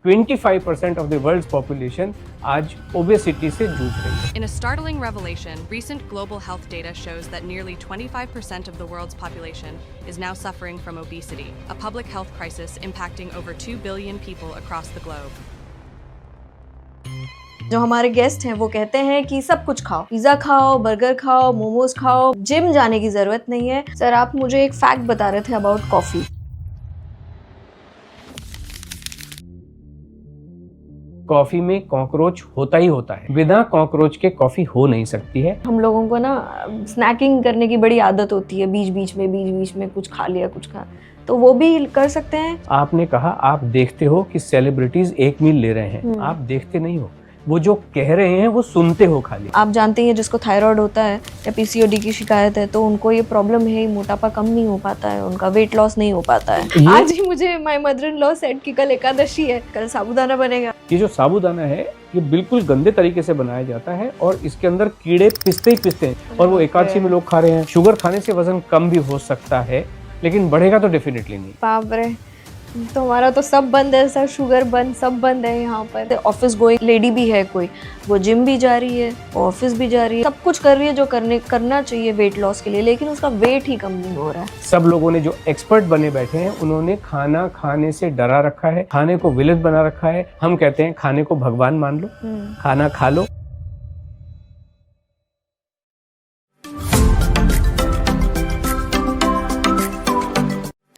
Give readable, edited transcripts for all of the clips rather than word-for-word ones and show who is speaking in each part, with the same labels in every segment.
Speaker 1: 25% of the world's population आज obesity से जूझ रही है।
Speaker 2: In a startling revelation, recent global health data shows that nearly 25% of the world's population is now suffering from obesity, a public health crisis impacting over 2 billion people across the globe.
Speaker 3: जो हमारे guest हैं वो कहते हैं कि सब कुछ खाओ, पिज्जा खाओ, बर्गर खाओ, मोमोज खाओ, जिम जाने की जरूरत नहीं है। सर, आप मुझे एक फैक्ट बता रहे थे अबाउट कॉफी।
Speaker 1: कॉफी में कॉकरोच होता ही होता है, बिना कॉकरोच के कॉफी हो नहीं सकती है।
Speaker 3: हम लोगों को ना स्नैकिंग करने की बड़ी आदत होती है, बीच बीच में कुछ खा लिया, कुछ खा, तो वो भी कर सकते हैं।
Speaker 1: आपने कहा आप देखते हो कि सेलिब्रिटीज एक मील ले रहे हैं, आप देखते नहीं हो, वो जो कह रहे हैं वो सुनते हो खाली।
Speaker 3: आप जानते हैं जिसको थायराइड होता है या पीसीओडी की शिकायत है तो उनको ये प्रॉब्लम है, मोटापा कम नहीं हो पाता है, उनका वेट लॉस नहीं हो पाता है। आज ही मुझे my mother in law said कि कल एकादशी है, कल साबूदाना बनेगा।
Speaker 1: ये जो साबूदाना है ये बिल्कुल गंदे तरीके से बनाया जाता है और इसके अंदर कीड़े पिसते ही पिसते हैं और वो एकादशी में लोग खा रहे हैं। शुगर खाने से वजन कम भी हो सकता है लेकिन बढ़ेगा तो डेफिनेटली नहीं।
Speaker 3: बाप रे, तो हमारा तो सब बंद है सर, शुगर बंद, सब बंद है यहाँ पर। ऑफिस गोइंग लेडी भी है कोई, वो जिम भी जा रही है, ऑफिस भी जा रही है, सब कुछ कर रही है जो करना चाहिए वेट लॉस के लिए, लेकिन उसका वेट ही कम नहीं हो रहा है।
Speaker 1: सब लोगों ने जो एक्सपर्ट बने बैठे हैं उन्होंने खाना खाने से डरा रखा है, खाने को विलेन बना रखा है। हम कहते हैं खाने को भगवान मान लो, खाना खा लो।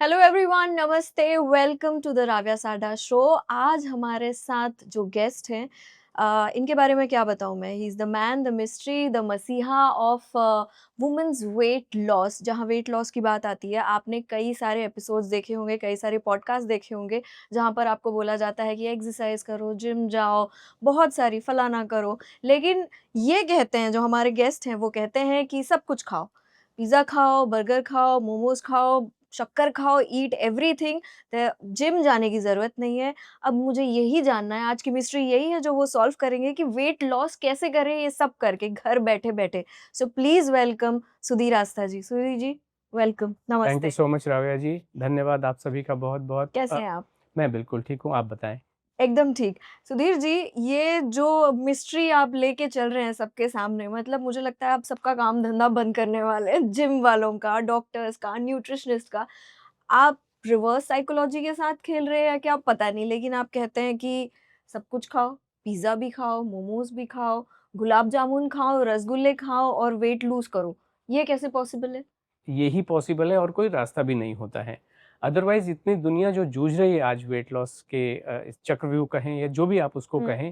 Speaker 3: हेलो एवरीवन, नमस्ते, वेलकम टू द राव्या साडा शो। आज हमारे साथ जो गेस्ट हैं इनके बारे में क्या बताऊं मैं। He is the man, the mystery, the मसीहा ऑफ वुमेन्स वेट लॉस। जहां वेट लॉस की बात आती है, आपने कई सारे एपिसोड्स देखे होंगे, कई सारे पॉडकास्ट देखे होंगे जहां पर आपको बोला जाता है कि एक्सरसाइज करो, जिम जाओ, बहुत सारी फलाना करो। लेकिन ये कहते हैं, जो हमारे गेस्ट हैं वो कहते हैं कि सब कुछ खाओ, पिज़्ज़ा खाओ, बर्गर खाओ, मोमोज खाओ, शक्कर खाओ, ईट एवरीथिंग, जिम जाने की ज़रूरत नहीं है। अब मुझे यही जानना है, आज की मिस्ट्री यही है जो वो सॉल्व करेंगे कि वेट लॉस कैसे करें ये सब करके घर बैठे-बैठे। So please welcome Sudhir Astha ji. Sudhir ji, welcome, नमस्ते।
Speaker 1: Thank you so much Ravya ji, धन्यवाद आप सभी का बहुत बहुत।
Speaker 3: कैसे हैं आप?
Speaker 1: मैं बिल्कुल ठीक हूँ, आप बताएं।
Speaker 3: एकदम ठीक। सुधीर जी, ये जो मिस्ट्री आप लेके चल रहे हैं सबके सामने, मतलब मुझे लगता है आप सबका काम धंधा बंद करने वाले हैं, जिम वालों का, डॉक्टर्स का, न्यूट्रिशनिस्ट का। आप रिवर्स साइकोलॉजी के साथ खेल रहे हैं क्या पता नहीं, लेकिन आप कहते हैं कि सब कुछ खाओ, पिज़्ज़ा भी खाओ, मोमोज भी खाओ, गुलाब जामुन खाओ, रसगुल्ले खाओ और वेट लूज़ करो। ये कैसे पॉसिबल है?
Speaker 1: यही पॉसिबल है और कोई रास्ता भी नहीं होता है। अदरवाइज इतनी दुनिया जो जूझ रही है आज वेट लॉस के इस चक्रव्यूह कहें या जो भी आप उसको कहें,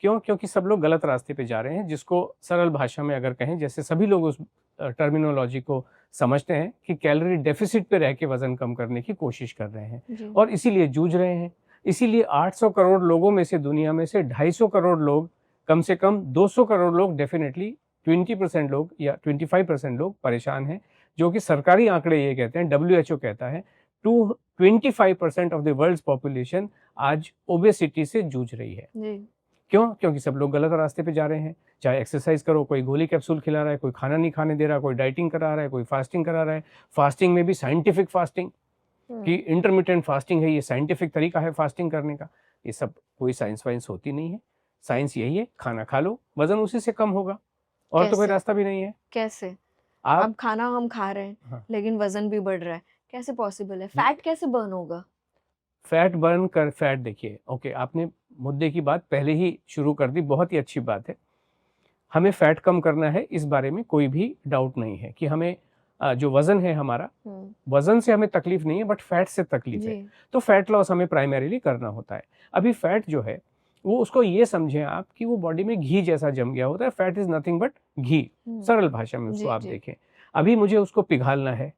Speaker 1: क्यों? क्योंकि सब लोग गलत रास्ते पे जा रहे हैं। जिसको सरल भाषा में अगर कहें, जैसे सभी लोग उस टर्मिनोलॉजी को समझते हैं कि कैलोरी डेफिसिट पे रह के वजन कम करने की कोशिश कर रहे हैं और इसीलिए जूझ रहे हैं। इसीलिए 800 करोड़ लोगों में से, दुनिया में से 250 करोड़ लोग, कम से कम 200 करोड़ लोग, डेफिनेटली 20% लोग या 25% लोग परेशान हैं, जो कि सरकारी आंकड़े ये कहते हैं, WHO कहता है 25% ऑफ द वर्ल्ड्स पॉपुलेशन आज ओबेसिटी से जूझ रही है। क्यों? क्योंकि सब लोग गलत रास्ते पे जा रहे हैं। चाहे एक्सरसाइज करो, कोई गोली कैप्सूल खिला रहा है, कोई खाना नहीं खाने दे रहा, कोई डाइटिंग करा रहा है, कोई फास्टिंग करा रहा है। फास्टिंग में भी साइंटिफिक फास्टिंग कि इंटरमिटेंट फास्टिंग है, ये साइंटिफिक तरीका है फास्टिंग करने का। ये सब कोई साइंस वाइंस होती नहीं है। साइंस यही है, खाना खा लो, वजन उसी से कम होगा और तो कोई रास्ता भी नहीं है।
Speaker 3: कैसे? अब खाना हम खा रहे हैं, हाँ, लेकिन वजन भी बढ़ रहा है, कैसे पॉसिबल है? फैट कैसे बर्न होगा?
Speaker 1: फैट बर्न कर, फैट देखिए, ओके, आपने मुद्दे की बात पहले ही शुरू कर दी, बहुत ही अच्छी बात है। हमें फैट कम करना है, इस बारे में कोई भी डाउट नहीं है कि हमें जो वजन है हमारा, वजन से हमें तकलीफ नहीं है, बट फैट से तकलीफ है। तो फैट लॉस हमें प्राइमरीली करना होता है। अभी फैट जो है वो, उसको ये समझें आप कि वो बॉडी में घी जैसा जम गया होता है। फैट इज नथिंग बट घी, सरल भाषा में उसको आप देखें। अभी मुझे उसको पिघालना है,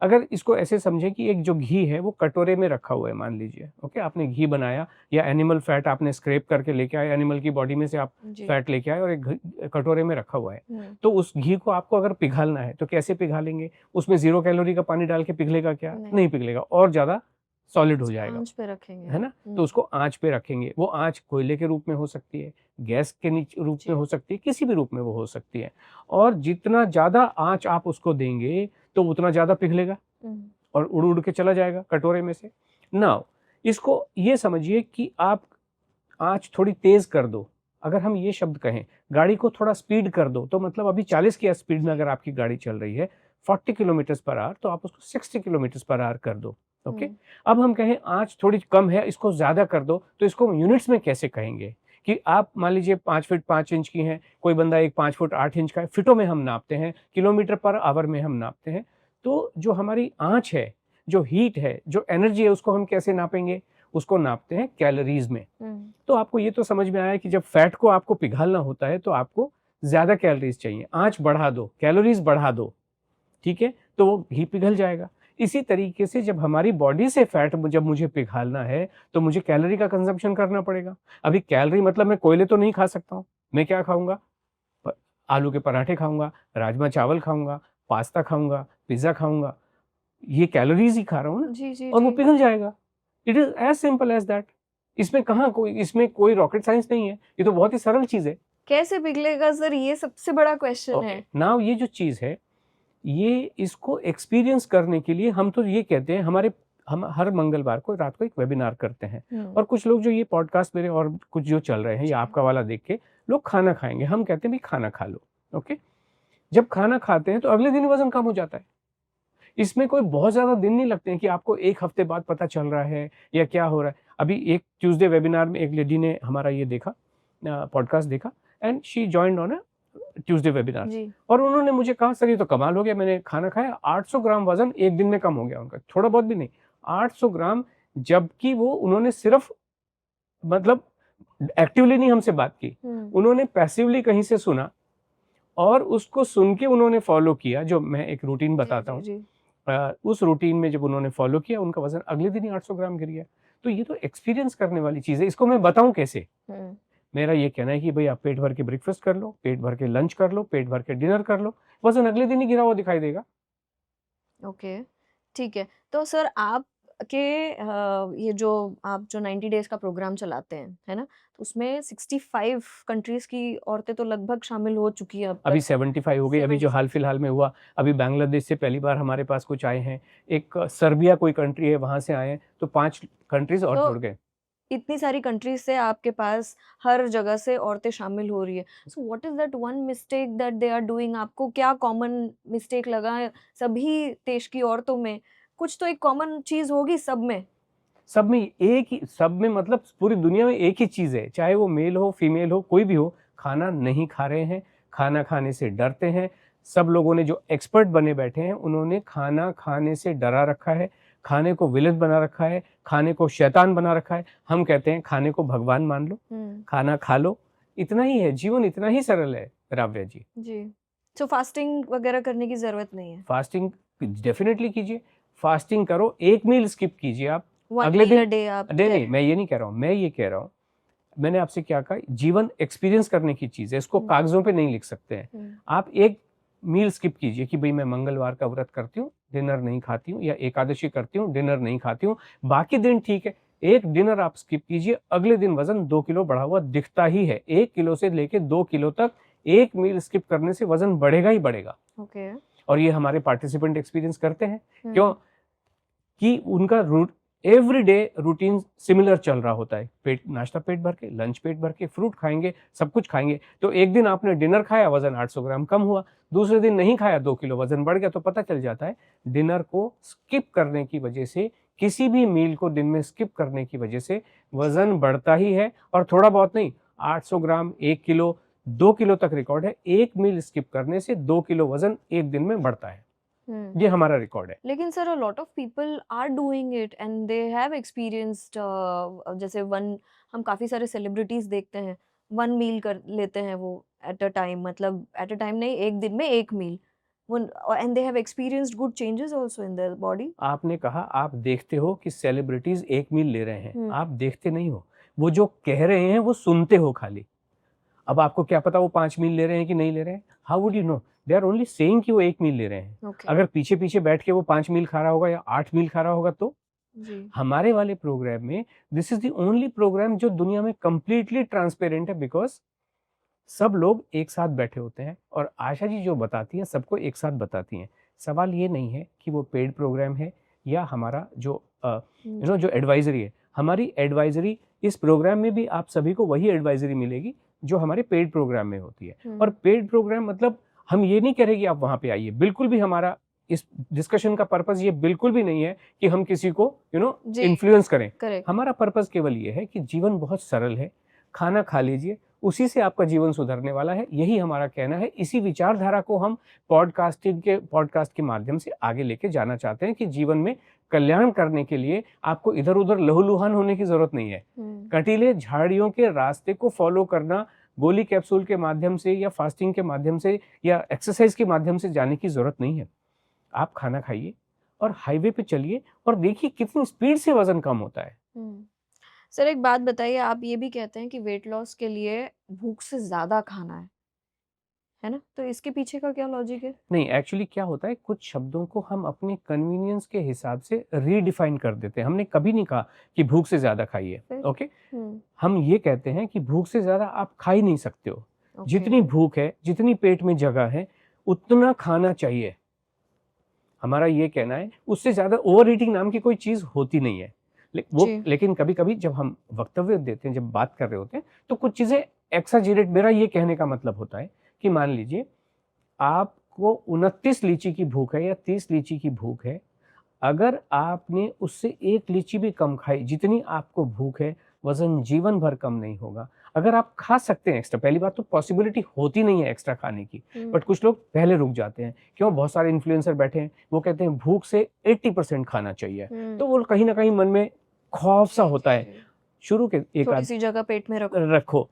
Speaker 1: अगर इसको ऐसे समझें कि एक जो घी है वो कटोरे में रखा हुआ है, मान लीजिए, ओके, आपने घी बनाया या एनिमल फैट आपने स्क्रैप करके लेके आए, एनिमल की बॉडी में से आप फैट लेके आए और एक कटोरे में रखा हुआ है। तो उस घी को आपको अगर पिघालना है तो कैसे पिघालेंगे? उसमें 0 कैलोरी का पानी डाल के पिघलेगा क्या? नहीं पिघलेगा, और ज्यादा सॉलिड हो जाएगा।
Speaker 3: आंच पे रखेंगे,
Speaker 1: है ना? तो उसको आंच पे रखेंगे। वो आंच कोयले के रूप में हो सकती है, गैस के नीचे रूप में हो सकती है, किसी भी रूप में वो हो सकती है। और जितना ज्यादा आंच आप उसको देंगे तो उतना ज्यादा पिघलेगा और उड़ उड़ के चला जाएगा कटोरे में से। नाउ इसको ये समझिए कि आप आँच थोड़ी तेज कर दो। अगर हम ये शब्द कहें, गाड़ी को थोड़ा स्पीड कर दो, तो मतलब अभी 40 की स्पीड में अगर आपकी गाड़ी चल रही है 40 किलोमीटर पर आवर, तो आप उसको 60 किलोमीटर पर आवर कर दो। ओके, अब हम कहें आँच थोड़ी कम है, इसको ज़्यादा कर दो, तो इसको यूनिट्स में कैसे कहेंगे कि आप मान लीजिए 5 फीट 5 इंच की हैं, कोई बंदा एक 5 फुट 8 इंच का है, फिटों में हम नापते हैं, किलोमीटर पर आवर में हम नापते हैं। तो जो हमारी आँच है, जो हीट है, जो एनर्जी है, उसको हम कैसे नापेंगे? उसको नापते हैं कैलोरीज में। तो आपको ये तो समझ में आया कि जब फैट को आपको पिघालना होता है तो आपको ज्यादा कैलोरीज चाहिए, आँच बढ़ा दो, कैलोरीज बढ़ा दो, ठीक है, तो वो घी पिघल जाएगा। इसी तरीके से जब हमारी बॉडी से फैट जब मुझे पिघालना है तो मुझे कैलोरी का कंजम्पशन करना पड़ेगा। अभी कैलोरी मतलब मैं कोयले तो नहीं खा सकता हूँ, मैं क्या खाऊंगा? आलू के पराठे खाऊंगा, राजमा चावल खाऊंगा, पास्ता खाऊंगा, पिज्जा खाऊंगा, ये कैलोरीज ही खा रहा हूँ ना,
Speaker 3: जी
Speaker 1: और वो
Speaker 3: जी
Speaker 1: पिघल जाएगा। It is as simple as that. इसमें कोई रॉकेट साइंस नहीं है, ये तो बहुत ही सरल चीज है।
Speaker 3: कैसे पिघलेगा सर, ये सबसे बड़ा क्वेश्चन है।
Speaker 1: नाउ ये जो चीज है, ये इसको एक्सपीरियंस करने के लिए हम तो ये कहते हैं, हम हर मंगलवार को रात को एक वेबिनार करते हैं, और कुछ लोग जो ये पॉडकास्ट मेरे और कुछ जो चल रहे हैं या आपका वाला देख के लोग खाना खाएंगे, हम कहते हैं भाई खाना खा लो। ओके, जब खाना खाते हैं तो अगले दिन वजन कम हो जाता है। इसमें कोई बहुत ज्यादा दिन नहीं लगते हैं कि आपको एक हफ्ते बाद पता चल रहा है या क्या हो रहा है। अभी एक ट्यूसडे वेबिनार में एक लेडी ने हमारा ये देखा, पॉडकास्ट देखा, and she joined on a Tuesday webinar, और उन्होंने मुझे कहा सर ये तो कमाल हो गया, मैंने खाना खाया 800 ग्राम वजन एक दिन में कम हो गया उनका, थोड़ा बहुत भी नहीं, 800 ग्राम। जबकि वो उन्होंने सिर्फ मतलब एक्टिवली नहीं हमसे बात की, उन्होंने पैसिवली कहीं से सुना और उसको सुन के उन्होंने फॉलो किया। जो मैं एक रूटीन बताता हूँ, उस रूटीन में जब उन्होंने फॉलो किया, उनका वजन अगले दिन ही 800 ग्राम गिर गया। तो ये तो एक्सपीरियंस करने वाली चीज है, इसको मैं बताऊं कैसे? मेरा ये कहना है कि भाई आप पेट भर के ब्रेकफास्ट कर लो, पेट भर के लंच कर लो, पेट भर के डिनर कर लो, वजन अगले दिन ही गिरा हुआ दिखाई देगा।
Speaker 3: ओके, ठीक है। तो सर आप के ये जो आप जो 90 डेज का प्रोग्राम चलाते हैं, है ना, तो उसमें 65 कंट्रीज की औरतें तो लगभग शामिल हो चुकी है अब
Speaker 1: अभी
Speaker 3: तक।
Speaker 1: 75 हो गई। अभी जो हाल फिलहाल में हुआ, अभी बांग्लादेश से पहली बार हमारे पास कुछ आए हैं, एक सर्बिया कोई कंट्री है, वहां से आए हैं, तो 5 कंट्रीज और जुड़ गए।
Speaker 3: इतनी सारी कंट्रीज से आपके पास हर जगह से औरतें शामिल हो रही है। So what is that one mistake that they are doing? आपको क्या कॉमन मिस्टेक लगा सभी देश की औरतों में? कुछ तो एक कॉमन चीज होगी सब में।
Speaker 1: सब में मतलब पूरी दुनिया में एक ही चीज है, चाहे वो मेल हो फीमेल हो कोई भी हो, खाना नहीं खा रहे हैं, खाना खाने से डरते हैं। सब लोगों ने जो एक्सपर्ट बने बैठे हैं, उन्होंने खाना खाने से डरा रखा है, खाने को विलन बना रखा है, खाने को शैतान बना रखा है। हम कहते हैं खाने को भगवान मान लो, खाना खा लो, इतना ही है जीवन, इतना ही सरल है राव्या जी।
Speaker 3: तो फास्टिंग वगैरह करने की जरूरत नहीं है?
Speaker 1: फास्टिंग डेफिनेटली कीजिए, फास्टिंग करो, एक मील स्किप कीजिए आप
Speaker 3: अगले दिन। आप
Speaker 1: नहीं, मैं ये नहीं कह रहा हूँ, मैं ये कह रहा हूँ, मैंने आपसे क्या कहा, जीवन एक्सपीरियंस करने की चीज है, इसको कागजों पे नहीं लिख सकते हैं। आप एक मील स्किप कीजिए कि भाई मैं मंगलवार का व्रत करती हूँ, डिनर नहीं खाती हूँ, या एकादशी करती हूँ, डिनर नहीं खाती हूँ, बाकी दिन ठीक है। एक डिनर आप स्किप कीजिए, अगले दिन वजन 2 किलो बढ़ा हुआ दिखता ही है। 1 किलो से लेके 2 किलो तक एक मील स्किप करने से वजन बढ़ेगा ही बढ़ेगा। और ये हमारे पार्टिसिपेंट एक्सपीरियंस करते हैं। क्यों? कि उनका एवरी डे रूटीन सिमिलर चल रहा होता है, नाश्ता पेट भर के, लंच पेट भर के, फ्रूट खाएंगे, सब कुछ खाएंगे। तो एक दिन आपने डिनर खाया, वजन 800 ग्राम कम हुआ, दूसरे दिन नहीं खाया, 2 किलो वजन बढ़ गया। तो पता चल जाता है डिनर को स्किप करने की वजह से, किसी भी मील को दिन में स्किप करने की वजह से वजन बढ़ता ही है। और थोड़ा बहुत नहीं, 800 ग्राम, 1 किलो, 2 किलो तक रिकॉर्ड है। एक मील स्किप करने से 2 किलो वजन एक दिन में बढ़ता है, ये हमारा रिकॉर्ड है।
Speaker 3: लेकिन sir, a lot of people are doing it and they have experienced, जैसे हम काफी सारे सेलिब्रिटीज देखते हैं, 1 मील कर लेते हैं वो एट अ टाइम, मतलब एट अ टाइम नहीं, एक दिन में 1 meal, and they have experienced good changes also in their body.
Speaker 1: आपने कहा आप देखते हो कि सेलिब्रिटीज 1 मील ले रहे हैं, आप देखते नहीं हो, वो जो कह रहे हैं वो सुनते हो खाली। अब आपको क्या पता वो 5 मील ले रहे हैं कि नहीं ले रहे हैं? How would you know? They are only saying कि वो 1 मील ले रहे हैं। अगर पीछे पीछे बैठ के वो 5 मील खा रहा होगा या 8 मील खा रहा होगा तो हमारे वाले प्रोग्राम में, this is the only programme जो दुनिया में कंप्लीटली ट्रांसपेरेंट है, बिकॉज सब लोग एक साथ बैठे होते हैं और आशा जी जो बताती हैं सबको एक साथ बताती हैं। सवाल ये नहीं है कि वो पेड प्रोग्राम है या हमारा जो जो एडवाइजरी है। हमारी एडवाइजरी इस प्रोग्राम में भी आप सभी को वही एडवाइजरी मिलेगी जो हमारे पेड प्रोग्राम में होती है। और पेड प्रोग्राम मतलब हम ये नहीं कह रहे कि आप वहाँ पे आइए, बिल्कुल भी हमारा इस डिस्कशन का पर्पस ये बिल्कुल भी नहीं है कि हम किसी को इन्फ्लुएंस करें। हमारा पर्पस केवल ये है कि जीवन बहुत सरल है, खाना खा लीजिए, उसी से आपका जीवन सुधरने वाला है, यही हमारा कहना है। इसी विचारधारा को हम पॉडकास्ट के माध्यम से आगे लेके जाना चाहते हैं कि जीवन में कल्याण करने के लिए आपको इधर उधर लहूलुहान होने की जरूरत नहीं है। कटीले झाड़ियों के रास्ते को फॉलो करना गोली कैप्सूल के माध्यम से या फास्टिंग के माध्यम से या एक्सरसाइज के माध्यम से जाने की जरूरत नहीं है। आप खाना खाइए और हाईवे पे चलिए और देखिए कितनी स्पीड से वजन कम होता है।
Speaker 3: सर एक बात बताइए, आप ये भी कहते हैं कि वेट लॉस के लिए भूख से ज्यादा खाना है ना? तो इसके पीछे का क्या लॉजिक है?
Speaker 1: नहीं, एक्चुअली क्या होता है, कुछ शब्दों को हम अपने कन्वीनियंस के हिसाब से रीडिफाइन कर देते हैं। हमने कभी नहीं कहा कि भूख से ज्यादा खाइए, ओके? हम ये कहते हैं कि भूख से ज्यादा आप खा ही नहीं सकते हो। जितनी भूख है, जितनी पेट में जगह है, उतना खाना चाहिए, हमारा ये कहना है। उससे ज्यादा ओवर ईटिंग नाम की कोई चीज होती नहीं है। लेकिन कभी कभी जब हम वक्तव्य देते हैं, जब बात कर रहे होते हैं, तो कुछ चीजें एक्साजरेट, मेरा ये कहने का मतलब होता है कि मान लीजिए आपको 29 लीची की भूख है या 30 लीची की भूख है, अगर आपने उससे 1 लीची भी कम खाई, जितनी आपको भूख है, वजन जीवन भर कम नहीं होगा। अगर आप खा सकते हैं एक्स्ट्रा, पहली बात तो पॉसिबिलिटी होती नहीं है एक्स्ट्रा खाने की, बट कुछ लोग पहले रुक जाते हैं। क्यों? बहुत सारे इन्फ्लुएंसर बैठे हैं, वो कहते हैं भूख से 80% खाना चाहिए, तो वो कहीं ना कहीं मन में खौफ सा होता है। शुरू के एक आध
Speaker 3: जगह पेट में
Speaker 1: रखो,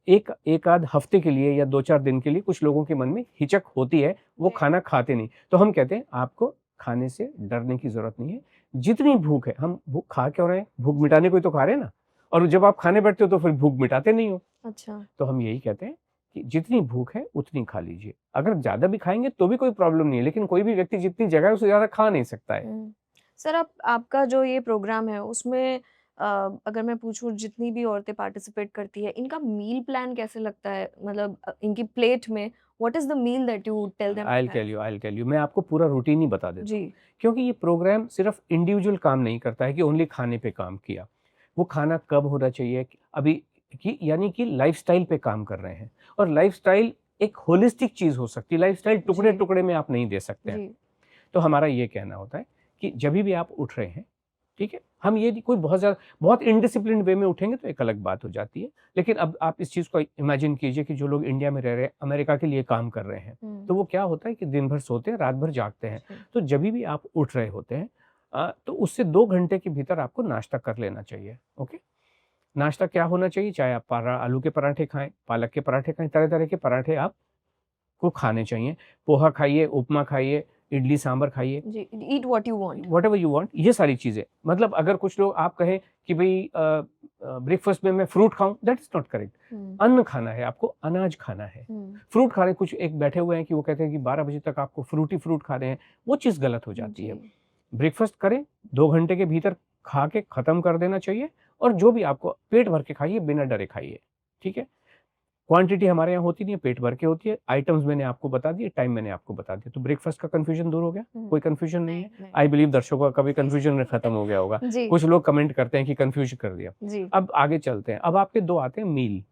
Speaker 1: एक आध हफ्ते के लिए या 2-4 दिन के लिए कुछ लोगों के मन में हिचक होती है, वो खाना खाते नहीं। तो हम कहते हैं आपको खाने से डरने की जरूरत नहीं है। जितनी भूख है, हम भूख खा क्यों रहे हैं? भूख मिटाने को ही तो खा रहे हैं ना। और जब आप खाने बैठते हो तो फिर भूख मिटाते नहीं हो।
Speaker 3: अच्छा।
Speaker 1: तो हम यही कहते हैं कि जितनी भूख है उतनी खा लीजिए। अगर ज्यादा भी खाएंगे तो भी कोई प्रॉब्लम नहीं है, लेकिन कोई भी व्यक्ति जितनी जगह है उससे ज्यादा खा नहीं सकता है।
Speaker 3: सर आपका जो ये प्रोग्राम है उसमें अगर मैं पूछूं, जितनी भी औरतें पार्टिसिपेट करती है, इनका मील प्लान कैसे लगता है? मतलब इनकी प्लेट में what is the meal that you tell them?
Speaker 1: I'll tell you, मैं आपको पूरा रूटीन ही बता देता हूँ, क्योंकि ये प्रोग्राम सिर्फ इंडिविजुअल काम नहीं करता है कि ओनली खाने पे काम किया। वो खाना कब होना चाहिए अभी यानी कि लाइफस्टाइल पे काम कर रहे हैं। और लाइफस्टाइल एक होलिस्टिक चीज हो सकती है, लाइफस्टाइल टुकड़े टुकड़े में आप नहीं दे सकते हैं। तो हमारा ये कहना होता है कि जब भी आप उठ रहे हैं, ठीक है, हम ये कोई बहुत इनडिसिप्लिन वे में उठेंगे तो एक अलग बात हो जाती है। लेकिन अब आप इस चीज को इमेजिन कीजिए कि जो लोग इंडिया में रह रहे हैं, अमेरिका के लिए काम कर रहे हैं, तो वो क्या होता है कि दिन भर सोते हैं, रात भर जागते हैं। तो जब भी आप उठ रहे होते हैं तो उससे 2 घंटे के भीतर आपको नाश्ता कर लेना चाहिए। ओके, नाश्ता क्या होना चाहिए? चाहे आप आलू के पराठे खाएं, पालक के पराठे खाएं, तरह तरह के पराठे आपको खाने चाहिए। पोहा खाइए, उपमा खाइए, इडली सांभर खाइए,
Speaker 3: ईट what you want,
Speaker 1: whatever you want, ये सारी चीजें। मतलब अगर कुछ लोग आप कहें कि भाई ब्रेकफास्ट में मैं फ्रूट खाऊं, दैट इज नॉट करेक्ट। अन्न खाना है, आपको अनाज खाना है। फ्रूट खा रहे, कुछ एक बैठे हुए हैं कि वो कहते हैं कि 12 बजे तक आपको फ्रूट खा रहे हैं, वो चीज गलत हो जाती है। ब्रेकफास्ट करें, 2 घंटे के भीतर खा के खत्म कर देना चाहिए, और जो भी आपको पेट भर के खाइए, बिना डरे खाइए, ठीक है। क्वांटिटी हमारे यहाँ होती नहीं है, पेट भर के होती है। आइटम्स मैंने आपको बता दिए, टाइम मैंने आपको बता दिया, तो ब्रेकफास्ट का कंफ्यूजन दूर हो गया। कोई कंफ्यूजन नहीं है। आई बिलीव दर्शकों का कभी कंफ्यूजन खत्म हो गया होगा। कुछ लोग कमेंट करते हैं कि कंफ्यूज कर दिया। अब आगे चलते हैं। अब आपके 2 आते हैं मील।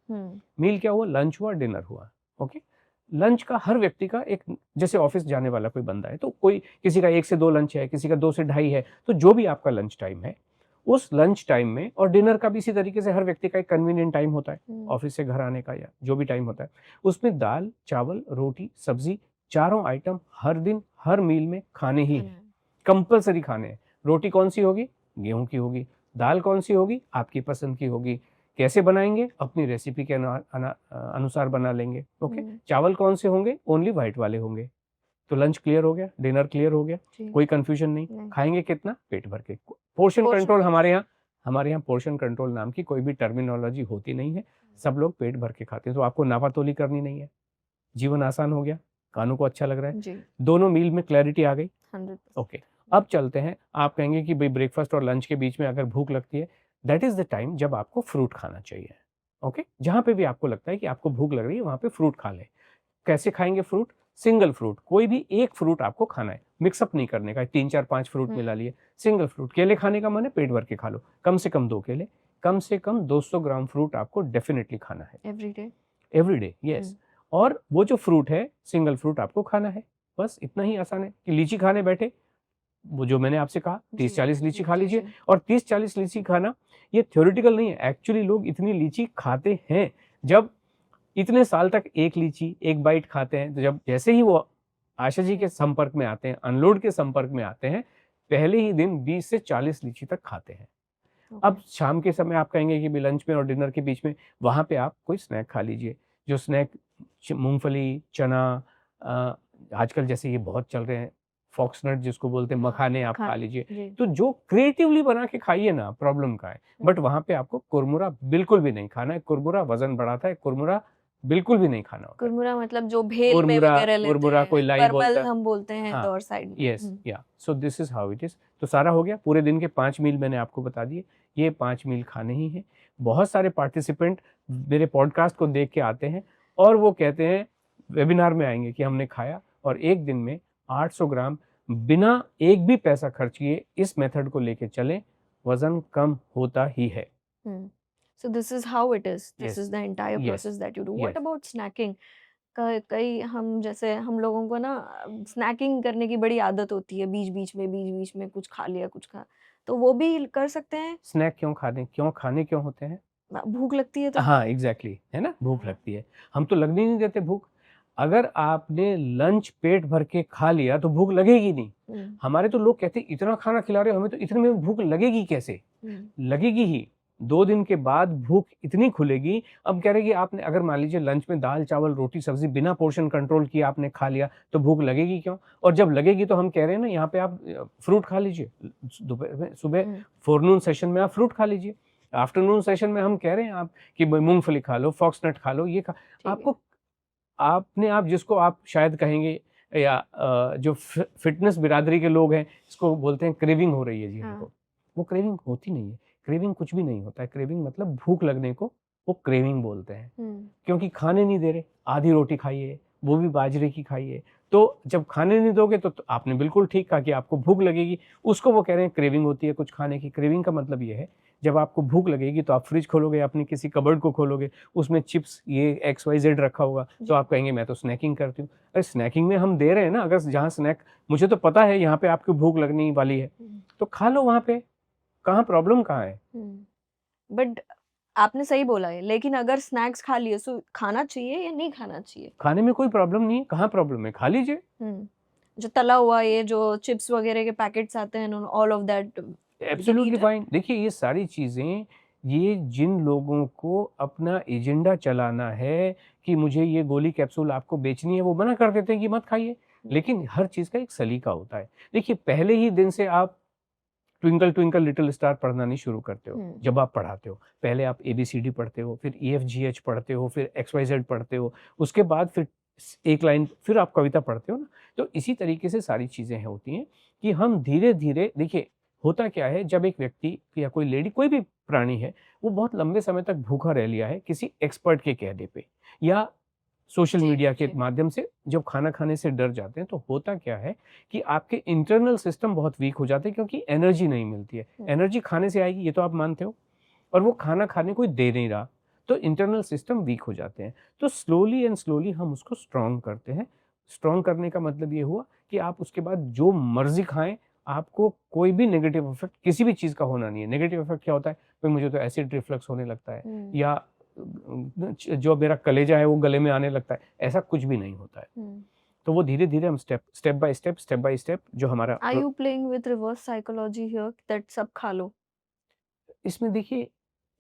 Speaker 1: मील क्या हुआ? लंच हुआ, डिनर हुआ। ओके, लंच का हर व्यक्ति का एक, जैसे ऑफिस जाने वाला कोई बंदा है तो कोई, किसी का 1 से 2 लंच है, किसी का 2 से 2.5 है। तो जो भी आपका लंच टाइम है, उस लंच टाइम में, और डिनर का भी इसी तरीके से हर व्यक्ति का एक कन्वीनियंट टाइम होता है, ऑफिस से घर आने का या जो भी टाइम होता है, उसमें दाल, चावल, रोटी, सब्जी, चारों आइटम हर दिन हर मील में खाने ही हैं, कंपलसरी खाने हैं। रोटी कौन सी होगी? गेहूं की होगी। दाल कौन सी होगी? आपकी पसंद की होगी। कैसे बनाएंगे? अपनी रेसिपी के अनुसार बना लेंगे। ओके, चावल कौन से होंगे? ओनली व्हाइट वाले होंगे। तो लंच क्लियर हो गया, डिनर क्लियर हो गया, कोई कंफ्यूजन नहीं। खाएंगे कितना? पेट भर के। पोर्शन कंट्रोल हमारे यहाँ पोर्शन कंट्रोल नाम की कोई भी टर्मिनोलॉजी होती नहीं है। सब लोग पेट भर के खाते हैं। तो आपको नापातोली करनी नहीं है, जीवन आसान हो गया, कानों को अच्छा लग रहा है, दोनों मील में क्लैरिटी आ गई। ओके, अब चलते हैं। आप कहेंगे कि भाई ब्रेकफास्ट और लंच के बीच में अगर भूख लगती है, दैट इज द टाइम जब आपको फ्रूट खाना चाहिए। ओके, जहां पे भी आपको लगता है कि आपको भूख लग रही है, वहां पे फ्रूट खा लें। कैसे खाएंगे फ्रूट? सिंगल फ्रूट, कोई भी एक फ्रूट आपको खाना है, मिक्सअप नहीं करने का, 3 4 5 फ्रूट मिला लिए, सिंगल फ्रूट। केले खाने का मन है, पेट भर के खा लो, कम से कम 2 केले, कम से कम 200 ग्राम फ्रूट आपको डेफिनेटली खाना है एवरी डे, यस। और वो जो फ्रूट है, सिंगल फ्रूट आपको खाना है, बस इतना ही आसान है। कि लीची खाने बैठे, वो जो मैंने आपसे कहा 30 40 लीची खा लीजिए। और 30 40 लीची खाना ये थ्योरेटिकल नहीं है, एक्चुअली लोग इतनी लीची खाते हैं। जब इतने साल तक एक लीची एक बाइट खाते हैं, तो जब जैसे ही वो आशा जी के संपर्क में आते हैं, अनलोड के संपर्क में आते हैं, पहले ही दिन 20 से 40 लीची तक खाते हैं। अब शाम के समय आप कहेंगे कि लंच में और डिनर के बीच में, वहाँ पे आप कोई स्नैक खा लीजिए। जो स्नैक मूंगफली, चना, आजकल जैसे ये बहुत चल रहे हैं फॉक्सनट जिसको बोलते हैं, मखाने आप खा लीजिए। तो जो क्रिएटिवली बना के खाइए ना, प्रॉब्लम का है। बट वहाँ पे आपको कुरमुरा बिल्कुल भी नहीं खाना है। कुरमुरा वजन बढ़ाता है, कुरमुरा बिल्कुल भी नहीं खाना होता है।
Speaker 3: कुरमुरा मतलब जो भेल में
Speaker 1: कुरमुरा,
Speaker 3: वगैरह लेते
Speaker 1: कुरमुरा
Speaker 3: हैं,
Speaker 1: कोई लाई बोलता
Speaker 3: परमल
Speaker 1: है,
Speaker 3: हम बोलते हैं
Speaker 1: हाँ,
Speaker 3: तो और साइड में।
Speaker 1: यस, या सो this is how it is. तो सारा हो गया, पूरे दिन के 5 मील मैंने आपको बता दिए। ये 5 मील खाने ही हैं। बहुत सारे पार्टिसिपेंट मेरे पॉडकास्ट को देख के आते हैं और वो कहते हैं वेबिनार में आएंगे कि हमने खाया, और एक दिन में 800 ग्राम बिना एक भी पैसा खर्च किए इस मेथड को लेके चलें, वजन कम होता ही है।
Speaker 3: So this is how it is. This
Speaker 1: Yes.
Speaker 3: is the entire
Speaker 1: Yes.
Speaker 3: process that you do.
Speaker 1: Yes.
Speaker 3: What about snacking? कई हम जैसे हम लोगों को ना स्नैकिंग करने की बड़ी आदत होती है, बीच बीच में कुछ खा लिया, कुछ खा, तो वो भी कर सकते हैं?
Speaker 1: स्नैक क्यों खाने क्यों होते हैं?
Speaker 3: भूख लगती है तो?
Speaker 1: हाँ, एग्जैक्टली, है ना, भूख लगती है। हम तो लगने नहीं देते भूख। अगर आपने लंच पेट भर के खा लिया तो भूख लगेगी नहीं। हमारे तो लोग कहते हैं इतना खाना खिला रहे हो हमें, तो इतने में भूख लगेगी कैसे? लगेगी ही। 2 दिन के बाद भूख इतनी खुलेगी। अब कह रहे कि आपने अगर मान लीजिए लंच में दाल चावल रोटी सब्जी बिना पोर्शन कंट्रोल किए आपने खा लिया, तो भूख लगेगी क्यों? और जब लगेगी तो हम कह रहे हैं ना, यहाँ पे आप फ्रूट खा लीजिए, दोपहर में, सुबह फोरनून सेशन में आप फ्रूट खा लीजिए, आफ्टरनून सेशन में हम कह रहे हैं आप कि मूंगफली खा लो, फॉक्सनट खा लो, ये खा। आपको आपने आप जिसको आप शायद कहेंगे या जो फिटनेस बिरादरी के लोग हैं, इसको बोलते हैं क्रेविंग हो रही है जी हमको। वो क्रेविंग होती नहीं है। क्रेविंग कुछ भी नहीं होता है। क्रेविंग मतलब भूख लगने को वो क्रेविंग बोलते हैं। क्योंकि खाने नहीं दे रहे, आधी रोटी खाइए, वो भी बाजरे की खाइए। तो जब खाने नहीं दोगे तो आपने बिल्कुल ठीक कहा कि आपको भूख लगेगी, उसको वो कह रहे हैं क्रेविंग होती है कुछ खाने की। क्रेविंग का मतलब ये है, जब आपको भूख लगेगी तो आप फ्रिज खोलोगे, अपनी किसी कबर्ड को खोलोगे, उसमें चिप्स ये XYZ रखा होगा, तो आप कहेंगे मैं तो स्नैकिंग करती हूँ। अरे स्नैकिंग में हम दे रहे हैं ना, अगर जहाँ स्नैक, मुझे तो पता है यहाँ पे आपकी भूख लगने वाली है, तो खा लो वहाँ पे, कहाँ प्रॉब्लम कहाँ है?
Speaker 3: बट आपने सही बोला है, लेकिन अगर स्नैक्स खा लिए तो खाना चाहिए या नहीं खाना चाहिए?
Speaker 1: खाने में कोई प्रॉब्लम नहीं है, कहाँ प्रॉब्लम है, खा लीजिए।
Speaker 3: जो तला हुआ, ये जो चिप्स वगैरह के पैकेट्स आते हैं, all of that
Speaker 1: absolutely fine. देखिए ये सारी चीजें, ये जिन लोगों को अपना एजेंडा चलाना है कि मुझे ये गोली कैप्सूल आपको बेचनी है, वो मना कर देते हैं कि मत खाइए। लेकिन हर चीज का एक सलीका होता है। देखिए पहले ही दिन से आप ट्विंकल ट्विंकल लिटिल स्टार पढ़ना नहीं शुरू करते हो। जब आप पढ़ाते हो, पहले आप ABCD पढ़ते हो, फिर EFGH पढ़ते हो, फिर XYZ पढ़ते हो, उसके बाद फिर एक लाइन, फिर आप कविता पढ़ते हो ना। तो इसी तरीके से सारी चीजें होती हैं कि हम धीरे धीरे, देखिए होता क्या है, जब एक व्यक्ति या कोई लेडी, कोई भी प्राणी है, वो बहुत लंबे समय तक भूखा रह लिया है किसी एक्सपर्ट के कहने पे या सोशल मीडिया के माध्यम से, जब खाना खाने से डर जाते हैं, तो होता क्या है कि आपके इंटरनल सिस्टम बहुत वीक हो जाते हैं, क्योंकि एनर्जी नहीं मिलती है। एनर्जी खाने से आएगी, ये तो आप मानते हो, और वो खाना खाने कोई दे नहीं रहा, तो इंटरनल सिस्टम वीक हो जाते हैं। तो स्लोली एंड स्लोली हम उसको स्ट्रॉन्ग करते हैं। स्ट्रॉन्ग करने का मतलब ये हुआ कि आप उसके बाद जो मर्जी खाएं, आपको कोई भी नेगेटिव इफेक्ट किसी भी चीज़ का होना नहीं है। नेगेटिव इफेक्ट क्या होता है, भाई मुझे तो एसिड रिफ्लक्स होने लगता है, या जो मेरा कलेजा है वो गले में आने लगता है, ऐसा कुछ भी नहीं होता है। तो वो धीरे धीरे हम स्टेप बाय स्टेप जो हमारा।
Speaker 3: Are you playing with reverse psychology here that सब खा लो?
Speaker 1: इसमें देखिए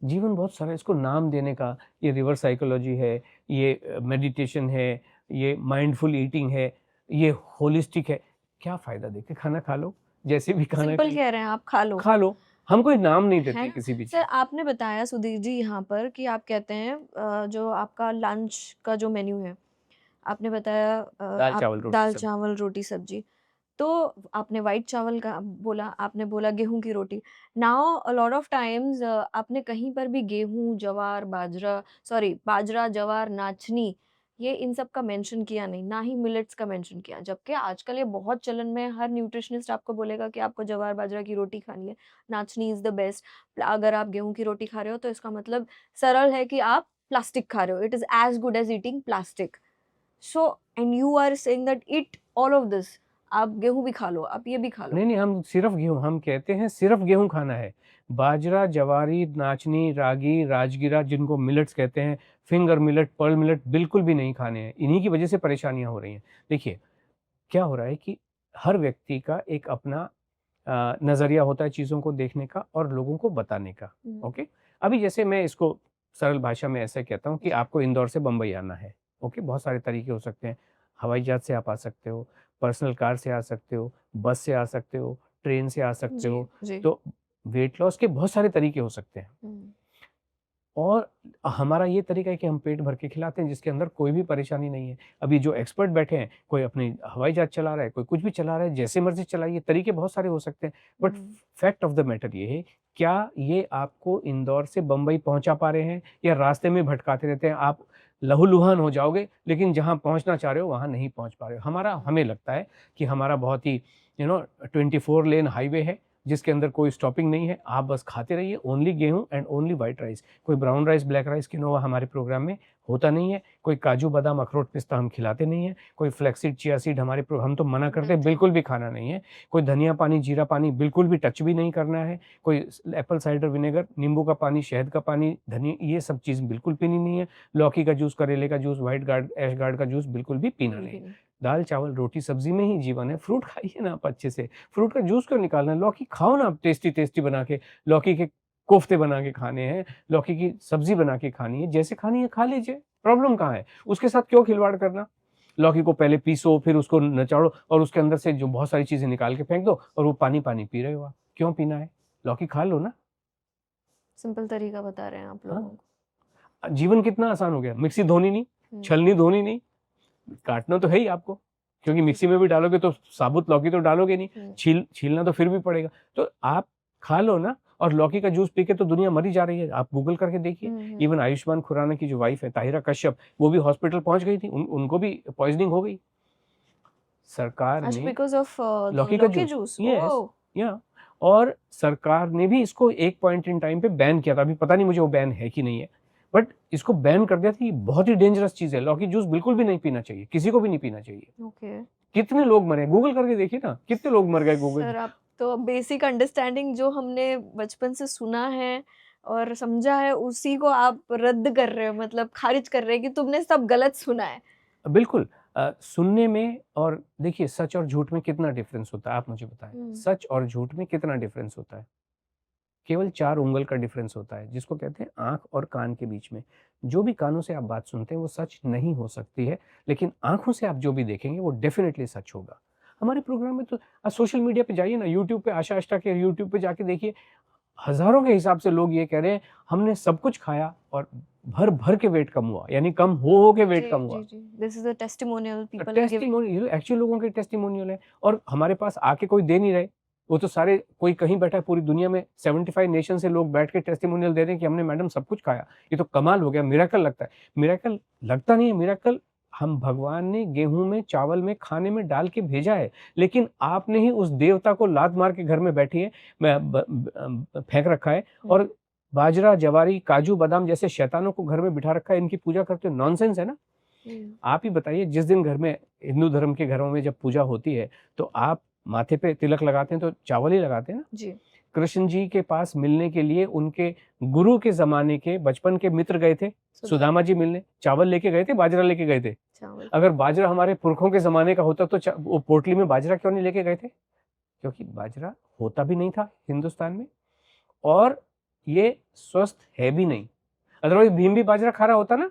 Speaker 1: जीवन बहुत सारा, इसको नाम देने का, ये रिवर्स साइकोलॉजी है, ये मेडिटेशन है, ये माइंडफुल ईटिंग है, ये होलिस्टिक है, क्या फायदा? देखिए खाना खा लो, जैसे भी खाना
Speaker 3: सिंपल कह रहे हैं आप, खा लो।
Speaker 1: हम कोई नाम नहीं देते
Speaker 3: है
Speaker 1: किसी भी चीज।
Speaker 3: सर, आपने बताया सुधीर जी यहाँ पर कि आप कहते हैं जो आपका लंच का जो मेन्यू है, आपने बताया दाल चावल रोटी सब्जी, तो आपने वाइट चावल का बोला, आपने बोला गेहूं की रोटी। Now a lot of times आपने कहीं पर भी गेहूं, बाजरा, जवार, नाचनी ये इन सब का मेंशन किया नहीं, ना ही मिलेट्स का मेंशन किया, जबकि आजकल ये बहुत चलन में है। हर न्यूट्रिशनिस्ट आपको बोलेगा कि आपको जवार बाजरा की रोटी खानी है, नाचनी इज द बेस्ट। अगर आप गेहूं की रोटी खा रहे हो तो इसका मतलब सरल है कि आप प्लास्टिक खा रहे हो, it is as good as eating plastic. So and you are saying that eat all of this, आप गेहूं भी खा लो, आप ये भी खा लो।
Speaker 1: नहीं नहीं, हम सिर्फ गेहूं, हम कहते हैं सिर्फ गेहूं खाना है। बाजरा, जवारी, नाचनी, रागी, राजगिरा, जिनको मिलेट्स कहते हैं, फिंगर मिलेट, पर्ल मिलेट, बिल्कुल भी नहीं खाने हैं। इन्हीं की वजह से परेशानियां हो रही हैं। देखिए क्या हो रहा है कि हर व्यक्ति का एक अपना नजरिया होता है चीजों को देखने का और लोगों को बताने का। ओके, अभी जैसे मैं इसको सरल भाषा में ऐसे कहता हूँ कि आपको इंदौर से बम्बई आना है। ओके, बहुत सारे तरीके हो सकते हैं। हवाई जहाज से आप आ सकते हो, पर्सनल कार से आ सकते हो, बस से आ सकते हो, ट्रेन से आ सकते
Speaker 3: जी
Speaker 1: हो।
Speaker 3: जी।
Speaker 1: तो वेट लॉस के बहुत सारे तरीके हो सकते हैं और हमारा ये तरीका है कि हम पेट भर के खिलाते हैं जिसके अंदर कोई भी परेशानी नहीं है। अभी जो एक्सपर्ट बैठे हैं, कोई अपनी हवाई जहाज चला रहा है, कोई कुछ भी चला रहा है, जैसे मर्जी चलाइए, तरीके बहुत सारे हो सकते हैं। But fact of the matter ये है, क्या ये आपको इंदौर से बम्बई पहुंचा पा रहे हैं या रास्ते में भटकाते रहते हैं? आप लहूलुहान हो जाओगे लेकिन जहां पहुंचना चाह रहे हो वहां नहीं पहुंच पा रहे हो। हमें लगता है कि हमारा बहुत ही 24 लेन हाईवे है जिसके अंदर कोई स्टॉपिंग नहीं है। आप बस खाते रहिए, ओनली गेहूं एंड ओनली वाइट राइस। कोई brown rice, black rice, quinoa हमारे प्रोग्राम में होता नहीं है। कोई काजू बादाम, अखरोट, पिस्ता हम खिलाते नहीं है। कोई फ्लैक्सीड, चिया सीड हम तो मना करते हैं, बिल्कुल भी खाना नहीं है। कोई धनिया पानी, जीरा पानी बिल्कुल भी टच भी नहीं करना है। कोई एप्पल साइडर विनेगर, नींबू का पानी, शहद का पानी, धनिया, ये सब चीज़ बिल्कुल पीनी नहीं है। लौकी का जूस, करेले का जूस, व्हाइट गार्ड, ऐश गार्ड का जूस बिल्कुल भी पीना नहीं। दाल चावल रोटी सब्जी में ही जीवन है। फ्रूट खाइए ना आप अच्छे से, फ्रूट का जूस क्यों निकालना है? लौकी खाओ ना आप टेस्टी टेस्टी बना के, लौकी के कोफ्ते बना के खाने हैं, लौकी की सब्जी बना के खानी है, जैसे खानी है खा लीजिए, प्रॉब्लम कहाँ है? उसके साथ क्यों खिलवाड़ करना? लौकी को पहले पीसो, फिर उसको नचाड़ो और उसके अंदर से जो बहुत सारी चीजें निकाल के फेंक दो और वो पानी पानी पी रहे हो आप। क्यों पीना है? लौकी खा लो ना।
Speaker 3: सिंपल तरीका बता रहे हैं आप लोगों को।
Speaker 1: जीवन कितना आसान हो गया। मिक्सी धोनी नहीं, छलनी धोनी नहीं, काटना तो है ही आपको, क्योंकि मिक्सी में भी डालोगे तो साबुत लौकी तो डालोगे नहीं, छीलना तो फिर भी पड़ेगा। तो आप खा लो ना। और लौकी का जूस पी के तो दुनिया मरी जा रही है, आप गूगल करके देखिए। इवन आयुष्मान खुराना की जो वाइफ है ताहिरा कश्यप, वो भी हॉस्पिटल पहुंच गई थी, उनको भी पॉइजनिंग हो गई। सरकार ने
Speaker 3: बिकॉज़ ऑफ
Speaker 1: लौकी का जूस, या और सरकार ने भी इसको एक पॉइंट इन टाइम पे बैन किया था। अभी पता नहीं मुझे वो बैन है कि नहीं है, बट इसको बैन कर दिया था। ये बहुत ही डेंजरस चीज है। लौकी जूस बिल्कुल भी नहीं पीना चाहिए, किसी को भी नहीं पीना चाहिए।
Speaker 3: ओके।
Speaker 1: कितने लोग मरे, गूगल करके देखिए ना, कितने लोग मर गए गूगल।
Speaker 3: सर, आप तो बेसिक अंडरस्टैंडिंग जो हमने बचपन से सुना है और समझा है उसी को आप रद्द कर रहे हो, मतलब खारिज कर रहे हैं कि तुमने सब गलत सुना है।
Speaker 1: बिल्कुल। सुनने में और देखिए सच और झूठ में कितना डिफरेंस होता है, आप मुझे बताएं। सच और झूठ में कितना डिफरेंस होता है? केवल 4 उंगल का डिफरेंस होता है, जिसको कहते हैं आंख और कान के बीच में। जो भी कानों से आप बात सुनते हैं वो सच नहीं हो सकती है, लेकिन आंखों से आप जो भी देखेंगे वो डेफिनेटली सच होगा। हमारे प्रोग्राम में तो सोशल मीडिया पे जाइए ना, यूट्यूब पे, आशा आष्टा के यूट्यूब पे जाके देखिए, हजारों के हिसाब से लोग ये कह रहे हैं हमने सब कुछ खाया और भर भर के वेट कम हुआ, यानी कम हो के वेट कम हुआ।
Speaker 3: This is a testimonial people
Speaker 1: testimonial, actual लोगों के टेस्टिमोनियल है और हमारे पास आके कोई दे नहीं रहे। वो तो सारे, कोई कहीं बैठा है पूरी दुनिया में, 75 नेशन से लोग बैठ के टेस्टिमोनियल दे रहे हैं कि हमने मैडम सब कुछ खाया। ये तो कमाल हो गया, मिरेकल लगता है। मिरेकल लगता नहीं है, मिरेकल हम भगवान ने गेहूं में, चावल में, खाने में डाल के भेजा है, लेकिन आपने ही उस देवता को लात मार के घर में बैठी है फेंक रखा है और बाजरा, जवारी, काजू, बादाम जैसे शैतानों को घर में बिठा रखा है, इनकी पूजा करते हो। नॉनसेंस है ना। आप ही बताइए, जिस दिन घर में, हिंदू धर्म के घरों में जब पूजा होती है तो आप माथे पे तिलक लगाते हैं तो चावल ही लगाते हैं ना जी। कृष्ण जी के पास मिलने के लिए उनके गुरु के जमाने के बचपन के मित्र गए थे सुदामा जी मिलने, चावल लेके गए थे, बाजरा लेके गए थे? अगर बाजरा हमारे पुरखों के जमाने का होता तो वो पोटली में बाजरा क्यों नहीं लेके गए थे? क्योंकि बाजरा होता भी नहीं था हिंदुस्तान में और ये स्वस्थ है भी नहीं। अदरवाइज भीम भी बाजरा खा रहा होता ना।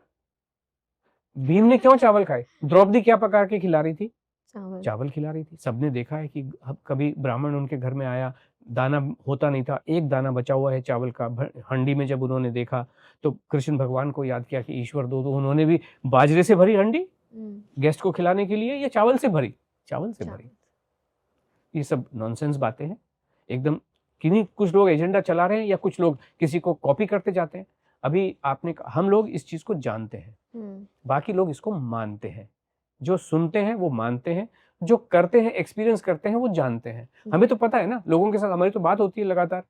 Speaker 1: भीम ने क्यों चावल खाए? द्रौपदी क्या पका के खिला रही थी? चावल खिला रही थी। सबने देखा है कि कभी ब्राह्मण उनके घर में आया, दाना होता नहीं था, एक दाना बचा हुआ है चावल का, हंडी में जब उन्होंने देखा तो कृष्ण भगवान को याद किया कि ईश्वर दो, तो उन्होंने भी बाजरे से भरी हंडी गेस्ट को खिलाने के लिए, या चावल से भरी? चावल से भरी। ये सब नॉनसेंस बातें हैं एकदम। किन्हीं कुछ लोग एजेंडा चला रहे हैं या कुछ लोग किसी को कॉपी करते जाते हैं। अभी हम लोग इस चीज को जानते हैं, बाकी लोग इसको मानते हैं। जो सुनते हैं वो मानते हैं, जो करते हैं, एक्सपीरियंस करते हैं, वो जानते हैं। हमें तो पता है ना, लोगों के साथ हमारी तो बात होती है लगातार।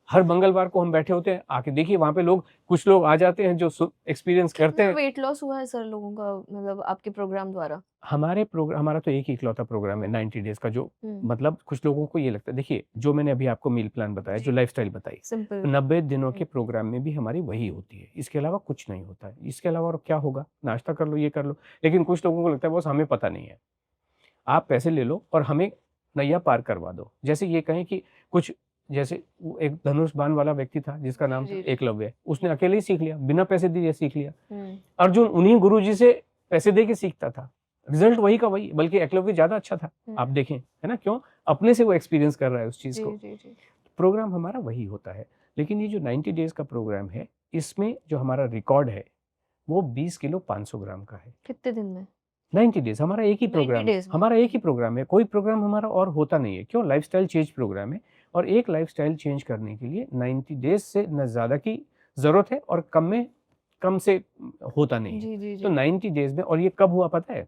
Speaker 1: हर मंगलवार को हम बैठे होते हैं, आके देखिए वहां पे कुछ लोग आ जाते हैं जो एक्सपीरियंस करते हैं।
Speaker 3: वेट लॉस हुआ है सर लोगों का, मतलब आपके प्रोग्राम द्वारा?
Speaker 1: हमारा तो एक ही इकलौता प्रोग्राम है 90 डेज का, जो मतलब कुछ लोगों को ये लगता है, देखिए जो मैंने अभी आपको मील प्लान बताया, जो लाइफस्टाइल बताई,
Speaker 3: सिंपल
Speaker 1: 90 दिनों के प्रोग्राम में भी हमारी वही होती है, इसके अलावा कुछ नहीं होता है। इसके अलावा और क्या होगा, नाश्ता कर लो, ये कर लो। लेकिन कुछ लोगों को लगता है बॉस हमें पता नहीं है, आप पैसे ले लो और हमें नैया पार करवा दो। जैसे ये कहें कि कुछ, जैसे एक धनुष बाण वाला व्यक्ति था जिसका नाम था एकलव्य, उसने अकेले ही सीख लिया, बिना पैसे दिए सीख लिया। अर्जुन उन्हीं गुरुजी से पैसे दे के सीखता था, रिजल्ट वही का वही, बल्कि एकलव्य ज्यादा अच्छा था। आप देखें, है ना, क्यों? अपने से वो एक्सपीरियंस कर रहा है उस चीज को। प्रोग्राम हमारा वही होता है। लेकिन ये जो 90 डेज का प्रोग्राम है, इसमें जो हमारा रिकॉर्ड है वो 20 किलो 500 ग्राम का है।
Speaker 3: कितने दिन में?
Speaker 1: 90 डेज हमारा एक ही प्रोग्राम है, हमारा एक ही प्रोग्राम है, कोई प्रोग्राम हमारा और होता नहीं है। क्यों? लाइफस्टाइल चेंज प्रोग्राम है, और एक लाइफस्टाइल चेंज करने के लिए 90 डेज से न ज्यादा की जरूरत है, और कम से होता नहीं है। तो 90 डेज में, और ये कब हुआ पता है?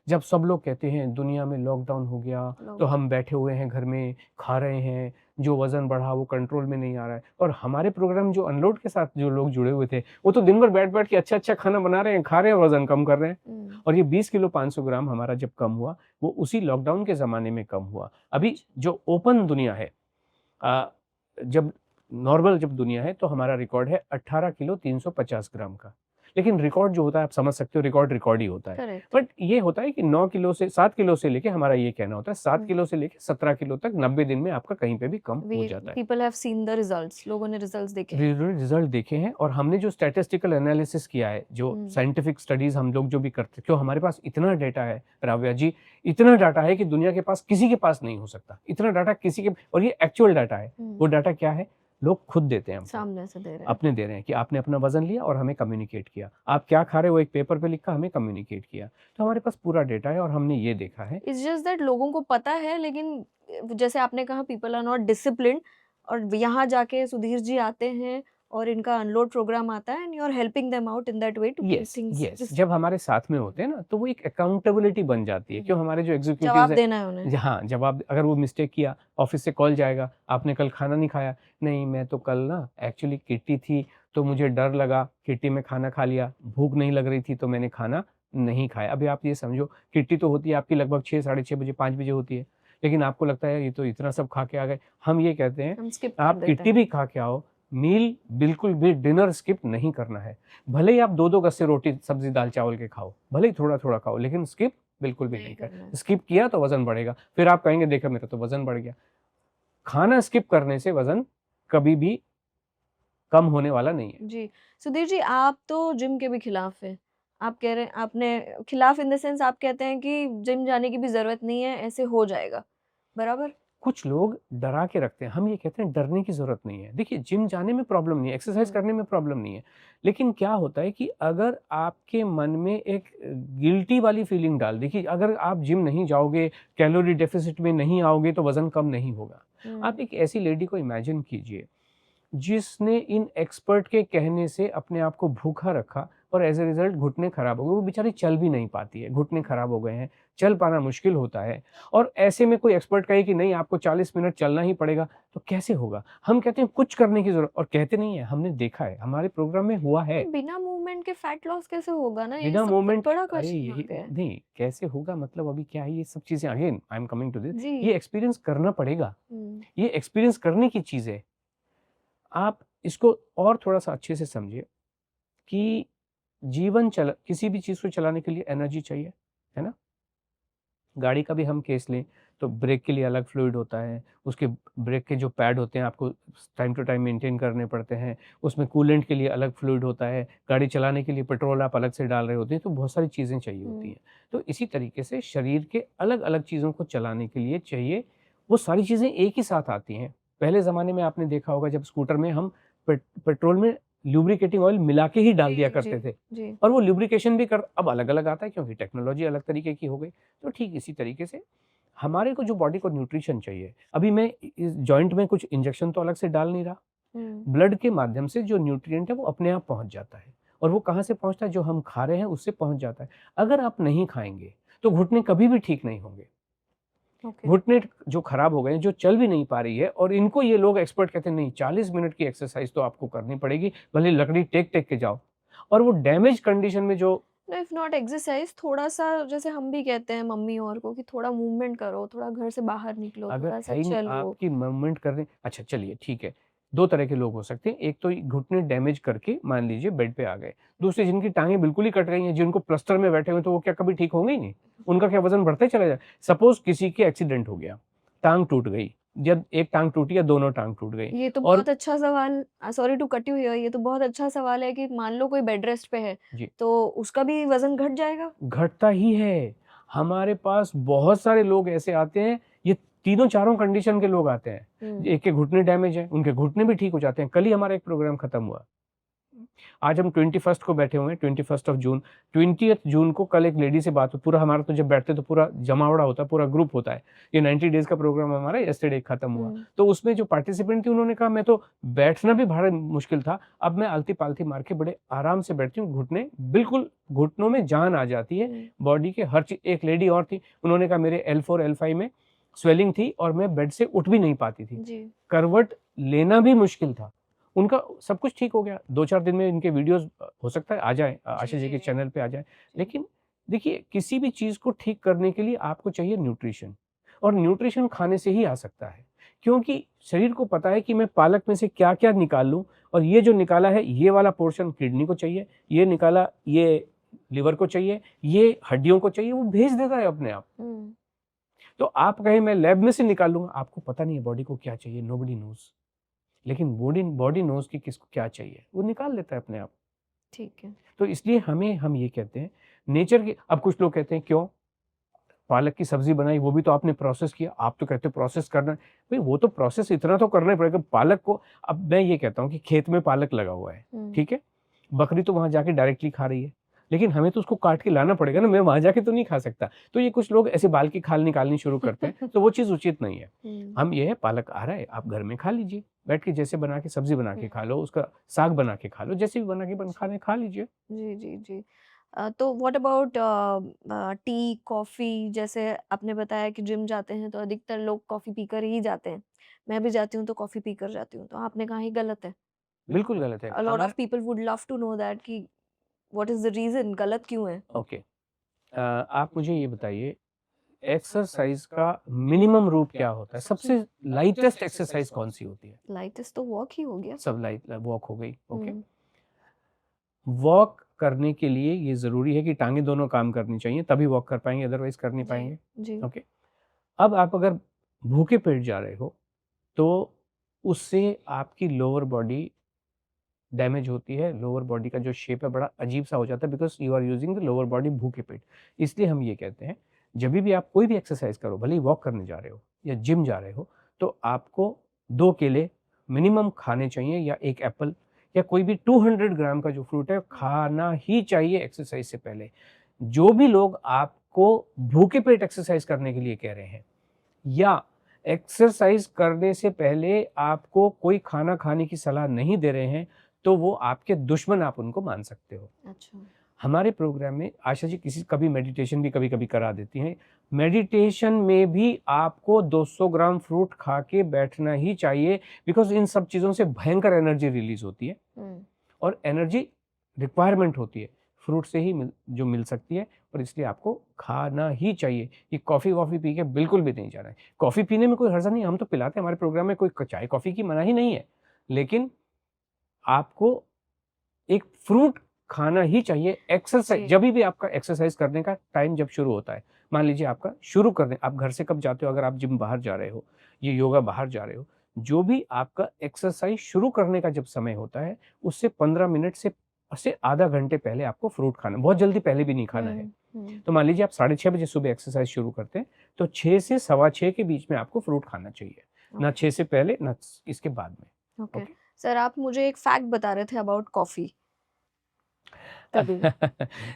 Speaker 1: जब सब लोग कहते हैं दुनिया में लॉकडाउन हो गया, तो हम बैठे हुए हैं घर में, खा रहे हैं, जो वजन बढ़ा वो कंट्रोल में नहीं आ रहा है। और हमारे प्रोग्राम जो अनलोड के साथ जो लोग जुड़े हुए थे, वो तो दिन भर बैठ बैठ के अच्छा अच्छा खाना बना रहे हैं, खा रहे हैं, वजन कम कर रहे हैं। और ये 20 किलो 500 ग्राम हमारा जब कम हुआ, वो उसी लॉकडाउन के जमाने में कम हुआ। अभी जो ओपन दुनिया है, जब नॉर्मल जब दुनिया है, तो हमारा रिकॉर्ड है 18 किलो 350 ग्राम का। लेकिन रिकॉर्ड जो होता है, आप समझ सकते हो, रिकॉर्ड ही होता है। बट ये होता है कि 9 किलो से 7 किलो से लेके, हमारा ये कहना होता है 7 किलो से लेके 17 किलो तक 90 दिन में आपका कहीं पे भी कम हो जाता है।
Speaker 3: People have seen the results, लोगों ने रिजल्ट्स देखे,
Speaker 1: रिजल्ट देखे हैं। और हमने जो स्टैटिस्टिकल एनालिसिस किया है, जो साइंटिफिक स्टडीज हम लोग जो भी करते हैं, क्यों हमारे पास इतना डाटा है राव्या जी, इतना डाटा है कि दुनिया के पास किसी के पास नहीं हो सकता, इतना डाटा किसी के। और ये एक्चुअल डाटा है। वो डाटा क्या है? लोग खुद देते हैं,
Speaker 3: सामने से दे रहे हैं,
Speaker 1: अपने दे रहे हैं कि आपने अपना वजन लिया और हमें कम्युनिकेट किया, आप क्या खा रहे हो एक पेपर पे लिखा, हमें कम्युनिकेट किया। तो हमारे पास पूरा डेटा है और हमने ये देखा है।
Speaker 3: इट्स जस्ट दैट लोगों को पता है, लेकिन जैसे आपने कहा पीपल आर नॉट डिसिप्लिन्ड, और यहाँ जाके सुधीर जी आते हैं और इनका अनलोड प्रोग्राम आता है, and you are helping them out in that way to keep things.
Speaker 1: Yes, जब हमारे साथ में होते हैं ना, तो वो एक अकाउंटेबिलिटी बन जाती है। क्यों? हमारे जो एग्जीक्यूटिव
Speaker 3: जवाब देना है उन्हें।
Speaker 1: हाँ, जवाब। अगर वो मिस्टेक किया, ऑफिस से कॉल जाएगा, आपने कल खाना नहीं खाया, नहीं मैं तो कल ना एक्चुअली किट्टी थी, तो मुझे डर लगा, किट्टी में खाना खा लिया, भूख नहीं लग रही थी तो मैंने खाना नहीं खाया। अभी आप ये समझो, किट्टी तो होती है आपकी लगभग 6, साढ़े 6 बजे, 5 बजे होती है, लेकिन आपको लगता है ये तो इतना सब खा के आ गए। हम ये कहते हैं आप किट्टी भी खा के आओ, मील बिल्कुल भी डिनर स्किप नहीं करना है। भले ही आप 2-2 गस्से रोटी सब्जी दाल चावल के खाओ, भले ही थोड़ा थोड़ा खाओ, लेकिन स्किप बिल्कुल भी नहीं करना। स्किप किया तो वजन बढ़ेगा, फिर आप कहेंगे देखा मेरा तो वजन बढ़ गया। खाना स्किप करने से वजन कभी भी कम होने वाला नहीं है।
Speaker 3: जी सुधीर जी, आप तो जिम के भी खिलाफ हैं। आप कह रहे हैं, आपने खिलाफ इन द सेंस, आप कहते हैं कि जिम जाने की भी जरूरत नहीं है, ऐसे हो जाएगा, बराबर?
Speaker 1: कुछ लोग डरा के रखते हैं, हम ये कहते हैं डरने की जरूरत नहीं है। देखिए जिम जाने में प्रॉब्लम नहीं है, एक्सरसाइज करने में प्रॉब्लम नहीं है, लेकिन क्या होता है कि अगर आपके मन में एक गिल्टी वाली फीलिंग डाल, देखिए अगर आप जिम नहीं जाओगे, कैलोरी डेफिसिट में नहीं आओगे, तो वजन कम नहीं होगा। आप एक ऐसी लेडी को इमेजिन कीजिए जिसने इन एक्सपर्ट के कहने से अपने आप को भूखा रखा, और एज ए रिजल्ट घुटने खराब हो गए, वो बेचारी चल भी नहीं पाती है, घुटने खराब हो गए हैं, चल पाना मुश्किल होता है। और ऐसे में कोई एक्सपर्ट कहे कि नहीं आपको 40 मिनट चलना ही पड़ेगा, तो कैसे होगा? हम कहते हैं कुछ करने की जरूरत, और कहते नहीं है, हमने देखा है, हमारे प्रोग्राम में हुआ है।
Speaker 3: बिना मूवमेंट के फैट लॉस कैसे होगा ना?
Speaker 1: बिना मूवमेंट
Speaker 3: बड़ा क्वेश्चन है।
Speaker 1: नहीं, कैसे होगा मतलब अभी क्या है, ये सब चीजें again I am coming to this, ये एक्सपीरियंस करना पड़ेगा, ये एक्सपीरियंस करने की चीज है। आप इसको और थोड़ा सा अच्छे से समझिए कि किसी भी चीज को चलाने के लिए एनर्जी चाहिए, है ना? गाड़ी का भी हम केस लें तो ब्रेक के लिए अलग फ्लूइड होता है, उसके ब्रेक के जो पैड होते हैं आपको टाइम टू टाइम मेंटेन करने पड़ते हैं, उसमें कूलेंट के लिए अलग फ्लूइड होता है, गाड़ी चलाने के लिए पेट्रोल आप अलग से डाल रहे होते हैं, तो बहुत सारी चीज़ें चाहिए होती हैं। तो इसी तरीके से शरीर के अलग अलग चीज़ों को चलाने के लिए चाहिए, वो सारी चीज़ें एक ही साथ आती हैं। पहले ज़माने में आपने देखा होगा जब स्कूटर में हम पेट्रोल में ल्यूब्रिकेटिंग ऑयल मिला के ही डाल दिया करते थे, और वो ल्यूब्रिकेशन भी अब अलग अलग आता है क्योंकि टेक्नोलॉजी अलग तरीके की हो गई। तो ठीक इसी तरीके से हमारे को जो बॉडी को न्यूट्रिशन चाहिए, अभी मैं इस जॉइंट में कुछ इंजेक्शन तो अलग से डाल नहीं रहा, ब्लड के माध्यम से जो न्यूट्रिएंट है वो अपने आप पहुंच जाता है, और वो कहाँ से पहुंचता है, जो हम खा रहे हैं उससे पहुंच जाता है। अगर आप नहीं खाएंगे तो घुटने कभी भी ठीक नहीं होंगे। घुटने जो खराब हो गए, जो चल भी नहीं पा रही है, और इनको ये लोग एक्सपर्ट कहते हैं नहीं 40 मिनट की एक्सरसाइज तो आपको करनी पड़ेगी, भले लकड़ी टेक टेक के जाओ। और वो डैमेज कंडीशन में जो
Speaker 3: इफ नॉट एक्सरसाइज, थोड़ा सा जैसे हम भी कहते हैं मम्मी और को कि थोड़ा मूवमेंट करो, थोड़ा घर से बाहर निकलो,
Speaker 1: अगर
Speaker 3: थोड़ा सा
Speaker 1: है ही नहीं
Speaker 3: चलो।
Speaker 1: आपकी मूवमेंट करने, अच्छा चलिए ठीक है, दो तरह के लोग हो सकते हैं। एक तो घुटने डैमेज करके मान लीजिए बेड पे आ गए, दूसरे जिनकी टांगें बिल्कुल ही कट गई हैं, जिनको प्लास्टर में बैठे हुए, तो वो क्या कभी ठीक होंगे ही नहीं? उनका क्या वजन बढ़ता ही चला जाए? सपोज किसी के एक्सीडेंट हो गया, टांग टूट गई, जब एक टांग टूटी या दोनों टांग टूट गई,
Speaker 3: ये तो
Speaker 1: और
Speaker 3: बहुत अच्छा सवाल, sorry to cut you here, ये तो बहुत अच्छा सवाल है कि मान लो कोई बेड रेस्ट पे है
Speaker 1: जी
Speaker 3: तो उसका भी वजन घट जाएगा?
Speaker 1: घटता ही है। हमारे पास बहुत सारे लोग ऐसे आते हैं, ये तीनों चारों कंडीशन के लोग आते हैं। एक के घुटने डैमेज है, उनके घुटने भी ठीक हो जाते हैं। कल ही हमारा एक प्रोग्राम खत्म हुआ, आज हम 21 को बैठे हुए हैं, 21 जून। 20 जून को कल एक लेडी से बात हुई। पूरा हमारा तो जब बैठते तो पूरा जमावड़ा होता है, पूरा ग्रुप होता है। ये 90 डेज का प्रोग्राम हमारा यस्टरडे खत्म हुआ। तो उसमें जो पार्टिसिपेंट थी उन्होंने कहा मैं तो बैठना भी बड़ा मुश्किल था, अब मैं आलती पालती मार के बड़े आराम से बैठती हूँ, घुटने बिल्कुल, घुटनों में जान आ जाती है, बॉडी के हर चीज। एक लेडी और थी, उन्होंने कहा मेरे L4 L5 में स्वेलिंग थी और मैं बेड से उठ भी नहीं पाती थी, करवट लेना भी मुश्किल था। उनका सब कुछ ठीक हो गया। 2-4 दिन में इनके वीडियोस हो सकता है आ जाए, आशा जी के चैनल पे आ जाए। लेकिन देखिए, किसी भी चीज को ठीक करने के लिए आपको चाहिए न्यूट्रिशन, और न्यूट्रिशन खाने से ही आ सकता है, क्योंकि शरीर को पता है कि मैं पालक में से क्या क्या निकाल लूं, और ये जो निकाला है ये वाला पोर्शन किडनी को चाहिए, ये निकाला ये लिवर को चाहिए, ये हड्डियों को चाहिए, वो भेज देता है अपने आप। तो आप कहें मैं लैब में से निकाल लूंगा, आपको पता नहीं है बॉडी को क्या चाहिए, नोबडी नोज। लेकिन बॉडी नोज की किसको क्या चाहिए, वो निकाल लेता है अपने आप।
Speaker 3: ठीक है।
Speaker 1: तो इसलिए हम ये कहते हैं नेचर की। अब कुछ लोग कहते हैं क्यों पालक की सब्जी बनाई, वो भी तो आपने प्रोसेस किया, आप तो कहते हो प्रोसेस करना है। भाई वो तो प्रोसेस इतना तो करना ही पड़ेगा पालक को। अब मैं ये कहता हूँ कि खेत में पालक लगा हुआ है, ठीक है, बकरी तो वहां जाके डायरेक्टली खा रही है, लेकिन हमें तो उसको काट के लाना पड़ेगा ना, मैं वहां जाके तो नहीं खा सकता। तो ये कुछ लोग ऐसे बाल की खाल निकालनी शुरू करते हैं, तो वो चीज उचित नहीं है। हम ये है, पालक आ रहा है, आप घर में खा लीजिए, बैठ के जैसे बना के सब्जी बना के खा लो, उसका साग बना के खा लो, जैसे भी बना के खाने खा लीजिए।
Speaker 3: जी जी जी। तो व्हाट अबाउट टी कॉफी? जैसे आपने बताया कि जिम जाते हैं तो अधिकतर लोग कॉफी पीकर ही जाते हैं, मैं भी जाती हूँ तो कॉफी पीकर जाती हूँ, तो आपने कहा ये गलत है।
Speaker 1: बिल्कुल गलत है
Speaker 3: A lot
Speaker 1: हमारा।
Speaker 3: of people would love to know that कि what is the reason, गलत क्यों है?
Speaker 1: ओके, आप मुझे ये बताइए, एक्सरसाइज का मिनिमम रूप क्या होता है? सबसे लाइटेस्ट एक्सरसाइज कौन सी होती है?
Speaker 3: लाइटेस्ट तो वॉक ही हो गया।
Speaker 1: सब लाइट वॉक हो गई। ओके,
Speaker 3: हम्म,
Speaker 1: वॉक करने के लिए ये जरूरी है कि टांगे दोनों काम करनी चाहिए, तभी वॉक कर पाएंगे, अदरवाइज कर नहीं
Speaker 3: जी
Speaker 1: पाएंगे।
Speaker 3: जी।
Speaker 1: ओके, अब आप अगर भूखे पेट जा रहे हो तो उससे आपकी लोअर बॉडी डैमेज होती है, लोअर बॉडी का जो शेप है बड़ा अजीब सा हो जाता है, because you are using the lower body भूखे पेट। इसलिए हम ये कहते हैं जब भी आप कोई भी एक्सरसाइज करो, भले ही वॉक करने जा रहे हो या जिम जा रहे हो, तो आपको 2 केले मिनिमम खाने चाहिए, या 1 एप्पल, या कोई भी 200 ग्राम का जो फ्रूट है खाना ही चाहिए एक्सरसाइज से पहले। जो भी लोग आपको भूखे पेट एक्सरसाइज करने के लिए कह रहे हैं, या एक्सरसाइज करने से पहले आपको कोई खाना खाने की सलाह नहीं दे रहे हैं, तो वो आपके दुश्मन, आप उनको मान सकते हो।
Speaker 3: अच्छा।
Speaker 1: हमारे प्रोग्राम में आशा जी किसी कभी मेडिटेशन भी कभी कभी करा देती हैं। मेडिटेशन में भी आपको 200 ग्राम फ्रूट खा के बैठना ही चाहिए, बिकॉज इन सब चीज़ों से भयंकर एनर्जी रिलीज होती है, और एनर्जी रिक्वायरमेंट होती है फ्रूट से ही जो मिल सकती है, और इसलिए आपको खाना ही चाहिए। ये कॉफ़ी वॉफ़ी पी के बिल्कुल भी नहीं जाना है। कॉफ़ी पीने में कोई हर्ज नहीं, हम तो पिलाते हैं, हमारे प्रोग्राम में कोई चाय कॉफ़ी की मना ही नहीं है, लेकिन आपको एक फ्रूट खाना ही चाहिए। एक्सरसाइज, जब भी आपका एक्सरसाइज करने का टाइम जब शुरू होता है, मान लीजिए आपका शुरू करने, आप घर से कब जाते हो, अगर आप जिम बाहर जा रहे हो, ये योगा बाहर जा रहे हो, जो भी आपका एक्सरसाइज शुरू करने का जब समय होता है, उससे 15 मिनट से आधा घंटे पहले आपको फ्रूट खाना, बहुत जल्दी पहले भी नहीं खाना है। तो मान लीजिए आप 6:30 बजे सुबह एक्सरसाइज शुरू करते हैं, तो 6 से 6:15 के बीच में आपको फ्रूट खाना चाहिए, ना 6 से पहले ना इसके बाद में।
Speaker 3: ओके सर, आप मुझे एक फैक्ट बता रहे थे अबाउट कॉफी तभी।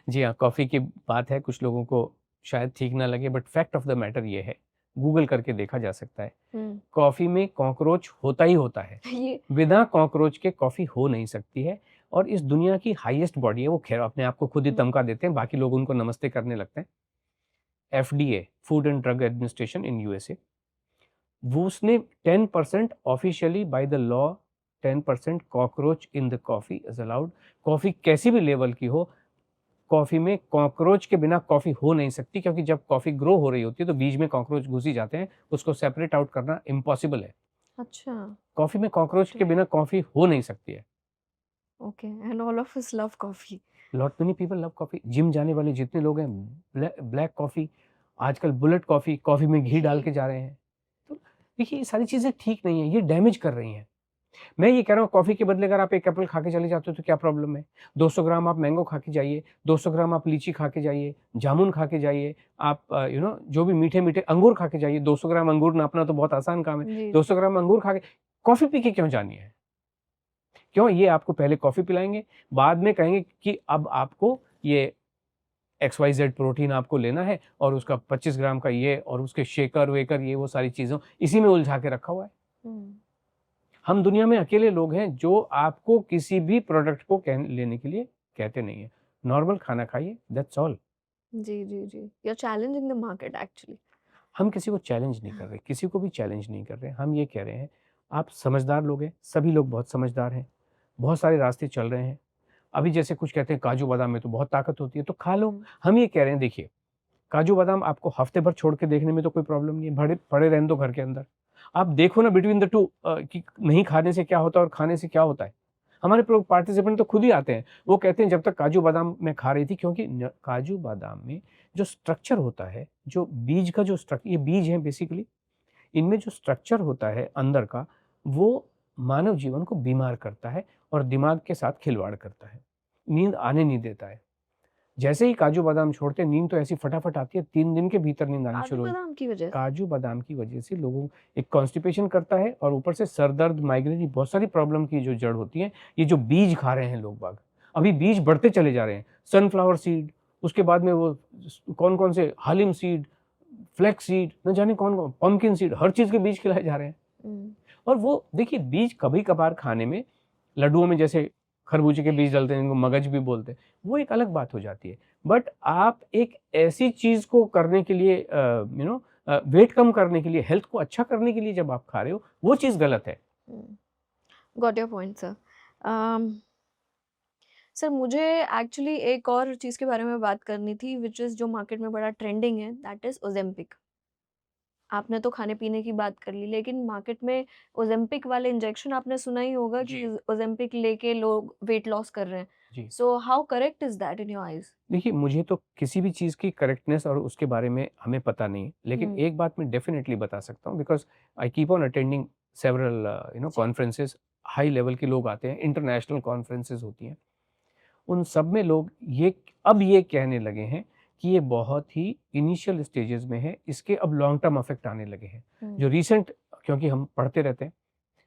Speaker 1: जी हाँ, कॉफ़ी की बात है, कुछ लोगों को शायद ठीक ना लगे, but fact of the matter ये है, गूगल करके देखा जा सकता है।
Speaker 3: हम्म।
Speaker 1: कॉफी में कॉकरोच होता ही होता है,
Speaker 3: ये
Speaker 1: बिना कॉकरोच के कॉफी हो नहीं सकती है। और इस दुनिया की हाईएस्ट बॉडी है, वो खैर अपने आप को खुद ही तमका देते हैं, बाकी लोग उनको नमस्ते करने लगते हैं। FDA, food and drug administration in USA, वो उसने 10% officially by the law 10% cockroach in the coffee is allowed. Coffee कैसी भी लेवल की हो, कॉफी में कॉकरोच के बिना कॉफी हो नहीं सकती, क्योंकि जब कॉफी ग्रो हो रही होती है तो बीज में कॉकरोच घुस ही जाते हैं, उसको सेपरेट आउट करना इम्पॉसिबल है।
Speaker 3: अच्छा।
Speaker 1: कॉफी में कॉकरोच के बिना कॉफी हो नहीं सकती है।
Speaker 3: Okay, and all of us love coffee.
Speaker 1: Lot many people love coffee. Gym जाने वाले जितने लोग हैं, ब्लैक कॉफी, आजकल बुलेट कॉफी, कॉफी में घी डाल के जा रहे हैं। तो देखिए ये सारी चीजें ठीक नहीं है, ये डैमेज कर रही हैं। मैं ये कह रहा हूँ कॉफी के बदले अगर आप एक एप्पल खा के चले जाते हो तो क्या प्रॉब्लम है? 200 ग्राम आप मैंगो खा के जाइए, 200 ग्राम आप लीची खा के जाइए, जामुन खा के जाइए, आप जो भी मीठे मीठे अंगूर खा के जाइए। 200 ग्राम अंगूर नापना तो बहुत आसान काम है।
Speaker 3: जी
Speaker 1: 200 ग्राम अंगूर खा के कॉफी पी के क्यों जानी है? क्यों? ये आपको पहले कॉफी पिलाएंगे, बाद में कहेंगे कि अब आपको ये XYZ प्रोटीन आपको लेना है और उसका 25 ग्राम का ये और उसके शेकर वेकर ये वो सारी चीज़ों इसी में उलझा के रखा हुआ है। हम दुनिया में अकेले लोग हैं जो आपको किसी भी प्रोडक्ट को लेने के लिए कहते नहीं है। नॉर्मल खाना खाइए, दैट्स ऑल।
Speaker 3: जी जी जी, you are challenging the market actually.
Speaker 1: हम किसी को चैलेंज नहीं कर रहे, किसी को भी चैलेंज नहीं कर रहे। हम ये कह रहे हैं आप समझदार लोग हैं, सभी लोग बहुत समझदार हैं, बहुत सारे रास्ते चल रहे हैं। अभी जैसे कुछ कहते हैं काजू बादाम में तो बहुत ताकत होती है, तो खा लो। हम ये कह रहे हैं देखिए, काजू बादाम आपको हफ्ते भर छोड़ के देखने में तो कोई प्रॉब्लम नहीं है, पड़े पड़े रहने दो घर के अंदर। आप देखो ना बिटवीन द टू कि नहीं खाने से क्या होता है और खाने से क्या होता है। हमारे पार्टिसिपेंट तो खुद ही आते हैं, वो कहते हैं जब तक काजू बादाम मैं खा रही थी, क्योंकि काजू बादाम में जो स्ट्रक्चर होता है, जो बीज का जो स्ट्रक्चर, ये बीज है बेसिकली, इनमें जो स्ट्रक्चर होता है अंदर का, वो मानव जीवन को बीमार करता है और दिमाग के साथ खिलवाड़ करता है, नींद आने नहीं देता है। जैसे ही काजू बादाम छोड़ते हैं, नींद तो ऐसी फटाफट आती है, 3 दिन के भीतर नींद आनी
Speaker 3: काजू
Speaker 1: शुरू हो।
Speaker 3: बादाम की वजह से?
Speaker 1: काजू बादाम की वजह से लोगों एक कॉन्स्टिपेशन करता है और ऊपर से सर दर्द, माइग्रेन, बहुत सारी प्रॉब्लम की जो जड़ होती है, ये जो बीज खा रहे हैं लोग बाग, अभी बीज बढ़ते चले जा रहे हैं। सनफ्लावर सीड, उसके बाद में वो कौन कौन से हालिम सीड, फ्लैक्स सीड, न जाने कौन कौन, पम्पकिन सीड, हर चीज के बीज खिलाए जा रहे हैं। और वो देखिए बीज कभी कभार खाने में, लड्डुओं में जैसे खरबूजे के बीज डालते हैं, इनको मगज भी बोलते हैं, वो एक अलग बात हो जाती है। बट आप एक ऐसी चीज को करने के लिए वेट कम करने के लिए, हेल्थ को अच्छा करने के लिए जब आप खा रहे हो, वो चीज गलत है।
Speaker 3: Got your point sir. Sir मुझे एक्चुअली एक और चीज़ के बारे में बात करनी थी, विच इज़ जो मार्केट में बड़ा ट्रेंडिंग है, दैट इज़ ओजेम्पिक। आपने तो खाने पीने की बात कर ली, लेकिन मार्केट में ओजेम्पिक वाले इंजेक्शन आपने सुना ही होगा कि
Speaker 1: जी।
Speaker 3: ओजेम्पिक लेके लोग वेट लॉस कर रहे हैं।
Speaker 1: जी।
Speaker 3: So how correct is that in your eyes?
Speaker 1: देखिए मुझे तो किसी भी चीज़ की करेक्टनेस और उसके बारे में हमें पता नहीं, लेकिन एक बात मैं डेफिनेटली बता सकता हूँ, because I keep on attending several conferences. High level के लोग आते हैं, इंटरनेशनल कॉन्फ्रेंसेस होती हैं, उन सब में लोग ये कहने लगे हैं कि ये बहुत ही इनिशियल स्टेजेस में है, इसके अब लॉन्ग टर्म इफेक्ट आने लगे हैं। जो रीसेंट, क्योंकि हम पढ़ते रहते हैं,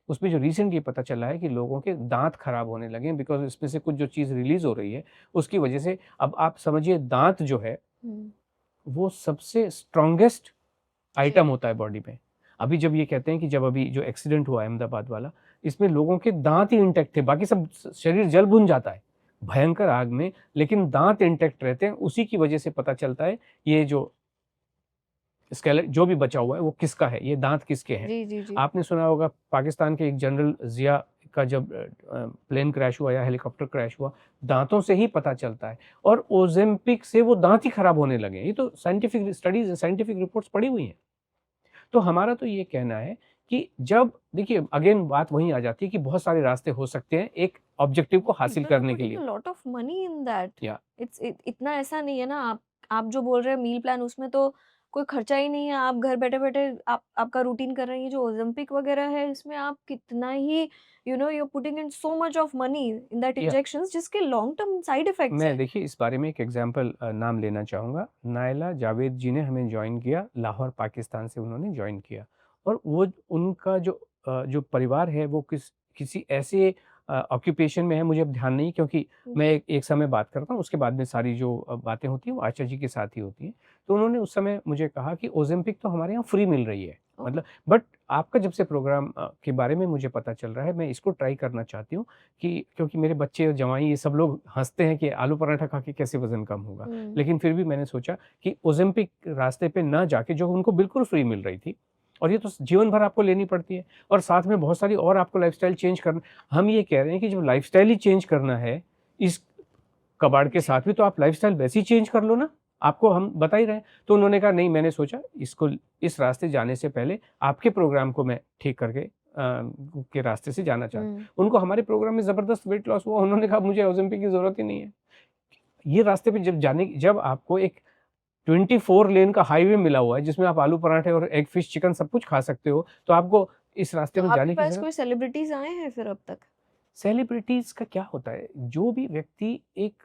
Speaker 1: उसमें जो रिसेंट ये पता चला है कि लोगों के दांत खराब होने लगे हैं, बिकॉज इसमें से कुछ जो चीज़ रिलीज हो रही है उसकी वजह से। अब आप समझिए दांत जो है वो सबसे स्ट्रॉन्गेस्ट आइटम होता है बॉडी में। अभी जब ये कहते हैं कि जब अभी जो एक्सीडेंट हुआ अहमदाबाद वाला, इसमें लोगों के दांत ही इंटैक्ट थे, बाकी सब शरीर जल भुन जाता है भयंकर आग में, लेकिन दांत इंटैक्ट रहते हैं। उसी की वजह से पता चलता है ये जो स्केलेट जो भी बचा हुआ है वो किसका है, ये दांत किसके हैं।
Speaker 3: जी जी जी।
Speaker 1: आपने सुना होगा पाकिस्तान के एक जनरल जिया का जब प्लेन क्रैश हुआ या हेलीकॉप्टर क्रैश हुआ, दांतों से ही पता चलता है। और ओजेम्पिक से वो दांत ही खराब होने लगे। ये तो साइंटिफिक स्टडीज, साइंटिफिक रिपोर्ट्स पड़ी हुई हैं। तो हमारा तो ये कहना है कि जब देखिए अगेन बात वहीं आ जाती है कि बहुत सारे रास्ते हो सकते हैं एक ऑब्जेक्टिव को हासिल करने के लिए।
Speaker 3: Lot of money in that.
Speaker 1: या
Speaker 3: इतना ऐसा नहीं है ना, आप जो बोल रहे हैं मील प्लान, उसमें तो कोई खर्चा ही नहीं है। आप घर बैठे बैठे आपका रूटीन कर रहे हैं। जो ओलंपिक वगैरह है, इसमें आप कितना ही you are putting in so much of money in that injections, जिसके लॉन्ग टर्म साइड इफेक्ट्स
Speaker 1: मैं
Speaker 3: हैं।
Speaker 1: देखिए इस बारे में एक एग्जांपल नाम लेना चाहूँगा। नायला जावेद जी ने हमें ज्वाइन किया, लाहौर पाकिस्तान से उन्होंने ज्वाइन किया। और वो उनका जो परिवार है वो किसी ऐसे ऑक्यूपेशन में है, मुझे अब ध्यान नहीं, क्योंकि मैं एक समय बात करता हूँ, उसके बाद में सारी जो बातें होती हैं वो आचार्य जी के साथ ही होती हैं। तो उन्होंने उस समय मुझे कहा कि ओज़ेम्पिक तो हमारे यहाँ फ्री मिल रही है, मतलब बट आपका जब से प्रोग्राम के बारे में मुझे पता चल रहा है, मैं इसको ट्राई करना चाहती हूँ कि क्योंकि मेरे बच्चे और जवाई ये सब लोग हँसते हैं कि आलू पराठा खा के कैसे वज़न कम होगा। लेकिन फिर भी मैंने सोचा कि ओज़ेम्पिक रास्ते पे ना जाके, जो उनको बिल्कुल फ्री मिल रही थी, और ये तो जीवन भर आपको लेनी पड़ती है, और साथ में बहुत सारी और आपको लाइफ़स्टाइल चेंज करना। हम ये कह रहे हैं कि जब लाइफ़स्टाइल ही चेंज करना है, इस कबाड़ के साथ भी, तो आप लाइफ़स्टाइल वैसे ही चेंज कर लो ना, आपको हम बता ही रहे हैं। तो उन्होंने कहा नहीं, मैंने सोचा इसको इस रास्ते जाने से पहले आपके प्रोग्राम को मैं ठीक करके के रास्ते से जाना चाहता। उनको हमारे प्रोग्राम में ज़बरदस्त वेट लॉस हुआ, उन्होंने कहा मुझे ओज़ेम्पिक की ज़रूरत ही नहीं है। ये रास्ते पे जब आपको एक 24 लेन का हाईवे मिला हुआ है, जिसमें आप आलू पराठे और एग फिश चिकन सब कुछ खा सकते हो, तो आपको इस रास्ते में
Speaker 3: आपके
Speaker 1: जाने की
Speaker 3: पास
Speaker 1: ज़रूरत।
Speaker 3: कोई सेलिब्रिटीज आए हैं फिर अब तक?
Speaker 1: सेलिब्रिटीज़ का क्या होता है, जो भी व्यक्ति एक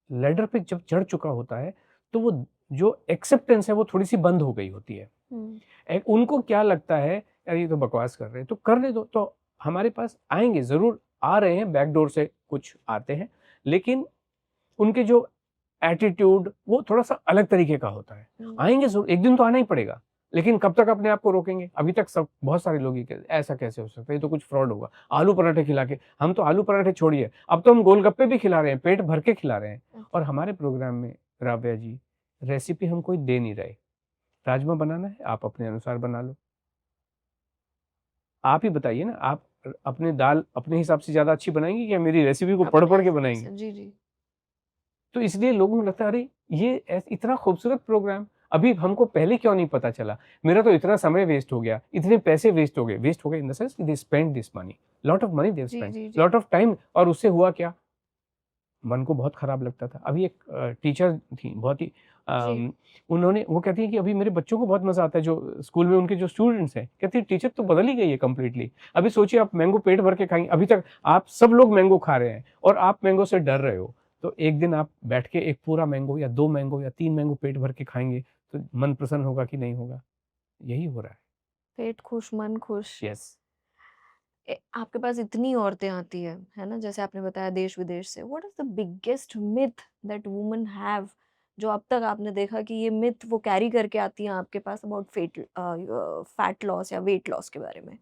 Speaker 1: लैडर पे जब चढ़ चुका होता है, तो वो जो एक्सेप्टेंस है वो थोड़ी-सी बंद हो गई होती है। उनको क्या लगता है, यार ये तो बकवास कर रहे हैं, तो करने दो। तो हमारे पास आएँगे, ज़रूर आ रहे हैं, बैक डोर से कुछ आते हैं, लेकिन उनके जो एटीट्यूड वो थोड़ा-सा अलग तरीके का होता है। आएँगे ज़रूर, एक दिन तो आना ही पड़ेगा, लेकिन कब तक अपने आप को रोकेंगे? अभी तक सब बहुत सारे लोग ये कहते हैं, ऐसा कैसे हो सकता है, ये तो कुछ फ्रॉड होगा। आलू पराठे खिला के, हम तो आलू पराठे छोड़िए, अब तो हम गोलगप्पे भी खिला रहे हैं, पेट भर के खिला रहे हैं। और हमारे प्रोग्राम में राबिया जी, रेसिपी हम कोई दे नहीं रहे। राजमा बनाना है, आप अपने अनुसार बना लो। आप ही बताइए ना, आप अपने दाल अपने हिसाब से ज़्यादा अच्छी बनाएँगी या मेरी रेसिपी को पढ़-पढ़ के बनाएँगी?
Speaker 3: जी, जी।
Speaker 1: तो इसलिए लोगों को लगता है, अरे ये इतना खूबसूरत प्रोग्राम, अभी हमको पहले क्यों नहीं पता चला? मेरा तो इतना समय वेस्ट हो गया, इतने पैसे वेस्ट हो गए in the sense they spend this money, lot of money they have
Speaker 3: जी,
Speaker 1: स्पेंट,
Speaker 3: जी, जी।
Speaker 1: लॉट ऑफ टाइम, और उससे हुआ क्या? मन को बहुत खराब लगता था। अभी एक टीचर थी, बहुत ही
Speaker 3: जी।
Speaker 1: उन्होंने, वो कहती है कि अभी मेरे बच्चों को बहुत मज़ा आता है, जो स्कूल में उनके जो स्टूडेंट्स हैं, कहती है टीचर तो बदल ही गई है कंप्लीटली। अभी सोचिए आप मैंगो पेट भर के खाएँगे, अभी तक आप सब लोग मैंगो खा रहे हैं और आप मैंगो से डर रहे हो। तो एक दिन आप बैठ के एक पूरा मैंगो या 2 मैंगो या 3 मैंगो पेट भर के खाएँगे, तो मन प्रसन्न होगा कि नहीं होगा? यही हो रहा है।
Speaker 3: पेट खुश, मन खुश।
Speaker 1: यस।
Speaker 3: आपके पास इतनी औरतें आती है ना? जैसे आपने बताया देश-विदेश से। What is the biggest myth that women have, जो अब तक आपने देखा कि ये मिथ वो कैरी करके आती हैं आपके पास अबाउट फैट लॉस या वेट लॉस के बारे में?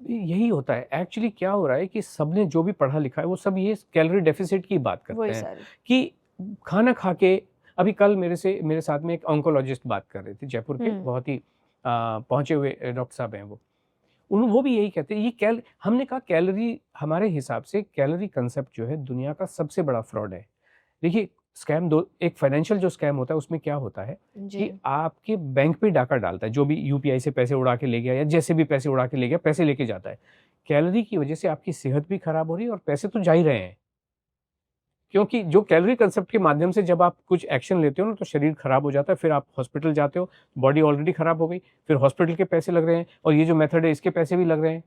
Speaker 1: यही होता है। एक्चुअली क्या हो रहा है कि सबने जो भी पढ़ा लिखा है, वो सब ये कैलोरी डेफिसिट की बात करते
Speaker 3: वही
Speaker 1: हैं
Speaker 3: सारी।
Speaker 1: कि खाना खा के, अभी कल मेरे साथ में एक ऑन्कोलॉजिस्ट बात कर रहे थे, जयपुर के बहुत ही पहुँचे हुए डॉक्टर साहब हैं वो। वो भी यही कहते हैं, हमने कहा कैलोरी, हमारे हिसाब से कैलोरी कांसेप्ट जो है दुनिया का सबसे बड़ा फ्रॉड है। देखिए, स्कैम दो, एक फाइनेंशियल जो स्कैम होता है उसमें क्या होता है
Speaker 3: जी।
Speaker 1: कि आपके बैंक पे डाका डालता है, जो भी यूपीआई से पैसे उड़ा के ले गया या जैसे भी पैसे उड़ा के ले गया, पैसे लेके जाता है। कैलोरी की वजह से आपकी सेहत भी खराब हो रही है और पैसे तो जा ही रहे हैं। क्योंकि जो कैलोरी कांसेप्ट के माध्यम से जब आप कुछ एक्शन लेते हो ना, तो शरीर खराब हो जाता है, फिर आप हॉस्पिटल जाते हो, बॉडी ऑलरेडी खराब हो गई, फिर हॉस्पिटल के पैसे लग रहे हैं, और ये जो मेथड है इसके पैसे भी लग रहे हैं।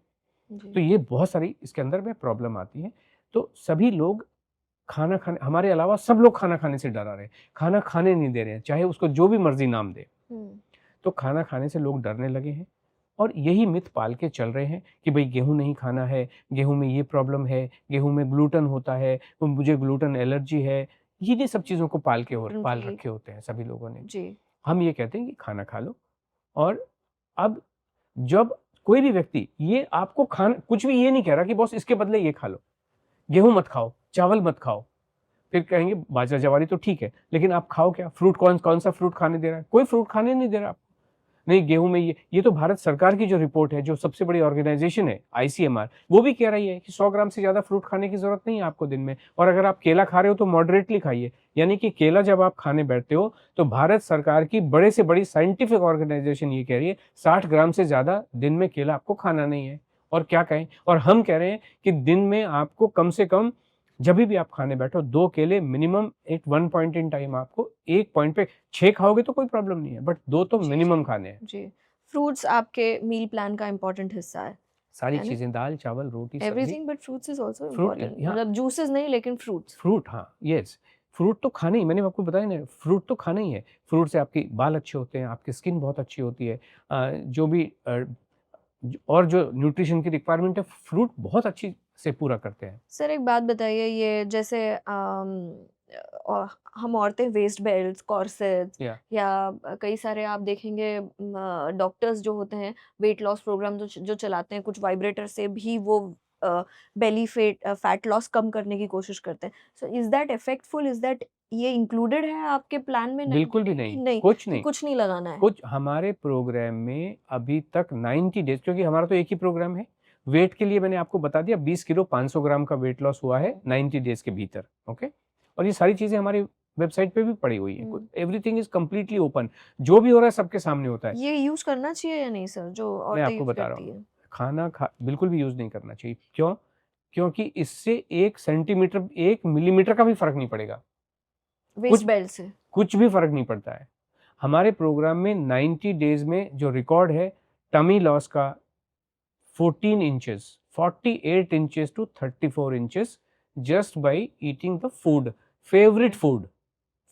Speaker 1: तो
Speaker 3: जी।
Speaker 1: ये बहुत सारी इसके अंदर में प्रॉब्लम आती है। तो सभी लोग खाना खाने, हमारे अलावा सब लोग खाना खाने से डरा रहे हैं, खाना खाने नहीं दे रहे हैं, चाहे उसको जो भी मर्जी नाम दे। तो खाना खाने से लोग डरने लगे हैं, और यही मिथ पाल के चल रहे हैं कि भाई गेहूं नहीं खाना है, गेहूं में ये प्रॉब्लम है, गेहूं में ग्लूटन होता है, तो मुझे ग्लूटन एलर्जी है। ये सब चीज़ों को पाल
Speaker 3: Gluten free।
Speaker 1: रखे होते हैं सभी लोगों ने।
Speaker 3: जी।
Speaker 1: हम ये कहते हैं कि खाना खा लो, और अब जब कोई भी व्यक्ति ये आपको खाना कुछ भी ये नहीं कह रहा कि बॉस इसके बदले ये खा लो, गेहूं मत खाओ, चावल मत खाओ, फिर कहेंगे बाजरा जवारी तो ठीक है, लेकिन आप खाओ क्या? फ्रूट, कौन सा फ्रूट खाने दे रहा है? कोई फ्रूट खाने नहीं दे रहा आपको। नहीं, गेहूं में ये तो भारत सरकार की जो रिपोर्ट है, जो सबसे बड़ी ऑर्गेनाइजेशन है आईसीएमआर, वो भी कह रही है कि 100 ग्राम से ज़्यादा फ्रूट खाने की ज़रूरत नहीं है आपको दिन में, और अगर आप केला खा रहे हो तो मॉडरेटली खाइए। यानी कि केला जब आप खाने बैठते हो, तो भारत सरकार की बड़े से बड़ी साइंटिफिक ऑर्गेनाइजेशन ये कह रही है 60 ग्राम से ज़्यादा दिन में केला आपको खाना नहीं है। और क्या कहें, और हम कह रहे हैं कि दिन में आपको कम से कम, जब भी आप खाने बैठो, 2 केले मिनिमम, एक 1 पॉइंट इन टाइम आपको, एक पॉइंट पे 6 खाओगे तो कोई प्रॉब्लम नहीं है, बट 2 तो
Speaker 3: जी,
Speaker 1: मिनिमम खाने हैं।
Speaker 3: जी। फ्रूट्स आपके मील प्लान का इम्पोर्टेंट हिस्सा है
Speaker 1: सारी
Speaker 3: ना?
Speaker 1: चीज़ें, दाल, चावल, रोटी, सब्ज़ी,
Speaker 3: everything but fruits is also
Speaker 1: fruit,
Speaker 3: important.
Speaker 1: यहाँ
Speaker 3: मतलब जूसेस नहीं, लेकिन फ्रूट्स।
Speaker 1: फ्रूट, हाँ, येस। फ्रूट तो खाना ही, मैंने आपको बताया ना, फ्रूट तो खाना ही है। फ्रूट से आपकी बाल अच्छे होते हैं, आपकी स्किन बहुत अच्छी होती है। जो भी और जो न्यूट्रिशन की रिक्वायरमेंट है, फ्रूट बहुत अच्छी से पूरा करते हैं।
Speaker 3: सर एक बात बताइए, ये जैसे हम औरतें वेस्ट बेल्ट, कॉर्सेट्स
Speaker 1: या
Speaker 3: या कई सारे आप देखेंगे डॉक्टर्स जो होते हैं वेट लॉस प्रोग्राम जो चलाते हैं, कुछ वाइब्रेटर से भी वो बेली फैट लॉस कम करने की कोशिश करते हैं। So is that effectful, is that ये इंक्लूडेड है आपके प्लान में 90
Speaker 1: बिल्कुल भी
Speaker 3: डे की?
Speaker 1: नहीं,
Speaker 3: नहीं
Speaker 1: कुछ
Speaker 3: कि
Speaker 1: नहीं।
Speaker 3: कुछ नहीं लगाना है।
Speaker 1: कुछ हमारे प्रोग्राम में अभी तक 90 डेज, क्योंकि हमारा तो एक ही प्रोग्राम है। वेट के लिए मैंने आपको बता दिया 20 किलो 500 ग्राम का वेट लॉस हुआ है 90 डेज के भीतर। ओके, और ये सारी चीजें हमारी वेबसाइट पे भी पड़ी हुई है। एवरीथिंग इज कम्प्लीटली ओपन, जो भी हो रहा है सबके सामने होता है।
Speaker 3: ये यूज करना चाहिए या नहीं सर, जो
Speaker 1: मैं
Speaker 3: औरतें
Speaker 1: आपको
Speaker 3: यूज
Speaker 1: बता रहा
Speaker 3: करती
Speaker 1: हूँ,
Speaker 3: है?
Speaker 1: खाना खा बिल्कुल भी यूज नहीं करना चाहिए। क्यों? क्योंकि इससे 1 सेंटीमीटर 1 मिलीमीटर का भी फर्क नहीं पड़ेगा।
Speaker 3: वेस्ट
Speaker 1: कुछ
Speaker 3: बेल्ट से?
Speaker 1: कुछ भी फर्क नहीं पड़ता है। हमारे प्रोग्राम में 90 डेज में जो रिकॉर्ड है टमी लॉस का 14 inches 48 inches to 34 inches just by eating the food, favourite food.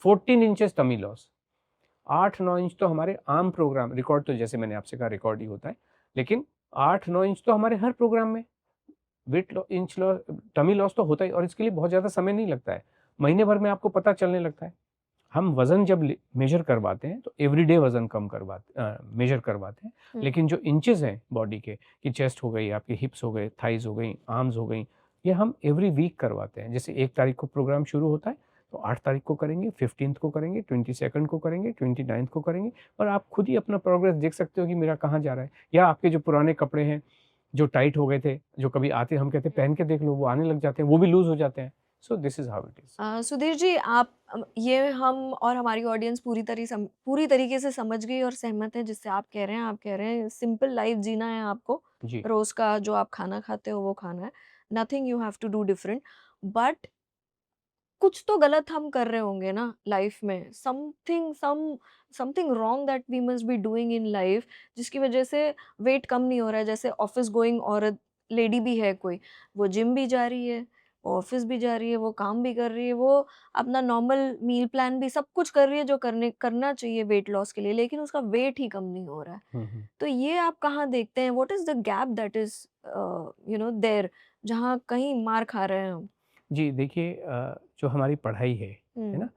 Speaker 1: 14 inches tummy loss. 8-9 inch तो हमारे आम प्रोग्राम रिकॉर्ड, तो जैसे मैंने आपसे कहा रिकॉर्ड ही होता है, लेकिन 8-9 इंच तो हमारे हर प्रोग्राम में weight inch loss tummy loss तो होता ही, और इसके लिए बहुत ज़्यादा समय नहीं लगता है। महीने भर में आपको पता चलने लगता है। हम वजन जब मेजर करवाते हैं तो एवरीडे वजन कम मेजर करवाते हैं, लेकिन जो इंचेस हैं बॉडी के, कि चेस्ट हो गई, आपकी हिप्स हो गए, थाइज हो गई, आर्म्स हो गई, ये हम एवरी वीक करवाते हैं। जैसे 1 तारीख को प्रोग्राम शुरू होता है तो 8 तारीख को करेंगे, 15th को करेंगे, 22nd को करेंगे, 29th को करेंगे, और आप खुद ही अपना प्रोग्रेस देख सकते हो कि मेरा कहाँ जा रहा है। या आपके जो पुराने कपड़े हैं जो टाइट हो गए थे, जो कभी आते हम कहते पहन के देख लो, वो आने लग जाते हैं, वो भी लूज हो जाते हैं। So this is how it is.
Speaker 3: Sudhir ji, आप ये हम और हमारी ऑडियंस पूरी तरीके से समझ गई और सहमत है जिससे आप कह रहे हैं। आप कह रहे हैं सिंपल लाइफ जीना है आपको,
Speaker 1: जी
Speaker 3: रोज का जो आप खाना खाते हो वो खाना है, nothing you have to do different. But कुछ तो गलत हम कर रहे होंगे ना लाइफ में, something wrong that we must be doing in life, जिसकी वजह से वेट कम नहीं हो रहा है। जैसे ऑफिस गोइंग औरत लेडी भी है कोई, वो जिम भी जा रही है, ऑफिस भी जा रही है, वो काम भी कर रही है, वो अपना नॉर्मल मील प्लान भी सब कुछ कर रही है जो करना चाहिए वेट लॉस के लिए, लेकिन उसका वेट ही कम नहीं हो रहा है।
Speaker 1: हम्म।
Speaker 3: तो ये आप कहाँ देखते हैं? What is the gap that is there, जहाँ कहीं मार खा रहे हैं हम?
Speaker 1: जी देखिए, जो हमारी पढ़ाई है ना,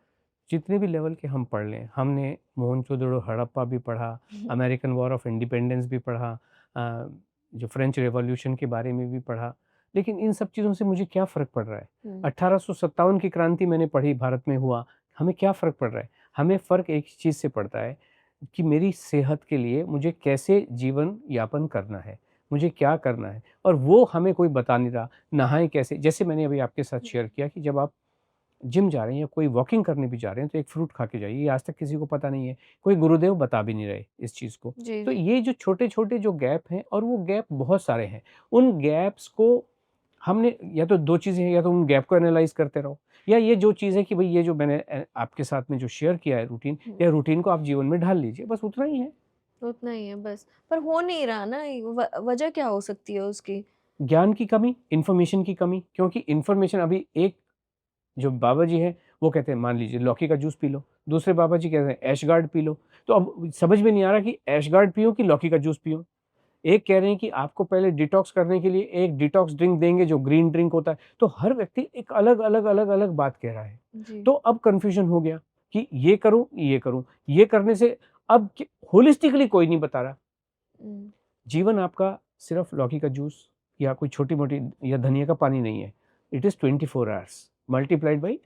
Speaker 1: जितने भी लेवल के हम पढ़ लें, हमने मोहनजोदड़ो हड़प्पा भी पढ़ा, अमेरिकन वॉर ऑफ इंडिपेंडेंस भी पढ़ा, जो फ्रेंच रेवोल्यूशन के बारे में भी पढ़ा, लेकिन इन सब चीज़ों से मुझे क्या फ़र्क पड़ रहा है? 1857 की क्रांति मैंने पढ़ी, भारत में हुआ, हमें क्या फ़र्क पड़ रहा है? हमें फ़र्क एक ही चीज़ से पड़ता है कि मेरी सेहत के लिए मुझे कैसे जीवन यापन करना है, मुझे क्या करना है, और वो हमें कोई बता नहीं रहा। नहाएँ कैसे? जैसे मैंने अभी आपके साथ शेयर किया कि जब आप जिम जा रहे हैं या कोई वॉकिंग करने भी जा रहे हैं तो एक फ्रूट खा के जाइए, ये आज तक किसी को पता नहीं है, कोई गुरुदेव बता भी नहीं रहे इस चीज़ को।
Speaker 3: जी
Speaker 1: तो
Speaker 3: जी।
Speaker 1: ये जो छोटे-छोटे जो गैप हैं, और वो गैप बहुत सारे हैं, उन गैप्स को हमने, या तो 2 चीज़ें हैं, या तो उन गैप को एनालाइज़ करते रहो, या ये जो चीज़ है कि भई ये जो मैंने आपके साथ में जो शेयर किया है रूटीन, या रूटीन को आप जीवन में ढाल लीजिए, बस उतना ही है।
Speaker 3: उतना ही है बस, पर हो नहीं रहा ना, वजह क्या हो सकती है उसकी?
Speaker 1: ज्ञान की कमी, इन्फॉर्मेशन की कमी, क्योंकि इन्फॉर्मेशन अभी एक जो बाबा जी हैं, वो कहते हैं मान लीजिए लौकी का जूस पी लो, दूसरे बाबा जी कहते हैं ऐशगार्ड पी लो, तो अब समझ में नहीं आ रहा कि ऐशगार्ड पियो कि लौकी का जूस पियो। एक कह रहे हैं कि आपको पहले डिटॉक्स करने के लिए एक डिटॉक्स ड्रिंक देंगे जो ग्रीन ड्रिंक होता है, तो हर व्यक्ति एक अलग-अलग बात कह रहा है।
Speaker 3: जी।
Speaker 1: तो अब कन्फ्यूजन हो गया कि ये करूँ, ये करूँ, ये करने से अब होलिस्टिकली कोई नहीं बता रहा।
Speaker 3: हुँ,
Speaker 1: जीवन आपका सिर्फ लौकी का जूस या कोई छोटी-मोटी या धनिया का पानी नहीं है। It is 24 hours multiplied by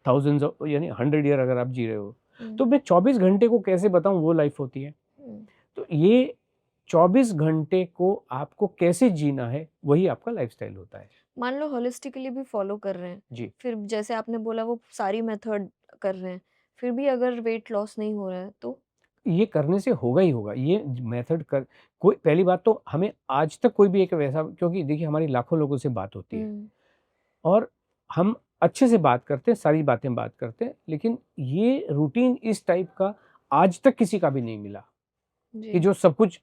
Speaker 1: thousands of, यानी 100 ईयर अगर आप जी रहे हो,
Speaker 3: हुँ,
Speaker 1: तो मैं 24 घंटे को कैसे बताऊँ वो लाइफ़ होती है।
Speaker 3: हुँ।
Speaker 1: तो ये 24 घंटे को आपको कैसे जीना है, वही आपका लाइफ़स्टाइल होता है।
Speaker 3: मान लो होलिस्टिकली भी फ़ॉलो कर रहे हैं,
Speaker 1: जी।
Speaker 3: फिर जैसे आपने बोला वो सारी मेथड कर रहे हैं, फिर भी अगर वेट लॉस नहीं हो रहा है तो?
Speaker 1: ये करने से होगा ही होगा। ये मेथड कर कोई, पहली बात तो हमें आज तक कोई भी एक वैसा, क्योंकि देखिए हमारी लाखों लोगों से बात होती है,
Speaker 3: हुँ,
Speaker 1: और हम अच्छे से बात करते हैं, सारी बातें बात करते हैं, लेकिन ये रूटीन इस टाइप का आज तक किसी का भी नहीं मिला कि
Speaker 3: जी।
Speaker 1: जो सब कुछ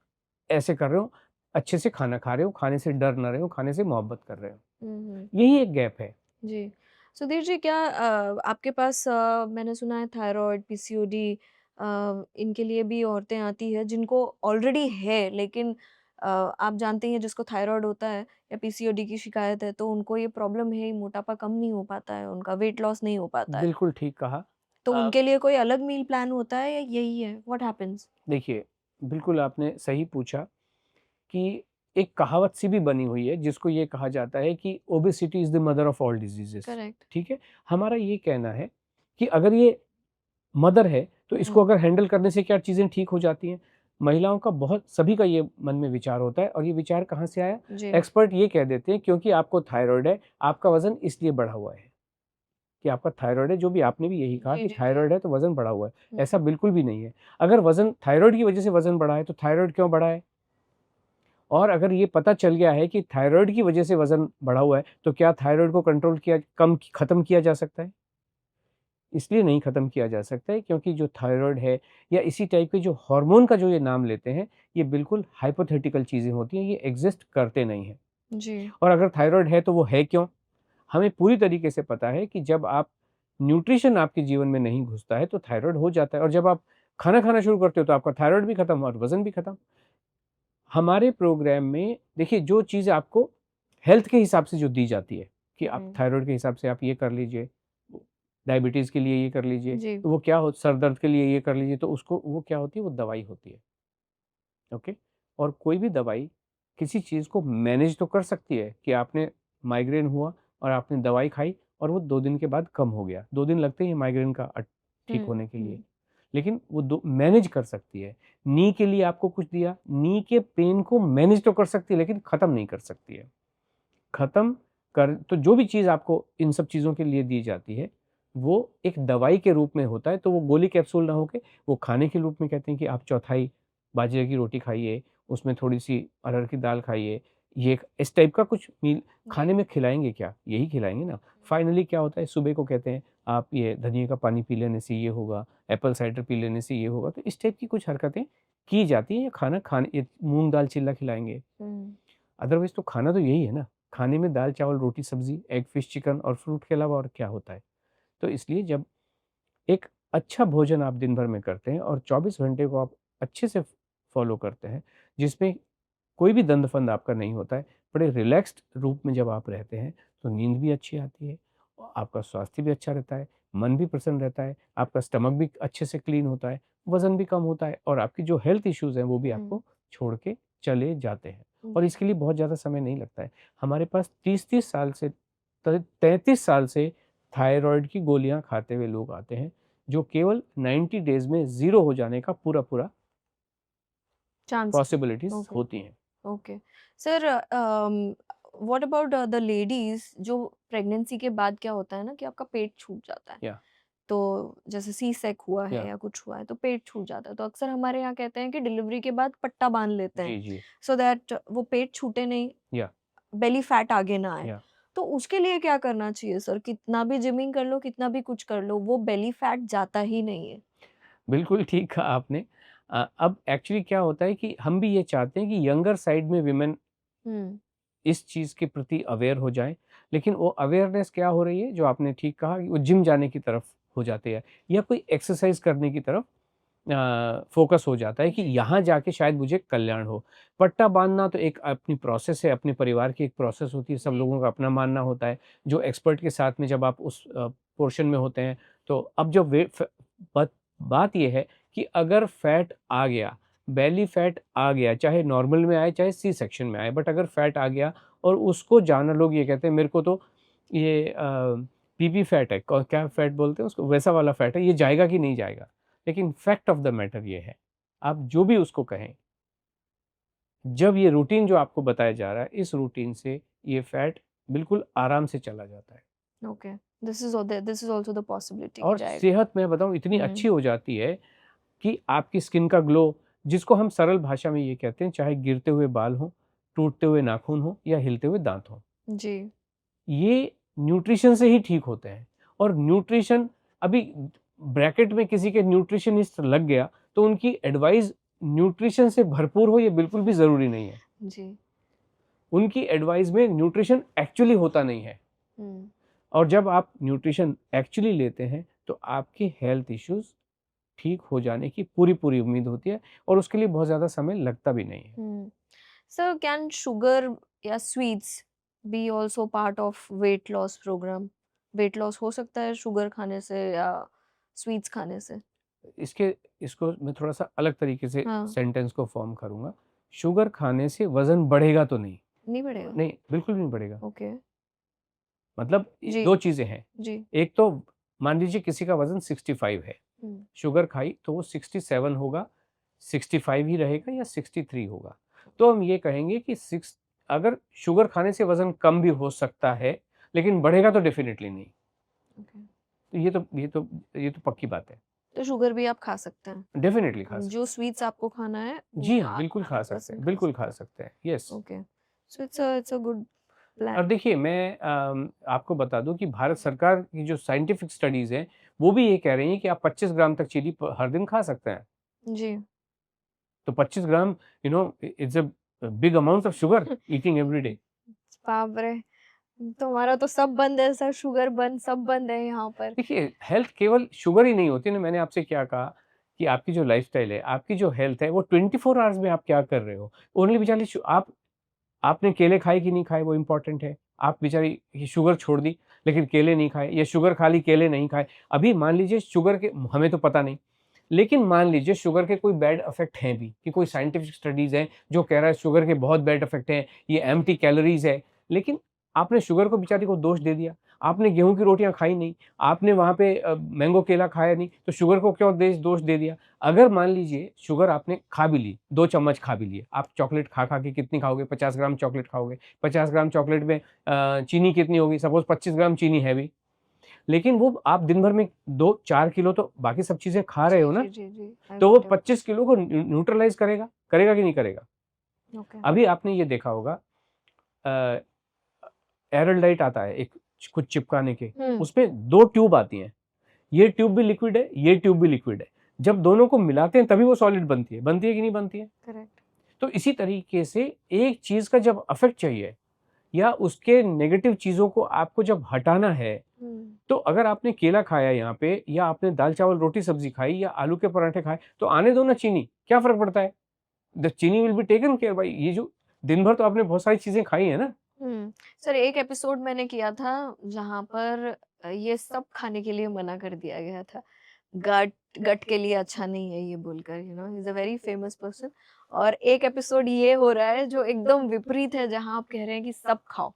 Speaker 1: ऐसे कर रहे हो, अच्छे से खाना खा रहे हो, खाने से डर ना रहे हो, खाने से मोहब्बत कर रहे हो।
Speaker 3: हुँ, हुँ।
Speaker 1: यही एक गैप है।
Speaker 3: जी। सुधीर जी, क्या आपके पास मैंने सुना है थायरॉइड, पीसीओडी इनके लिए भी औरतें आती हैं जिनको ऑलरेडी है, लेकिन आप जानते ही हैं जिसको थायराइड होता है या पीसीओडी की शिकायत है तो उनको ये प्रॉब्लम है, मोटापा कम नहीं हो पाता है, उनका वेट लॉस नहीं हो पाता है।
Speaker 1: बिल्कुल ठीक कहा।
Speaker 3: तो
Speaker 1: अ,
Speaker 3: उनके लिए कोई अलग मील प्लान होता है या यही है? What happens?
Speaker 1: देखिए, बिल्कुल आपने सही पूछा कि एक कहावत सी भी बनी हुई है जिसको ये कहा जाता है कि obesity is the mother of all diseases,
Speaker 3: correct.
Speaker 1: ठीक है? हमारा ये कहना है कि अगर ये मदर है, तो इसको अगर हैंडल करने से क्या चीज़ें ठीक हो जाती हैं? महिलाओं का बहुत सभी का ये मन में विचार होता है और ये विचार कहाँ से आया?
Speaker 3: जी।
Speaker 1: एक्सपर्ट ये कह देते हैं क्योंकि आपको थायरॉइड है, आपका वज़न इसलिए बढ़ा हुआ है, कि आपका थायरॉइड है, जो भी आपने भी यही कहा
Speaker 3: जी,
Speaker 1: कि
Speaker 3: जी, जी।
Speaker 1: थायरॉइड है तो वज़न बढ़ा हुआ है।
Speaker 3: हुँ,
Speaker 1: ऐसा बिल्कुल भी नहीं है। अगर वज़न थायरॉइड की वज़ह से वज़न बढ़ा है, तो थायरॉइड क्यों बढ़ा है? और अगर ये पता चल गया है कि थायरॉइड की वज़ह से वज़न बढ़ा हुआ है, तो क्या थायरॉइड को कंट्रोल किया खत्म किया जा सकता है? इसलिए नहीं खत्म किया जा सकता है क्योंकि जो थायरॉइड है या इसी टाइप के जो हार्मोन का जो ये नाम लेते हैं, ये बिल्कुल हाइपोथेटिकल चीज़ें होती हैं, ये एग्ज़िस्ट करते नहीं हैं।
Speaker 3: जी।
Speaker 1: और अगर थायरॉइड है तो वो है क्यों? हमें पूरी तरीके से पता है कि जब आप न्यूट्रिशन आपके जीवन में नहीं घुसता है तो थायरॉइड हो जाता है और जब आप खाना खाना शुरू करते हो तो आपका थायरॉइड भी खत्म और वज़न भी खत्म। हमारे प्रोग्राम में देखिए जो चीज़ आपको हेल्थ के हिसाब से जो दी जाती है कि आप
Speaker 3: हुँ।
Speaker 1: थायरॉइड के हिसाब से आप ये कर लीजिए, डायबिटीज़ के लिए ये कर लीजिए,
Speaker 3: जी।
Speaker 1: तो वो क्या हो सर दर्द के लिए ये कर लीजिए, तो उसको वो क्या होती है, वो दवाई होती है, ओके? और कोई भी दवाई किसी चीज़ को मैनेज तो कर सकती है कि आपने माइग्रेन हुआ और आपने दवाई खाई और वो 2 दिन के बाद कम हो गया। 2 दिन लगते हैं माइग्रेन का ठीक
Speaker 3: हुँ,
Speaker 1: होने के लिए।
Speaker 3: हुँ।
Speaker 1: लेकिन वो दो मैनेज कर सकती है। नी के लिए आपको कुछ दिया, नी के पेन को मैनेज तो कर सकती है लेकिन ख़त्म नहीं कर सकती है। ख़त्म कर तो जो भी चीज़ आपको इन सब चीज़ों के लिए दी जाती है, वो एक दवाई के रूप में होता है, तो वो गोली कैप्सूल ना होके वो खाने के रूप में कहते हैं कि आप चौथाई बाजरे की रोटी खाइए, उसमें थोड़ी-सी अरहर की दाल खाइए, ये इस टाइप का कुछ मील
Speaker 3: जी।
Speaker 1: खाने में खिलाएँगे क्या? यही खिलाएँगे ना। फाइनली क्या होता है सुबह को कहते हैं आप ये धनिये का पानी पी लेने से ये होगा, एप्पल साइडर पी लेने से ये होगा, तो इस टाइप की कुछ हरकतें की जाती हैं या खाना खाने ये मूँग दाल चिल्ला खिलाएँगे।
Speaker 3: हुँ।
Speaker 1: अदरवाइज़ तो खाना तो यही है ना, खाने में दाल, चावल, रोटी, सब्ज़ी, एग, फिश, चिकन और फ्रूट के अलावा और क्या होता है? तो इसलिए जब एक अच्छा भोजन आप दिन भर में करते हैं और 24 घंटे को आप अच्छे से फ़ॉलो करते हैं, जिसमें कोई भी दंद-फंद आपका नहीं होता है, बड़े रिलैक्स्ड रूप में जब आप रहते हैं, तो नींद भी अच्छी आती है, आपका स्वास्थ्य भी अच्छा रहता है, मन भी प्रसन्न रहता है, आपका स्टमक भी अच्छे से क्लीन होता है, वज़न भी कम होता है और आपकी जो हेल्थ इश्यूज़ हैं, वो भी
Speaker 3: हुँ।
Speaker 1: आपको छोड़ के चले जाते हैं। और
Speaker 3: जी।
Speaker 1: इसके लिए बहुत ज़्यादा समय नहीं लगता है। हमारे पास 30-30 साल से त 33 साल से थायरॉइड की गोलियाँ खाते हुए लोग आते हैं, जो केवल 90 डेज़ में ज़ीरो हो जाने का पूरा-पूरा
Speaker 3: चांस है।
Speaker 1: पॉसिबिलिटीज़
Speaker 3: ओके,
Speaker 1: होती हैं।
Speaker 3: Okay. Sir what about the ladies जो प्रेगनेंसी के बाद क्या होता है ना कि आपका पेट छूट जाता है।
Speaker 1: या
Speaker 3: तो जैसे सी सेक हुआ है
Speaker 1: या
Speaker 3: या कुछ हुआ है तो पेट छूट जाता है। तो अक्सर हमारे यहाँ कहते हैं कि डिलीवरी के बाद पट्टा बाँध लेते हैं,
Speaker 1: जी, जी।
Speaker 3: सो दैट वो पेट छूटे नहीं,
Speaker 1: या
Speaker 3: बेली फैट आगे ना आए।
Speaker 1: या
Speaker 3: तो उसके लिए क्या करना चाहिए सर? कितना भी जिमिंग कर लो, कितना भी कुछ कर लो, वो बेली फैट जाता ही नहीं है।
Speaker 1: बिल्कुल ठीक कहा आपने। अब एक्चुअली क्या होता है कि हम भी ये चाहते हैं कि यंगर साइड में विमेन
Speaker 3: हुँ,
Speaker 1: इस चीज़ के प्रति अवेयर हो जाएँ, लेकिन वो अवेयरनेस क्या हो रही है, जो आपने ठीक कहा कि वो जिम जाने की तरफ हो जाते हैं या कोई एक्सरसाइज़ करने की तरफ फ़ोकस हो जाता है कि
Speaker 3: जी।
Speaker 1: यहाँ जाके शायद मुझे कल्याण हो। पट्टा बाँधना तो एक अपनी प्रोसेस है, अपने परिवार की एक प्रोसेस होती है, सब
Speaker 3: जी।
Speaker 1: लोगों का अपना मानना होता है। जो एक्सपर्ट के साथ में जब आप उस पोर्शन में होते हैं, तो अब जो वे फ बात बात ये है कि अगर फैट आ गया, बेली फैट आ गया, चाहे नॉर्मल में आए, चाहे सी सेक्शन में आए, बट अगर फैट आ गया और उसको जानना लोग ये कहते हैं मेरे को तो ये पीपी फैट है, क क्या फैट बोलते हैं उसको? वैसा वाला फैट है, ये जाएगा कि नहीं जाएगा? लेकिन फैक्ट ऑफ द मैटर ये है, आप जो भी उसको कहें, जब ये रूटीन जो आपको बताया जा रहा है, इस रूटीन से ये फैट बिल्कुल आराम से चला जाता है
Speaker 3: okay. This is also the possibility कि
Speaker 1: और
Speaker 3: जाएगा।
Speaker 1: सेहत मैं बताऊँ इतनी
Speaker 3: हुँ,
Speaker 1: अच्छी हो जाती है कि आपकी स्किन का ग्लो, जिसको हम सरल भाषा में ये कहते हैं, चाहे गिरते हुए बाल हों, टूटते हुए नाखून हों या हिलते हुए दाँत हों,
Speaker 3: जी।
Speaker 1: ये न्यूट्रिशन से ही ठीक होते हैं और न्यूट्रिशन अभी ब्रैकेट में किसी के न्यूट्रिशनिस्ट लग गया, तो उनकी एडवाइस न्यूट्रिशन से भरपूर हो ये बिल्कुल भी ज़रूरी नहीं है।
Speaker 3: जी।
Speaker 1: उनकी एडवाइस में न्यूट्रिशन एक्चुअली होता नहीं है
Speaker 3: हुँ।
Speaker 1: और जब आप न्यूट्रिशन एक्चुअली लेते हैं, तो आपकी हेल्थ इश्यूज़ ठीक हो जाने की पूरी-पूरी उम्मीद होती है और उसके लिए बहुत ज़्यादा समय लगता भी नहीं है।
Speaker 3: हुँ। सर कैन शुगर या sweets be also part of weight loss programme? Weight loss हो सकता है शुगर खाने से या स्वीट्स खाने से?
Speaker 1: इसके इसको मैं थोड़ा सा अलग तरीके से
Speaker 3: हाँ।
Speaker 1: सेंटेंस को फॉर्म करूंगा। शुगर खाने से वजन बढ़ेगा तो नहीं,
Speaker 3: नहीं बढ़ेगा?
Speaker 1: नहीं बिल्कुल भी नहीं बढ़ेगा।
Speaker 3: ओके।
Speaker 1: मतलब
Speaker 3: जी।
Speaker 1: दो चीजें हैं।
Speaker 3: जी।
Speaker 1: एक तो मान लीजिए किसी का वजन 65 है, शुगर खाई तो वो 67 होगा, 65 ही रहेगा या 63 होगा। तो हम ये कहेंगे कि अगर शुगर खाने से वजन कम भी हो सकता है लेकिन बढ़ेगा तो डेफिनेटली नहीं।
Speaker 3: ओके।
Speaker 1: तो ये तो पक्की बात है।
Speaker 3: तो शुगर भी आप खा सकते हैं?
Speaker 1: डेफिनेटली खा सकते
Speaker 3: जो स्वीट्स आपको खाना है
Speaker 1: हैं।
Speaker 3: वो
Speaker 1: जी हाँ,
Speaker 3: आप
Speaker 1: बिल्कुल खा सकते
Speaker 3: 100%
Speaker 1: हैं,
Speaker 3: खा
Speaker 1: बिल्कुल खा
Speaker 3: सकते
Speaker 1: सकते हैं। यस।
Speaker 3: हैं। Okay. So it's a good
Speaker 1: और
Speaker 3: प्लान।
Speaker 1: देखिए मैं आपको बता दूं कि भारत सरकार की जो साइंटिफिक स्टडीज हैं वो भी ये कह रही हैं कि आप 25 ग्राम तक चीनी हर दिन खा सकते हैं।
Speaker 3: जी।
Speaker 1: तो 25 gram it's a big amount of sugar eating every day.
Speaker 3: बाप रे! तुम्हारा तो सब बंद है सर, शुगर बंद, सब बंद है यहाँ पर।
Speaker 1: देखिए हेल्थ केवल शुगर ही नहीं होती ना। मैंने आपसे क्या कहा कि आपकी जो लाइफस्टाइल है, आपकी जो हेल्थ है, वो 24 आवर्स में आप क्या कर रहे हो। ओनली बेचारी आप आपने केले खाए कि नहीं खाए वो इम्पोर्टेंट है। आप बेचारी ये शुगर छोड़ दी लेकिन केले नहीं खाए, या शुगर खा ली केले नहीं खाए। अभी मान लीजिए शुगर के, हमें तो पता नहीं, लेकिन मान लीजिए शुगर के कोई बैड इफेक्ट हैं भी, कि कोई साइंटिफिक स्टडीज हैं जो कह रहा है शुगर के बहुत बैड इफेक्ट हैं, ये एम्प्टी कैलोरीज है। लेकिन आपने शुगर को बेचारी को दोष दे दिया। आपने गेहूं की रोटियां खाई नहीं, आपने वहां पे मैंगो केला खाया नहीं, तो शुगर को क्यों दोष दे दिया। अगर मान लीजिए शुगर आपने खा भी ली, 2 चम्मच खा भी लिए, आप चॉकलेट खा खा के कितनी खाओगे, 50 ग्राम चॉकलेट खाओगे। 50 ग्राम चॉकलेट में चीनी कितनी होगी, सपोज 25 ग्राम चीनी है भी, लेकिन वो आप दिन भर में 2-4 किलो तो बाकी सब चीजें खा रहे हो ना।
Speaker 3: जी, जी, जी। आई
Speaker 1: तो वो
Speaker 3: गॉट इट।
Speaker 1: 25 किलो को न्यूट्रलाइज करेगा, करेगा कि नहीं करेगा।
Speaker 3: ओके।
Speaker 1: अभी आपने ये देखा होगा एरलडाइट आता है एक, कुछ चिपकाने के, उसमें 2 ट्यूब आती हैं। ये ट्यूब भी लिक्विड है, ये ट्यूब भी लिक्विड है। जब दोनों को मिलाते हैं तभी वो सॉलिड बनती है कि नहीं बनती है।
Speaker 3: करेक्ट।
Speaker 1: तो इसी तरीके से एक चीज का जब अफेक्ट चाहिए या उसके नेगेटिव चीजों को आपको जब हटाना है, तो अगर आपने केला खाया यहाँ पे, या आपने दाल चावल रोटी सब्जी खाई, या आलू के पराठे खाए, तो आने दो ना चीनी, क्या फर्क पड़ता है। द चीनी विल बी टेकन केयर भाई। ये जो दिन भर तो आपने बहुत सारी चीजें खाई है ना।
Speaker 3: सर एक एपिसोड मैंने किया था जहाँ पर ये सब खाने के लिए मना कर दिया गया था। गट गट के लिए अच्छा नहीं है ये बोलकर, he is a very famous person. और एक एपिसोड ये हो रहा है जो एकदम विपरीत है, जहाँ आप कह रहे हैं कि सब खाओ।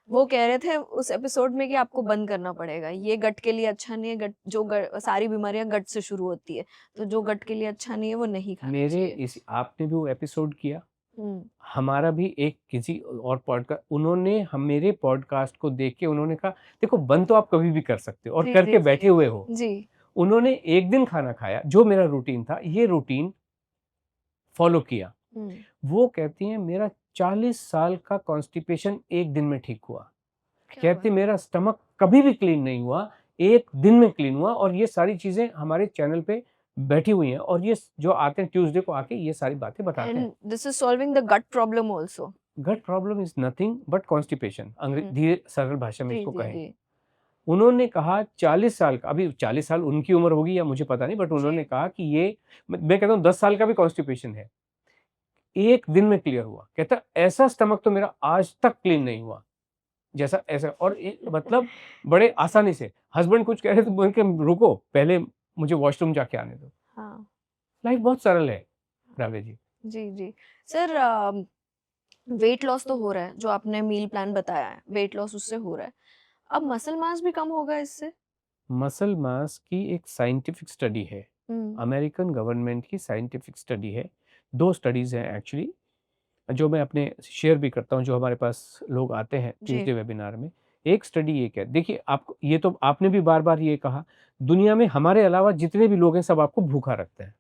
Speaker 3: वो कह रहे थे उस एपिसोड में कि आपको बंद करना पड़ेगा, ये गट के लिए अच्छा नहीं है। सारी बीमारियां गट से शुरू होती है, तो जो गट के लिए अच्छा नहीं है वो नहीं खाना चाहिए।
Speaker 1: आपने भी वो एपिसोड किया,
Speaker 3: हम्म।
Speaker 1: हमारा भी एक किसी और पॉडकास्ट, उन्होंने हम मेरे पॉडकास्ट को देख के उन्होंने कहा देखो बंद तो आप कभी भी कर सकते हो और
Speaker 3: जी,
Speaker 1: करके
Speaker 3: जी,
Speaker 1: बैठे हुए हो।
Speaker 3: जी।
Speaker 1: उन्होंने एक दिन खाना खाया, जो मेरा रूटीन था, ये रूटीन फॉलो किया। वो कहती हैं मेरा 40 साल का कॉन्स्टिपेशन एक दिन में ठीक हुआ। कहती मेरा स्टमक कभी भी क्लीन नहीं हुआ, एक दिन में क्लीन हुआ। और ये सारी चीजें हमारे चैनल पे बैठी हुई हैं, और ये जो आते हैं ट्यूसडे को आके ये सारी बातें बताते हैं।
Speaker 3: And this is solving the gut problem also.
Speaker 1: Gut problem is nothing but constipation, धीरे सरल भाषा में
Speaker 3: जी,
Speaker 1: इसको
Speaker 3: जी,
Speaker 1: कहें।
Speaker 3: जी।
Speaker 1: उन्होंने कहा 40 साल का, अभी 40 साल उनकी उम्र होगी या मुझे पता नहीं, बट उन्होंने
Speaker 3: जी।
Speaker 1: कहा कि ये, मैं कहता हूँ 10 साल का भी कॉन्स्टिपेशन है, एक दिन में क्लियर हुआ। कहता ऐसा स्टमक तो मेरा आज तक क्लीन नहीं हुआ जैसा ऐसा। और मतलब बड़े आसानी से हस्बैंड कुछ कह रहे तो बोल के रुको पहले मुझे वॉशरूम जाके आने दो।
Speaker 3: हाँ।
Speaker 1: लाइफ बहुत सरल है रावे जी।
Speaker 3: जी, जी। सर वेट लॉस तो हो रहा है, जो आपने मील प्लान बताया है, वेट लॉस उससे हो रहा है। अब मसल मास भी कम होगा इससे?
Speaker 1: मसल मास की एक साइंटिफिक स्टडी है, अमेरिकन गवर्नमेंट की साइंटिफिक स्टडी है। 2 स्टडीज हैं एक्चुअली, जो मैं अपने शेयर भी करता हूँ, जो हमारे पास लोग आते हैं
Speaker 3: जी।
Speaker 1: ट्यूसडे वेबिनार में। एक स्टडी ये क्या, देखिए आपको, ये तो आपने भी बार बार ये कहा, दुनिया में हमारे अलावा जितने भी लोग हैं सब आपको भूखा रखते हैं।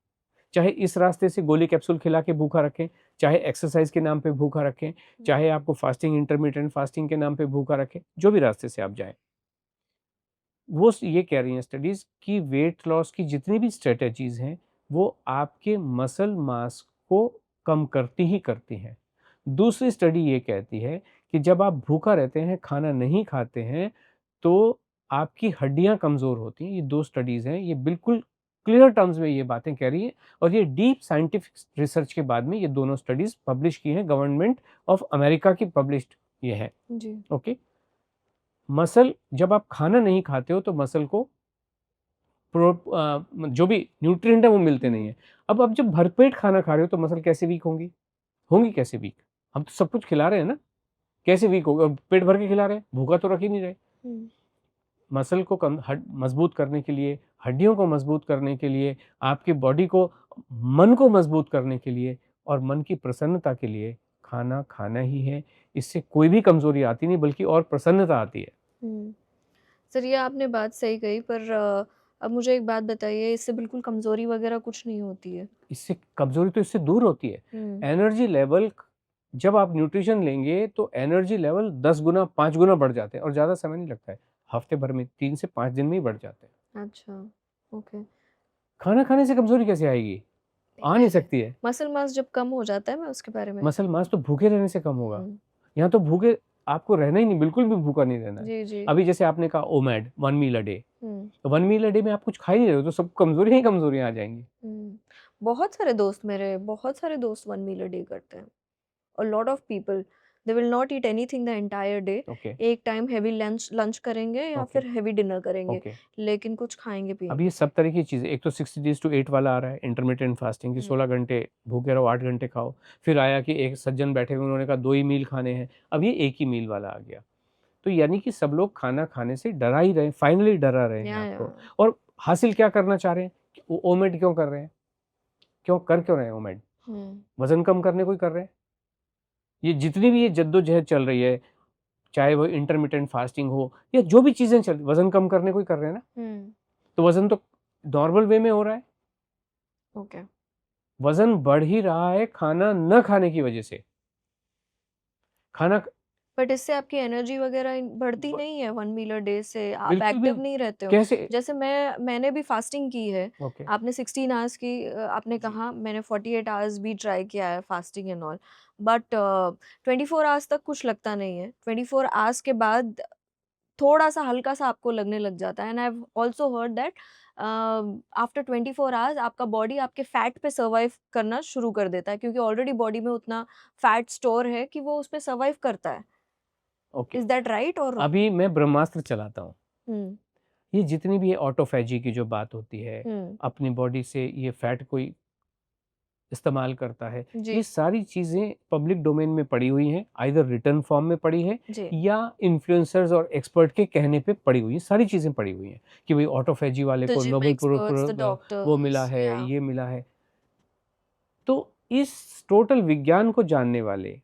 Speaker 1: चाहे इस रास्ते से गोली कैप्सूल खिला के भूखा रखें, चाहे एक्सरसाइज के नाम पे भूखा रखें, चाहे आपको फास्टिंग, इंटरमीडिएट फास्टिंग के नाम पे भूखा रखें, जो भी रास्ते से आप जाएं, वो ये कह रही हैं स्टडीज कि वेट लॉस की जितनी भी स्ट्रेटेजीज हैं वो आपके मसल मास को कम करती ही करती हैं। दूसरी स्टडी ये कहती है कि जब आप भूखा रहते हैं, खाना नहीं खाते हैं, तो आपकी हड्डियां कमजोर होती हैं। ये 2 स्टडीज हैं, ये बिल्कुल क्लियर टर्म्स में ये बातें कह रही है, और ये डीप साइंटिफिक रिसर्च के बाद में ये दोनों स्टडीज पब्लिश की हैं, गवर्नमेंट ऑफ अमेरिका की पब्लिश्ड ये है।
Speaker 3: जी।
Speaker 1: ओके, मसल जब आप खाना नहीं खाते हो तो मसल को जो भी न्यूट्रिएंट है वो मिलते नहीं है। अब आप जब भरपेट खाना खा रहे हो तो मसल कैसे वीक होंगी, होंगी कैसे वीक? हम तो सब कुछ खिला रहे हैं ना, कैसे वीक होगा? पेट भर के खिला रहे हैं, भूखा तो रख ही नहीं रहे। मसल को मजबूत करने के लिए, हड्डियों को मजबूत करने के लिए, आपकी बॉडी को, मन को मजबूत करने के लिए और मन की प्रसन्नता के लिए खाना खाना ही है। इससे कोई भी कमजोरी आती नहीं, बल्कि और प्रसन्नता आती है।
Speaker 3: सर, ये आपने बात सही कही, पर अब मुझे एक बात बताइए, इससे बिल्कुल कमजोरी वगैरह कुछ नहीं होती है?
Speaker 1: इससे कमजोरी तो इससे दूर होती है। एनर्जी लेवल, जब आप न्यूट्रिशन लेंगे तो एनर्जी लेवल 10 गुना 5 गुना बढ़ जाते हैं, और ज़्यादा समय नहीं लगता है, हफ्ते भर में 3 से 5 दिन में ही बढ़ जाते हैं।
Speaker 3: अच्छा, ओके।
Speaker 1: खाना खाने से कमजोरी कैसे आएगी? आ नहीं सकती है।
Speaker 3: मसल मास जब कम हो जाता है, मैं उसके बारे में।
Speaker 1: मसल मास तो भूखे रहने से कम होगा। यहाँ तो भूखे आपको रहना ही नहीं, बिल्कुल भी भूखा नहीं रहना है।
Speaker 3: जी जी।
Speaker 1: अभी जैसे आपने कहा ओमैड 1 मील अ डे, तो 1 मील अ डे में आप कुछ खा ही नहीं रहे हो, तो सब कमजोरी ही कमजोरियां आ जाएंगी।
Speaker 3: बहुत सारे दोस्त 1 मील अ डे करते हैं। A lot of people, they will not eat anything the entire day.
Speaker 1: Okay.
Speaker 3: एक टाइम हैवी लंच करेंगे या फिर हैवी डिनर करेंगे,
Speaker 1: Okay.
Speaker 3: लेकिन कुछ खाएंगे
Speaker 1: अब
Speaker 3: पिएंगे।
Speaker 1: ये सब तरह की चीज़ें, एक तो 60 days to 8 वाला आ रहा है, इंटरमिटेंट फास्टिंग की 16 घंटे भूखे रहो, 8 घंटे खाओ। फिर आया कि एक सज्जन बैठे हुए, उन्होंने कहा 2 ही मील खाने हैं। अब ये 1 ही मील वाला आ गया। तो यानी कि सब लोग खाना खाने से डरा ही रहे, फाइनली डरा रहे हैं आपको। और हासिल क्या करना चाह रहे हैं? ओमेड क्यों कर रहे हैं? क्यों रहे हैं ओमेड? वजन कम करने को ही कर रहे हैं। ये जितनी भी ये जद्दोजहद चल रही है, चाहे वो इंटरमिटेंट फास्टिंग हो या जो भी चीजें चल, वजन कम करने को ही कर रहे हैं ना। तो वजन तो नॉर्मल वे में हो रहा है।
Speaker 3: ओके।
Speaker 1: वजन बढ़ ही रहा है खाना न खाने की वजह से। खाना,
Speaker 3: बट इससे आपकी एनर्जी वगैरह बढ़ती नहीं है 1 मील अ डे से? आप
Speaker 1: बिल्कुल
Speaker 3: एक्टिव
Speaker 1: भी
Speaker 3: नहीं रहते हो?
Speaker 1: कैसे?
Speaker 3: जैसे मैंने भी फास्टिंग की है।
Speaker 1: ओके।
Speaker 3: आपने 16 आवर्स की आपने कहा, मैंने 48 आवर्स भी ट्राई किया है fasting and all, but 24 hours तक कुछ लगता नहीं है। 24 आवर्स के बाद थोड़ा सा हल्का सा आपको लगने लग जाता है। And I have also heard that after 24 hours आपका बॉडी आपके फैट पे सर्वाइव करना शुरू कर देता है, क्योंकि ऑलरेडी बॉडी में उतना फैट स्टोर है कि वो उस पे सर्वाइव करता है।
Speaker 1: ओके,
Speaker 3: इज दैट राइट और
Speaker 1: अभी मैं ब्रह्मास्त्र चलाता हूँ।
Speaker 3: हम्म
Speaker 1: ये जितनी भी ये ऑटोफैजी की जो बात होती है, अपनी बॉडी से ये फैट कोई इस्तेमाल करता है,
Speaker 3: जी
Speaker 1: ये सारी चीज़ें पब्लिक डोमेन में पड़ी हुई हैं, आइदर रिटर्न फॉर्म में पड़ी है
Speaker 3: जी
Speaker 1: या इन्फ्लुएंसर्स और एक्सपर्ट के कहने पे पड़ी हुई हैं। सारी चीज़ें पड़ी हुई हैं कि भाई ऑटोफैजी वाले
Speaker 3: द
Speaker 1: को
Speaker 3: जिम
Speaker 1: नोबेल
Speaker 3: एक्सपर्ट्स, द
Speaker 1: वो
Speaker 3: डॉक्टर्स,
Speaker 1: मिला है,
Speaker 3: या
Speaker 1: ये मिला है। तो इस टोटल विज्ञान को जानने वाले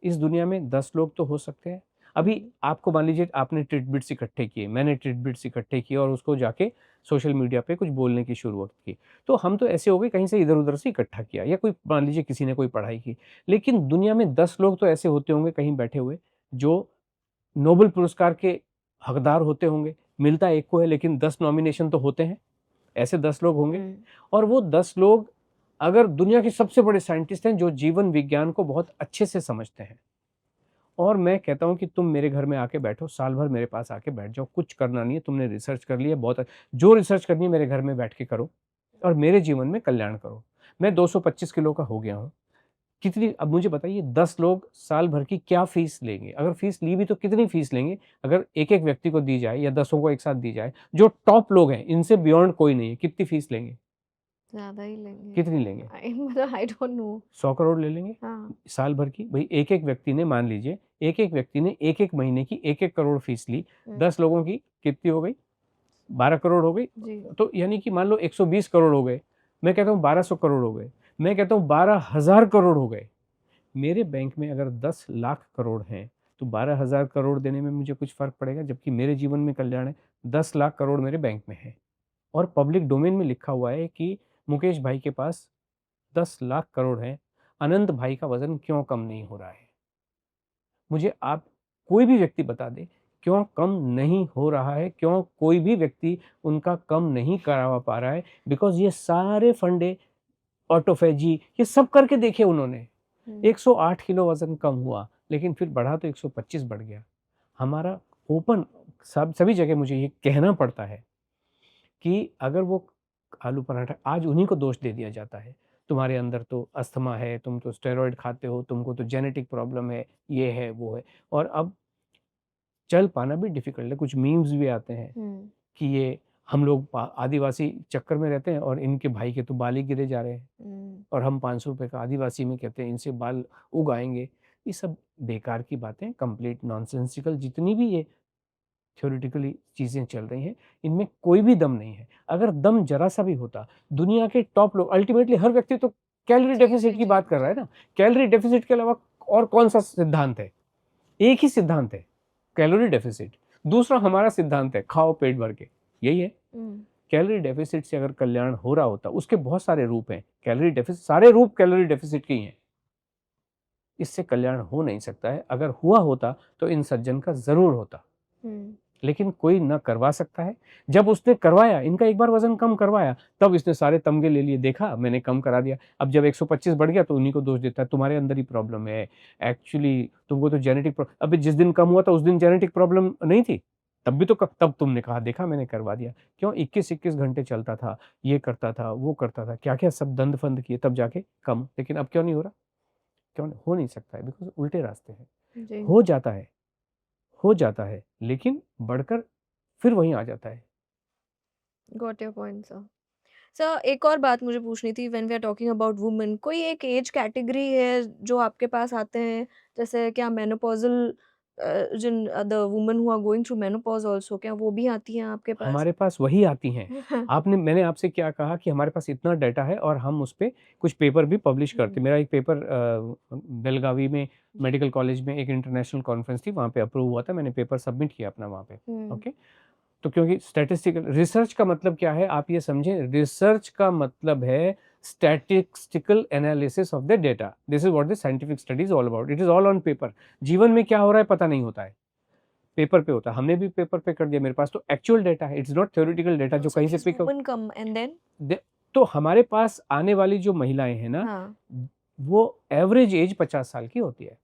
Speaker 1: इस दुनिया में 10 लोग तो हो सकते हैं। अभी आपको मान लीजिए आपने टिटबिट्स इकट्ठे किए, मैंने टिटबिट्स इकट्ठे किए और उसको जाके सोशल मीडिया पे कुछ बोलने की शुरुआत की, तो हम तो ऐसे हो गए कहीं से इधर-उधर से इकट्ठा किया, या कोई मान लीजिए किसी ने कोई पढ़ाई की। लेकिन दुनिया में 10 लोग तो ऐसे होते होंगे कहीं बैठे हुए, जो नोबेल पुरस्कार के हकदार होते होंगे। मिलता एक को है लेकिन 10 नॉमिनेशन तो होते हैं, ऐसे 10 लोग होंगे। और वो 10 लोग अगर दुनिया के सबसे बड़े साइंटिस्ट हैं, जो जीवन विज्ञान को बहुत अच्छे से समझते हैं। और मैं कहता हूँ कि तुम मेरे घर में आके बैठो, साल भर मेरे पास आके बैठ जाओ, कुछ करना नहीं है, तुमने रिसर्च कर ली है, बहुत जो रिसर्च करनी है मेरे घर में बैठ के करो और मेरे जीवन में कल्याण करो। मैं 225 किलो का हो गया हूँ। कितनी, अब मुझे बताइए 10 लोग साल भर की क्या फीस लेंगे? अगर फीस ली भी तो कितनी फीस लेंगे? अगर एक-एक व्यक्ति को दी जाए या 10 को एक साथ दी जाए, जो टॉप लोग हैं, इनसे बियॉन्ड कोई नहीं है, कितनी फीस लेंगे?
Speaker 3: ज्यादा ही लेंगे।
Speaker 1: कितनी लेंगे?
Speaker 3: मतलब आई डोंट नो।
Speaker 1: 100 करोड़ ले लेंगे
Speaker 3: हाँ
Speaker 1: साल भर की। भाई एक-एक व्यक्ति ने, मान लीजिए एक-एक व्यक्ति ने एक-एक महीने की 1-1 करोड़ फीस ली, 10 लोगों की कितनी हो गई? 12 करोड़ हो गई।
Speaker 3: जी
Speaker 1: तो यानी कि मान लो 120 करोड़ हो गए। मैं कहता हूँ 1200 करोड़ हो गए। मैं कहता हूँ 12,000 करोड़ हो गए। मेरे बैंक में अगर 10 लाख करोड़ हैं, तो 12,000 करोड़ देने में मुझे कुछ फ़र्क पड़ेगा? जबकि मेरे जीवन में कल्याण है। 10 लाख करोड़ मेरे बैंक में है और पब्लिक डोमेन में लिखा हुआ है कि मुकेश भाई के पास 10 लाख करोड़ हैं। अनंत भाई का वज़न क्यों कम नहीं हो रहा है? मुझे आप कोई भी व्यक्ति बता दे, क्यों कम नहीं हो रहा है? क्यों कोई भी व्यक्ति उनका कम नहीं करवा पा रहा है? बिकॉज़ ये सारे फंडे, ऑटोफैजी, ये सब करके देखे उन्होंने। 108 किलो वज़न कम हुआ, लेकिन फिर बढ़ा तो 125 बढ़ गया। हमारा ओपन सभी जगह मुझे ये कहना पड़ता है कि अगर वो आलू पराठा, आज उन्हीं को दोष दे दिया जाता है, तुम्हारे अंदर तो अस्थमा है, तुम तो स्टेरॉइड खाते हो, तुमको तो जेनेटिक प्रॉब्लम है, ये है वो है। और अब चल पाना भी डिफिकल्ट है। कुछ मीम्स भी आते हैं कि ये हम लोग आदिवासी चक्कर में रहते हैं और इनके भाई के तो बाल ही गिरे जा रहे हैं, और हम 500 रुपये का आदिवासी में कहते हैं इनसे बाल उगाएंगे। ये सब बेकार की बातें, कंप्लीट नॉनसेंसिकल जितनी भी ये थ्योरेटिकली चीज़ें चल रही हैं, इनमें कोई भी दम नहीं है। अगर दम जरा सा भी होता, दुनिया के टॉप लोग, अल्टीमेटली हर व्यक्ति तो कैलोरी डेफिसिट की बात कर रहा है ना। कैलोरी डेफिसिट के अलावा और कौन सा सिद्धांत है? एक ही सिद्धांत है, कैलोरी डेफिसिट। दूसरा हमारा सिद्धांत है, खाओ पेट भर के, यही है। कैलोरी डेफिसिट से अगर कल्याण हो रहा होता, उसके बहुत सारे रूप हैं, कैलोरी डेफिसिट, सारे रूप कैलोरी डेफिसिट के ही हैं। इससे कल्याण हो नहीं सकता है। अगर हुआ होता तो इन सज्जन का जरूर होता, लेकिन कोई न करवा सकता है। जब उसने करवाया, इनका एक बार वजन कम करवाया, तब इसने सारे तमगे ले लिए, देखा मैंने कम करा दिया। अब जब 125 बढ़ गया तो उन्हीं को दोष देता है, तुम्हारे अंदर ही प्रॉब्लम है, एक्चुअली तुमको तो जेनेटिक। अभी जिस दिन कम हुआ था उस दिन जेनेटिक प्रॉब्लम नहीं थी, तब भी तो तब तुमने कहा, देखा मैंने करवा दिया। क्यों? 21-21 घंटे चलता था, ये करता था, वो करता था, क्या क्या सब दंड फंद किए, तब जाके कम। लेकिन अब क्यों नहीं हो रहा? क्यों हो नहीं सकता है? बिकॉज उल्टे रास्ते हैं। हो जाता है लेकिन बढ़कर फिर वहीं आ जाता है।
Speaker 3: Got your point sir. Sir एक और बात मुझे पूछनी थी, when we are talking about women, कोई एक एज कैटेगरी है जो आपके पास आते हैं, जैसे क्या मेनोपॉजल, जिन the women who are going through menopause also, क्या वो भी आती हैं आपके पास?
Speaker 1: हमारे पास वही आती हैं। मैंने आपसे क्या कहा कि हमारे पास इतना डाटा है और हम उस पे कुछ पेपर भी पब्लिश करते हैं। मेरा एक पेपर बेलगावी में मेडिकल कॉलेज में एक इंटरनेशनल कॉन्फ्रेंस थी, वहाँ पे अप्रूव हुआ था, मैंने पेपर सबमिट किया अपना वहाँ पे। ओके, तो क्योंकि स्टैटिस्टिकल रिसर्च का मतलब क्या है आप ये समझें, रिसर्च का मतलब है statistical analysis of the data. This is what the scientific study is all about. It is all on paper. जीवन में क्या हो रहा है पता नहीं होता है, पेपर पे होता है। हमने भी पेपर पे कर दिया, मेरे पास तो एक्चुअल डेटा है, इट्स नॉट थ्योरेटिकल डेटा जो कहीं से पिक अप। तो हमारे पास आने वाली जो महिलाएं हैं ना, वो एवरेज एज 50 साल की होती है।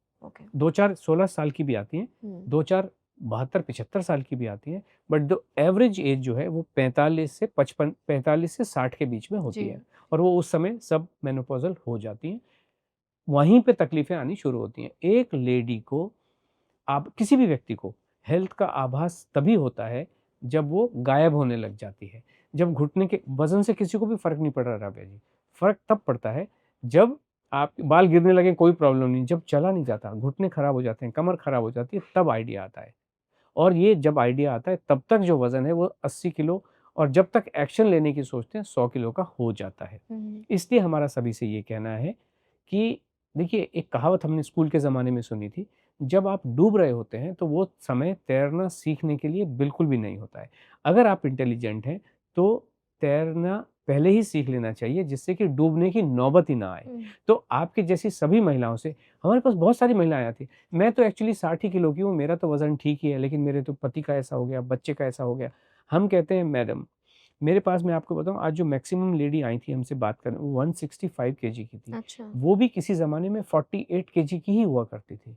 Speaker 1: दो चार 16 साल की भी आती हैं, दो चार 72-75 साल की भी आती हैं, बट द एवरेज एज जो है वो 45 से 60 के बीच में होती है, और वो उस समय सब मेनोपॉजल हो जाती हैं। वहीं पे तकलीफें आनी शुरू होती हैं। एक लेडी को, आप किसी भी व्यक्ति को हेल्थ का आभास तभी होता है जब वो गायब होने लग जाती है। जब घुटने के वजन से किसी को भी फर्क नहीं पड़ रहा राव्या जी, फर्क तब पड़ता है जब आप बाल गिरने लगे, कोई प्रॉब्लम नहीं, जब चला नहीं जाता, घुटने खराब हो जाते हैं, कमर खराब हो जाती है, तब आइडिया आता है। और ये जब आइडिया आता है तब तक जो वजन है वो 80 किलो, और जब तक एक्शन लेने की सोचते हैं 100 किलो का हो जाता है। इसलिए हमारा सभी से ये कहना है कि देखिए, एक कहावत हमने स्कूल के ज़माने में सुनी थी, जब आप डूब रहे होते हैं तो वो समय तैरना सीखने के लिए बिल्कुल भी नहीं होता है। अगर आप इंटेलिजेंट हैं तो तैरना पहले ही सीख लेना चाहिए, जिससे कि डूबने की नौबत ही ना आए। तो आपकी जैसी सभी महिलाओं से, हमारे पास बहुत सारी महिलाएं आती, मैं तो एक्चुअली 60 ही किलो की हूँ, मेरा तो वजन ठीक ही है, लेकिन मेरे तो पति का ऐसा हो गया, बच्चे का ऐसा हो गया। हम कहते हैं मैडम, मेरे पास, मैं आपको बताऊं, आज जो मैक्सिमम लेडी आई थी हमसे बात करने, वो 165 केजी की थी।
Speaker 3: अच्छा।
Speaker 1: वो भी किसी ज़माने में 48 केजी की ही हुआ करती थी।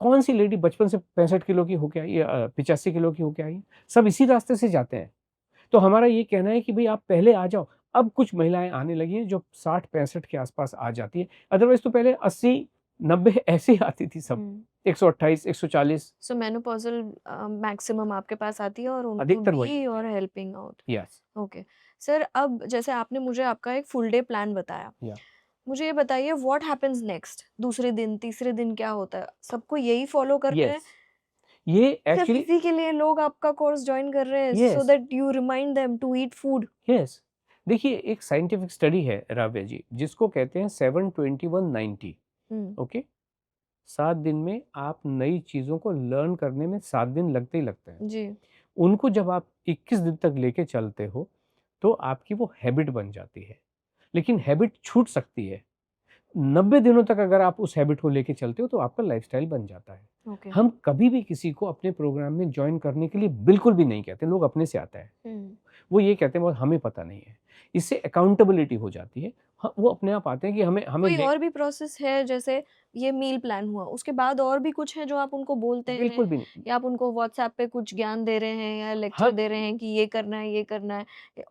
Speaker 1: कौन सी लेडी बचपन से 65 किलो की होके आई, 85 किलो की होके आई? सब इसी रास्ते से जाते हैं। तो हमारा ये कहना है कि भाई आप पहले आ जाओ। अब कुछ महिलाएं आने लगी हैं जो 60-65 के आसपास आ जाती है, अदरवाइज तो पहले 80-90 ऐसे ही आती थी सब, 128, 140।
Speaker 3: सो मेनोपॉजल मैक्सिमम आपके पास आती है और उनको
Speaker 1: अधिकतर
Speaker 3: भी
Speaker 1: वही।
Speaker 3: और helping out.
Speaker 1: Yes.
Speaker 3: Okay sir, अब जैसे आपने मुझे आपका एक फुल डे प्लान बताया,
Speaker 1: या
Speaker 3: मुझे ये बताइए व्हाट हैपेंस नेक्स्ट? दूसरे दिन, तीसरे दिन क्या होता है? सबको यही फॉलो करते हैं?
Speaker 1: यस, ये
Speaker 3: सिर्फ
Speaker 1: एक्चुअली,
Speaker 3: इसी के लिए लोग आपका कोर्स ज्वाइन कर रहे हैं, so
Speaker 1: yes
Speaker 3: that you remind them to eat food?
Speaker 1: Yes. देखिए, एक साइंटिफिक स्टडी है राव्या जी, जिसको कहते हैं 7-21-90। ओके, 7 दिन में आप नई चीज़ों को लर्न करने में 7 दिन लगते ही लगते हैं।
Speaker 3: जी।
Speaker 1: उनको जब आप 21 दिन तक लेके चलते हो तो आपकी वो हैबिट बन जाती है, लेकिन हैबिट छूट सकती है। 90 दिनों तक अगर आप उस हैबिट को लेके चलते हो तो आपका लाइफस्टाइल बन जाता है।
Speaker 3: ओके।
Speaker 1: हम कभी भी किसी को अपने प्रोग्राम में ज्वाइन करने के लिए बिल्कुल भी नहीं कहते, लोग अपने से आता है। वो ये कहते हैं हमें पता नहीं है। इससे अकाउंटेबिलिटी हो जाती है। वो अपने आप आते हैं कि हमें
Speaker 3: कोई और भी प्रोसेस है, जैसे ये मील प्लान हुआ, उसके बाद और भी कुछ है जो आप उनको बोलते
Speaker 1: बिल्कुल
Speaker 3: हैं,
Speaker 1: भी नहीं।
Speaker 3: या आप उनको व्हाट्सएप पे कुछ ज्ञान दे रहे हैं या लेक्चर
Speaker 1: हाँ,
Speaker 3: दे रहे हैं कि ये करना है, ये करना है,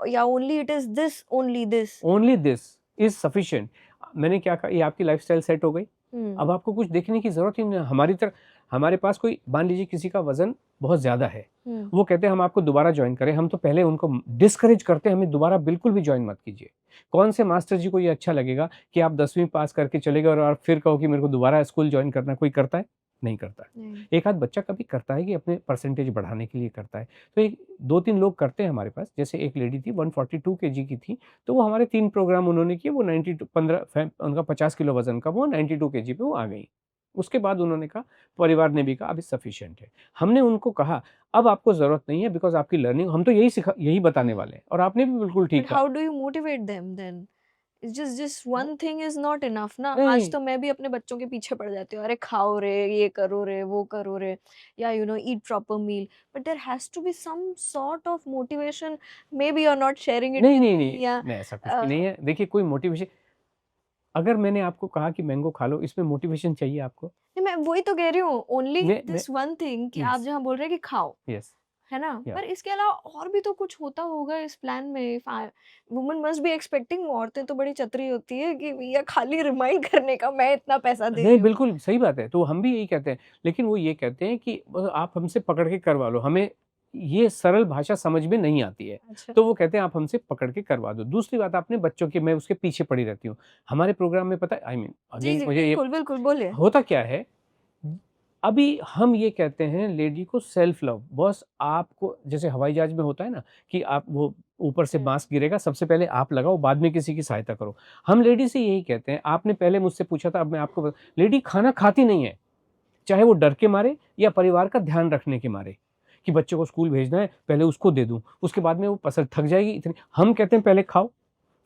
Speaker 3: या only it is this, only this?
Speaker 1: Only this is sufficient. मैंने क्या कहा, ये आपकी लाइफस्टाइल सेट हो गई।
Speaker 3: हम्म।
Speaker 1: अब आपको कुछ देखने की जरूरत ही नहीं है। हमारी तरह हमारे पास कोई, मान लीजिए किसी का वजन बहुत ज्यादा है, वो कहते हैं हम आपको दोबारा ज्वाइन करें, हम तो पहले उनको डिस्करेज करते हैं, हमें दोबारा बिल्कुल भी ज्वाइन मत कीजिए। कौन से मास्टर जी को ये अच्छा लगेगा कि आप 10वीं पास करके चले गए और आप फिर कहो कि मेरे को दोबारा स्कूल ज्वाइन करना? कोई करता है? नहीं करता है।
Speaker 3: नहीं।
Speaker 1: एक आध बच्चा कभी करता है कि अपने परसेंटेज बढ़ाने के लिए करता है। तो एक 2-3 लोग करते हैं हमारे पास। जैसे एक लेडी थी 142 केजी की थी, तो वो हमारे 3 प्रोग्राम उन्होंने किए, वो 92 15 उनका 50 किलो वजन का, वो 92 केजी पे वो आ गई। उसके बाद उन्होंने कहा, परिवार ने भी कहा अभी सफिशिएंट है। हमने उनको कहा अब आपको ज़रूरत नहीं है, बिकॉज़ आपकी लर्निंग हम तो यही बताने वाले हैं, और आपने भी बिल्कुल ठीक
Speaker 3: बट
Speaker 1: कहा।
Speaker 3: How do you motivate them then? It's just one thing is not enough ना। आज
Speaker 1: नहीं,
Speaker 3: तो मैं भी अपने बच्चों के पीछे पड़ जाती हूँ, अरे खाओ रे, ये करो रे, वो करो रे, या eat proper meal. But there has to be some sort of motivation. Maybe you are not sharing it
Speaker 1: नहीं,
Speaker 3: विद
Speaker 1: नहीं,
Speaker 3: मी,
Speaker 1: नहीं,
Speaker 3: या
Speaker 1: नहीं, ऐसा कुछ भी नहीं है। देखिए, कोई मोटिवेशन, अगर मैंने आपको कहा कि मैंगो खा लो, इसमें मोटिवेशन चाहिए आपको?
Speaker 3: नहीं, मैं वही तो कह रही हूँ, ओनली
Speaker 1: मैं
Speaker 3: दिस वन थिंग कि आप
Speaker 1: यस,
Speaker 3: जहाँ बोल रहे हैं कि खाओ,
Speaker 1: यस,
Speaker 3: है ना?
Speaker 1: या
Speaker 3: पर इसके अलावा और भी तो कुछ होता होगा इस प्लान में। वुमन मस्ट बी एक्सपेक्टिंग, औरतें तो बड़ी चतुरी होती है कि भैया खाली रिमाइंड करने का मैं इतना पैसा दे
Speaker 1: नहीं,
Speaker 3: रही हूँ।
Speaker 1: बिल्कुल सही बात है, तो हम भी यही कहते हैं। लेकिन वो ये कहते हैं कि आप हमसे पकड़ के करवा लो, हमें ये सरल भाषा समझ में नहीं आती है।
Speaker 3: अच्छा।
Speaker 1: तो वो कहते हैं आप हमसे पकड़ के करवा दो। दूसरी बात, आपने बच्चों की, मैं उसके पीछे पड़ी रहती हूँ। हमारे प्रोग्राम में पता है, आई मीन
Speaker 3: जी,
Speaker 1: अगेन
Speaker 3: जी,
Speaker 1: मुझे ये
Speaker 3: बिल्कुल, बिल्कुल, बोलिए।
Speaker 1: होता क्या है, अभी हम ये कहते हैं लेडी को सेल्फ लव, बॉस आपको जैसे हवाई जहाज में होता है ना कि आप वो ऊपर से
Speaker 3: हुँ।
Speaker 1: मास्क गिरेगा, सबसे पहले आप लगाओ, बाद में किसी की सहायता करो। हम लेडी से यही कहते हैं। आपने पहले मुझसे पूछा था, अब मैं आपको लेडी खाना खाती नहीं है, चाहे वो डर के मारे या परिवार का ध्यान रखने के मारे, कि बच्चे को स्कूल भेजना है, पहले उसको दे दूं, उसके बाद में वो पसर थक जाएगी इतनी। हम कहते हैं पहले खाओ,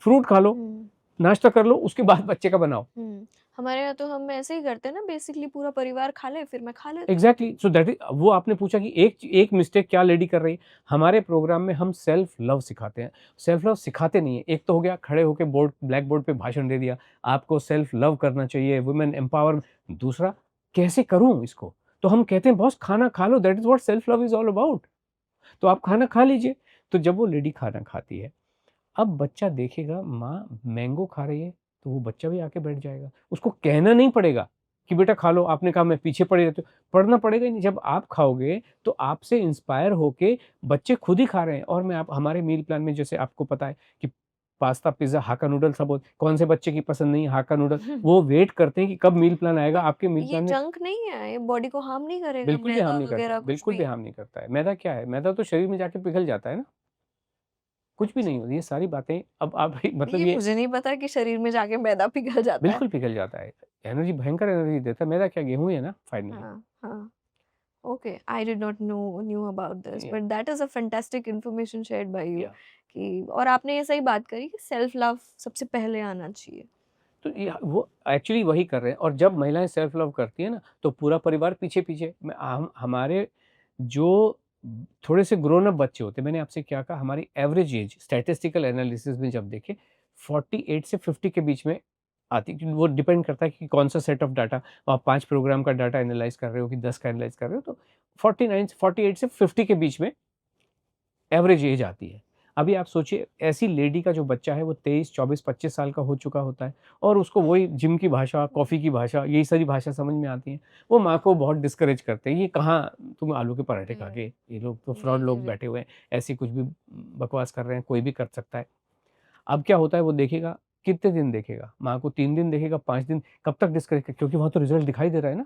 Speaker 1: फ्रूट खा लो,
Speaker 3: हुँ,
Speaker 1: नाश्ता कर लो, उसके बाद बच्चे का बनाओ।
Speaker 3: हुँ। हमारे यहाँ तो हम ऐसे ही करते हैं ना, बेसिकली पूरा परिवार खा ले, फिर मैं खा लेती हूँ।
Speaker 1: एग्जैक्टली, सो दैट इज, वो आपने पूछा कि एक मिस्टेक क्या लेडी कर रही है। हमारे प्रोग्राम में हम सेल्फ लव सिखाते हैं। सेल्फ लव सिखाते नहीं है। एक तो हो गया खड़े होकर ब्लैक बोर्ड पे भाषण दे दिया, आपको सेल्फ लव करना चाहिए, वुमेन एम्पावर। दूसरा, कैसे करूं इसको? तो हम कहते हैं बॉस खाना खा लो, that is what self love is all about. तो आप खाना खा लीजिए। तो जब वो लेडी खाना खाती है, अब बच्चा देखेगा माँ मैंगो खा रही है, तो वो बच्चा भी आके बैठ जाएगा। उसको कहना नहीं पड़ेगा कि बेटा खा लो, आपने कहा मैं पीछे पड़े रहती हूँ। पढ़ना पड़ेगा ही नहीं। जब आप खाओगे तो आपसे इंस्पायर होके बच्चे खुद ही खा रहे हैं। और मैं आप हमारे मील प्लान में, जैसे आपको पता है कि पास्ता, पिज़्ज़ा, हाक्का नूडल सब कौन से बच्चे की पसंद नहीं है हाक्का नूडल? वो वेट करते हैं कि कब मील प्लान आएगा।
Speaker 3: बट
Speaker 1: आपके मील
Speaker 3: ये
Speaker 1: प्लान में
Speaker 3: जंक नहीं है, ये बॉडी को हार्म नहीं करेगा,
Speaker 1: बिल्कुल भी हार्म
Speaker 3: मैदा
Speaker 1: नहीं करता,
Speaker 3: वगैरह कुछ
Speaker 1: बिल्कुल भी
Speaker 3: भी?
Speaker 1: हार्म नहीं करता है। मैदा क्या है? मैदा तो शरीर में जाके पिघल जाता है ना, कुछ भी नहीं होता। ये सारी बातें अब आप मतलब
Speaker 3: ये
Speaker 1: ये
Speaker 3: मुझे नहीं पता कि शरीर में जाके मैदा पिघल जाता है।
Speaker 1: बिल्कुल पिघल जाता है। एनर्जी, भयंकर एनर्जी देता है। मैदा क्या, गेहूँ ही है ना फाइनली।
Speaker 3: हाँ, हाँ। Okay, I did not knew about this,
Speaker 1: yeah
Speaker 3: but that is a fantastic information shared by you.
Speaker 1: या
Speaker 3: कि और आपने ये सही बात करी कि सेल्फ लव सबसे पहले आना चाहिए।
Speaker 1: तो ये वो एक्चुअली वही कर रहे हैं। और जब महिलाएँ सेल्फ लव करती हैं ना, तो पूरा परिवार पीछे-पीछे। मैं हम हमारे जो थोड़े से ग्रोन अप बच्चे होते हैं, मैंने आपसे क्या कहा, हमारी एवरेज एज स्टैटिस्टिकल एनालिसिस में जब देखें 48 से 50 के बीच में आती है। क्योंकि वो डिपेंड करता है कि कौन-सा सेट ऑफ डाटा, आप 5 प्रोग्राम का डाटा एनालाइज़ कर रहे हो कि 10 का एनालाइज़ कर रहे हो, तो 48 से 50 के बीच में एवरेज एज आती है। अभी आप सोचिए, ऐसी लेडी का जो बच्चा है वो 23, 24, 25 साल का हो चुका होता है, और उसको वही जिम की भाषा, कॉफ़ी की भाषा, यही सारी भाषा समझ में आती है। वो माँ को बहुत डिस्करेज करते हैं, ये कहाँ तुम आलू के पराठे खा
Speaker 3: हुँ।
Speaker 1: के, ये लोग तो
Speaker 3: जी,
Speaker 1: फ्रॉड
Speaker 3: जी,
Speaker 1: लोग
Speaker 3: जी।
Speaker 1: बैठे हुए हैं, ऐसी कुछ भी बकवास कर रहे हैं, कोई भी कर सकता है। अब क्या होता है, वो देखेगा, कितने दिन देखेगा? माँ को 3 दिन देखेगा, 5 दिन, कब तक डिस्करेज क्योंकि वहाँ तो रिज़ल्ट दिखाई दे रहा है ना।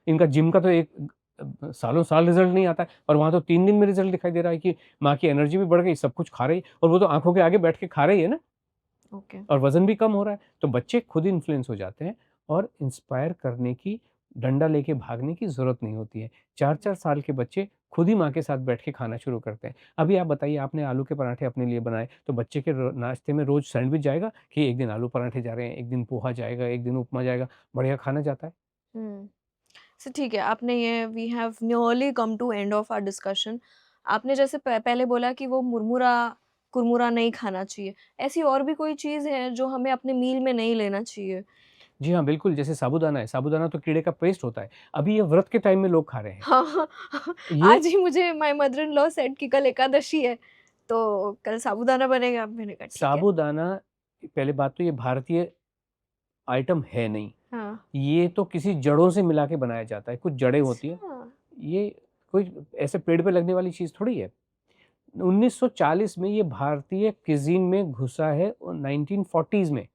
Speaker 1: इनका जिम का तो एक सालों-साल रिज़ल्ट नहीं आता है, और वहाँ तो 3 दिन में रिज़ल्ट दिखाई दे रहा है कि माँ की एनर्जी भी बढ़ गई, सब कुछ खा रही है, और वो तो आँखों के आगे बैठ के खा रही है ना,
Speaker 3: ओके।
Speaker 1: और वज़न भी कम हो रहा है। तो बच्चे खुद ही इन्फ्लुएंस हो जाते हैं, और इंस्पायर करने की, डंडा लेके भागने की ज़रूरत नहीं होती है। 4-4 साल के बच्चे खुद ही माँ के साथ बैठ के खाना शुरू करते हैं। अभी आप बताइए, आपने आलू के पराठे अपने लिए बनाए, तो बच्चे के नाश्ते में रोज़ सैंडविच जाएगा कि एक दिन आलू पराठे जा रहे हैं, एक दिन पोहा जाएगा, एक दिन उपमा जाएगा, बढ़िया खाना जाता है।
Speaker 3: हुँ। सो ठीक है, आपने ये we have nearly come to end of our discussion. आपने जैसे पहले बोला कि वो मुरमुरा कुरमुरा नहीं खाना चाहिए। ऐसी और भी कोई चीज़ है जो हमें अपने मील में नहीं लेना चाहिए?
Speaker 1: जी हाँ, बिल्कुल, जैसे साबूदाना है, साबूदाना तो कीड़े का पेस्ट होता है। अभी ये व्रत के टाइम में लोग खा रहे हैं।
Speaker 3: हाँ, हाँ।
Speaker 1: ये
Speaker 3: आज ही मुझे my mother in law said कि कल एकादशी है, तो कल साबूदाना बनेगा। मैंने कहा ठीक है।
Speaker 1: साबूदाना, पहले बात तो ये भारतीय आइटम है नहीं।
Speaker 3: हाँ।
Speaker 1: ये तो किसी जड़ों से मिला के बनाया जाता है, कुछ जड़ें होती हैं।
Speaker 3: अच्छा।
Speaker 1: ये कोई ऐसे पेड़ पे लगने वाली चीज़ थोड़ी है। 1940 में ये भारतीय cuisine में घुसा है और 1940s में,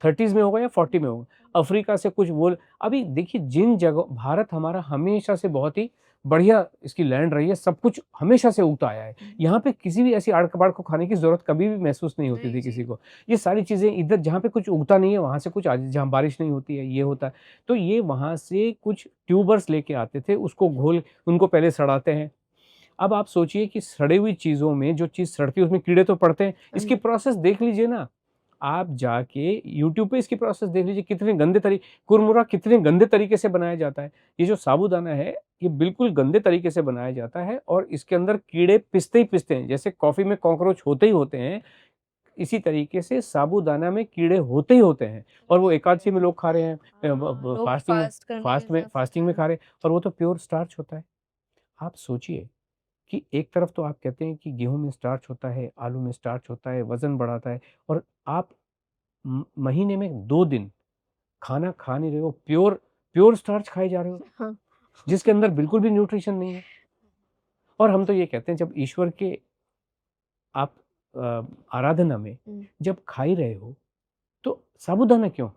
Speaker 1: 30s में होगा या 40 में होगा। अफ्रीका से कुछ वो अभी देखिए जिन जगह भारत हमारा हमेशा से बहुत ही बढ़िया इसकी लैंड रही है, सब कुछ हमेशा से उगता आया है। यहाँ पे किसी भी ऐसी आड़-कबाड़ को खाने की ज़रूरत कभी भी महसूस नहीं होती
Speaker 3: नहीं
Speaker 1: थी
Speaker 3: जी।
Speaker 1: किसी को। ये सारी चीज़ें इधर जहाँ पे कुछ उगता नहीं है, वहाँ से कुछ आ जहाँ बारिश नहीं होती है, ये होता है। तो ये वहाँ से कुछ ट्यूबर्स लेके आते थे, उसको घोल उनको पहले सड़ाते हैं। अब आप सोचिए कि सड़ी हुई चीज़ों में जो चीज़ सड़ती है उसमें कीड़े तो पड़ते हैं। इसकी प्रोसेस देख लीजिए ना, आप जाके यूट्यूब पे इसकी प्रोसेस देख लीजिए कितने गंदे कुरमुरा कितने गंदे तरीके से बनाया जाता है। ये जो साबूदाना है, ये बिल्कुल गंदे तरीके से बनाया जाता है और इसके अंदर कीड़े पिसते ही पिसते हैं। जैसे कॉफ़ी में कॉकरोच होते ही होते हैं, इसी तरीके से साबूदाना में कीड़े होते ही होते हैं और वो एकादशी में लोग खा रहे हैं,
Speaker 3: हाँ, लोग
Speaker 1: फास्टिंग में
Speaker 3: फास्ट करने के हिसाब से
Speaker 1: फास्टिंग में
Speaker 3: खा
Speaker 1: खा
Speaker 3: रहे
Speaker 1: रहे हैं और वो तो प्योर स्टार्च होता है। आप सोचिए कि एक तरफ तो आप कहते हैं कि गेहूँ में स्टार्च होता है, आलू में स्टार्च होता है, वज़न बढ़ाता है और आप महीने में 2 दिन खाना खा नहीं रहे हो, प्योर प्योर स्टार्च खाए जा रहे हो,
Speaker 3: हैं। हाँ।
Speaker 1: जिसके अंदर बिल्कुल भी न्यूट्रिशन नहीं है। और हम तो ये कहते हैं जब ईश्वर के आप आराधना में
Speaker 3: हुँ।
Speaker 1: जब खा ही रहे हो, तो साबूदाना क्यों?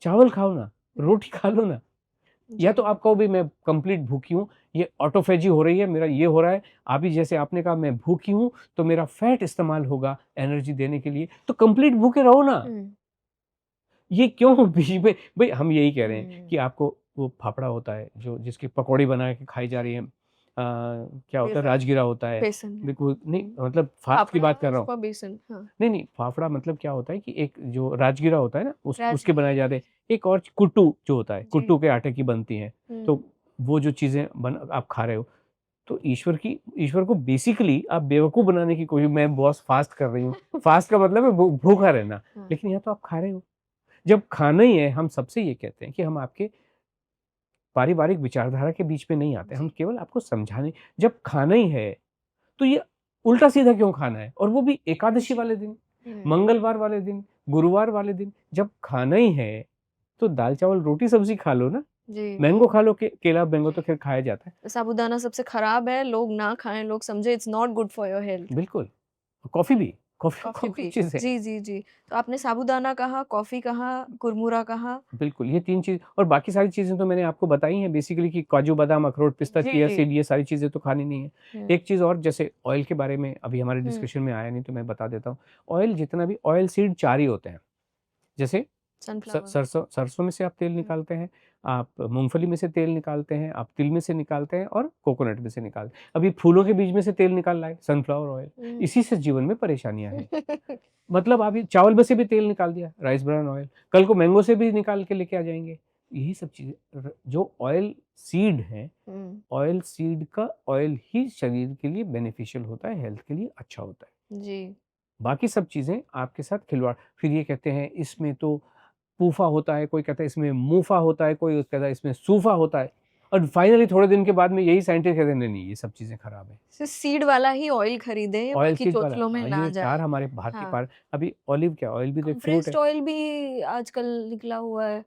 Speaker 1: चावल खाओ ना, रोटी खा लो ना। या
Speaker 3: जी।
Speaker 1: तो आप कहो भई मैं कंप्लीट भूखी हूँ, ये ऑटोफेजी हो रही है, मेरा ये हो रहा है। अभी जैसे आपने कहा मैं भूखी हूँ, तो मेरा फैट इस्तेमाल होगा एनर्जी देने के लिए, तो कंप्लीट भूखे रहो ना।
Speaker 3: हुँ।
Speaker 1: ये क्यों बीच में भई हम यही कह रहे हैं
Speaker 3: हुँ।
Speaker 1: कि आपको वो फाफड़ा होता है जो जिसकी पकौड़ी बना के खाई जा रही है। क्या होता है
Speaker 3: बेसन
Speaker 1: राजगीरा होता है।
Speaker 3: बेसन है।
Speaker 1: बिल्कुल नहीं
Speaker 3: हुँ।
Speaker 1: मतलब फास्ट की
Speaker 3: फाफड़ा
Speaker 1: बात कर रहा हूँ।
Speaker 3: उसका बेसन, हाँ।
Speaker 1: नहीं, नहीं फाफड़ा मतलब क्या होता है कि एक जो राजगीरा होता है ना उसके
Speaker 3: राजगीरा
Speaker 1: बनाए जाते हैं।
Speaker 3: जी,
Speaker 1: एक और कुट्टू जो होता है,
Speaker 3: जी।
Speaker 1: कुट्टू के आटे की बनती हैं।
Speaker 3: हुँ।
Speaker 1: तो वो जो चीज़ें बन आप खा रहे हो, तो ईश्वर को बेसिकली आप बेवकूफ़ बनाने की कोशिश मैं बॉस फास्ट कर रही हूँ। फास्ट का मतलब है भूखा रहना,
Speaker 3: हाँ।
Speaker 1: लेकिन यहाँ तो आप खा रहे हो। जब खाना ही है, हम सबसे ये कहते हैं कि हम आपके पारिवारिक विचारधारा के बीच में नहीं आते, हम
Speaker 3: जी।
Speaker 1: केवल आपको समझाने जब खाना ही है, तो ये उल्टा-सीधा क्यों खाना है? और वो भी एकादशी वाले दिन,
Speaker 3: हुँ।
Speaker 1: मंगलवार वाले दिन, गुरुवार वाले दिन, जब खाना ही है, तो दाल-चावल, रोटी-सब्ज़ी खा लो ना।
Speaker 3: जी।
Speaker 1: मैंगो खा लो, केला, मैंगो तो खैर खाया जाता है।
Speaker 3: साबूदाना सबसे खराब है, लोग ना खाएँ, लोग समझे it's not good for your health.
Speaker 1: बिल्कुल, कॉफ़ी भी, कॉफ़ी
Speaker 3: कॉफ़ी
Speaker 1: कॉफ़ी
Speaker 3: भी।
Speaker 1: चीज़ है।
Speaker 3: जी, जी, जी। तो आपने साबूदाना कहा, कॉफ़ी कहा, कुरमुरा कहा।
Speaker 1: बिल्कुल, ये 3 चीज़ और बाकी सारी चीज़ें तो मैंने आपको बताई हैं बेसिकली कि काजू, बादाम, अखरोट, पिस्ता,
Speaker 3: जी,
Speaker 1: चिया
Speaker 3: जी।
Speaker 1: सीड ये सारी चीज़ें तो खानी नहीं है।
Speaker 3: हुँ,
Speaker 1: एक चीज़ और जैसे ऑयल के बारे में अभी हमारे
Speaker 3: हुँ।
Speaker 1: डिस्कशन में आया नहीं तो मैं बता देता हूँ। ऑयल जितना भी ऑयल सीड 4 ही होते हैं। जैसे
Speaker 3: सनफ्लावर।
Speaker 1: सरसों सरसों में से आप तेल
Speaker 3: हुँ,
Speaker 1: निकालते हैं, आप मूँगफली में से तेल निकालते हैं, आप तिल में से निकालते हैं और कोकोनट में से निकालते हैं। अभी फूलों के बीज में से तेल निकाल रहा है सनफ्लावर ऑयल।
Speaker 3: हुँ।
Speaker 1: इसी से जीवन में परेशानियाँ हैं। मतलब आप ये चावल में से भी तेल निकाल दिया, राइस ब्रान ऑयल, कल को मैंगो से भी निकाल के लेके आ जाएँगे। यही सब चीज़ें जो ऑयल सीड है,
Speaker 3: हुँ।
Speaker 1: ऑयल सीड का ऑयल ही शरीर के लिए बेनिफिशियल होता है, हेल्थ के लिए अच्छा होता है।
Speaker 3: जी।
Speaker 1: बाकी सब चीज़ें आपके साथ खिलवाड़ फिर ये कहते हैं इसमें तो पूफ़ा होता है, कोई कहता है इसमें मूफ़ा होता है, कोई कहता है इसमें सूफ़ा होता है और फाइनली थोड़े दिन के बाद में यही साइंटिस्ट कहते हैं नहीं-नहीं ये सब चीज़ें खराब हैं।
Speaker 3: सिर्फ़ सीड वाला ही ऑयल खरीदें,
Speaker 1: ऑयल
Speaker 3: बाकी
Speaker 1: सीड वाला
Speaker 3: चोचलों में
Speaker 1: हाँ,
Speaker 3: ना
Speaker 1: ये 4
Speaker 3: जाएँ।
Speaker 1: हमारे भारतीय
Speaker 3: हाँ,
Speaker 1: पार अभी ऑलिव क्या ऑयल भी तो एक फ्रूट
Speaker 3: कंप्रेस्ड
Speaker 1: है।
Speaker 3: ऑयल भी आजकल निकला हुआ है।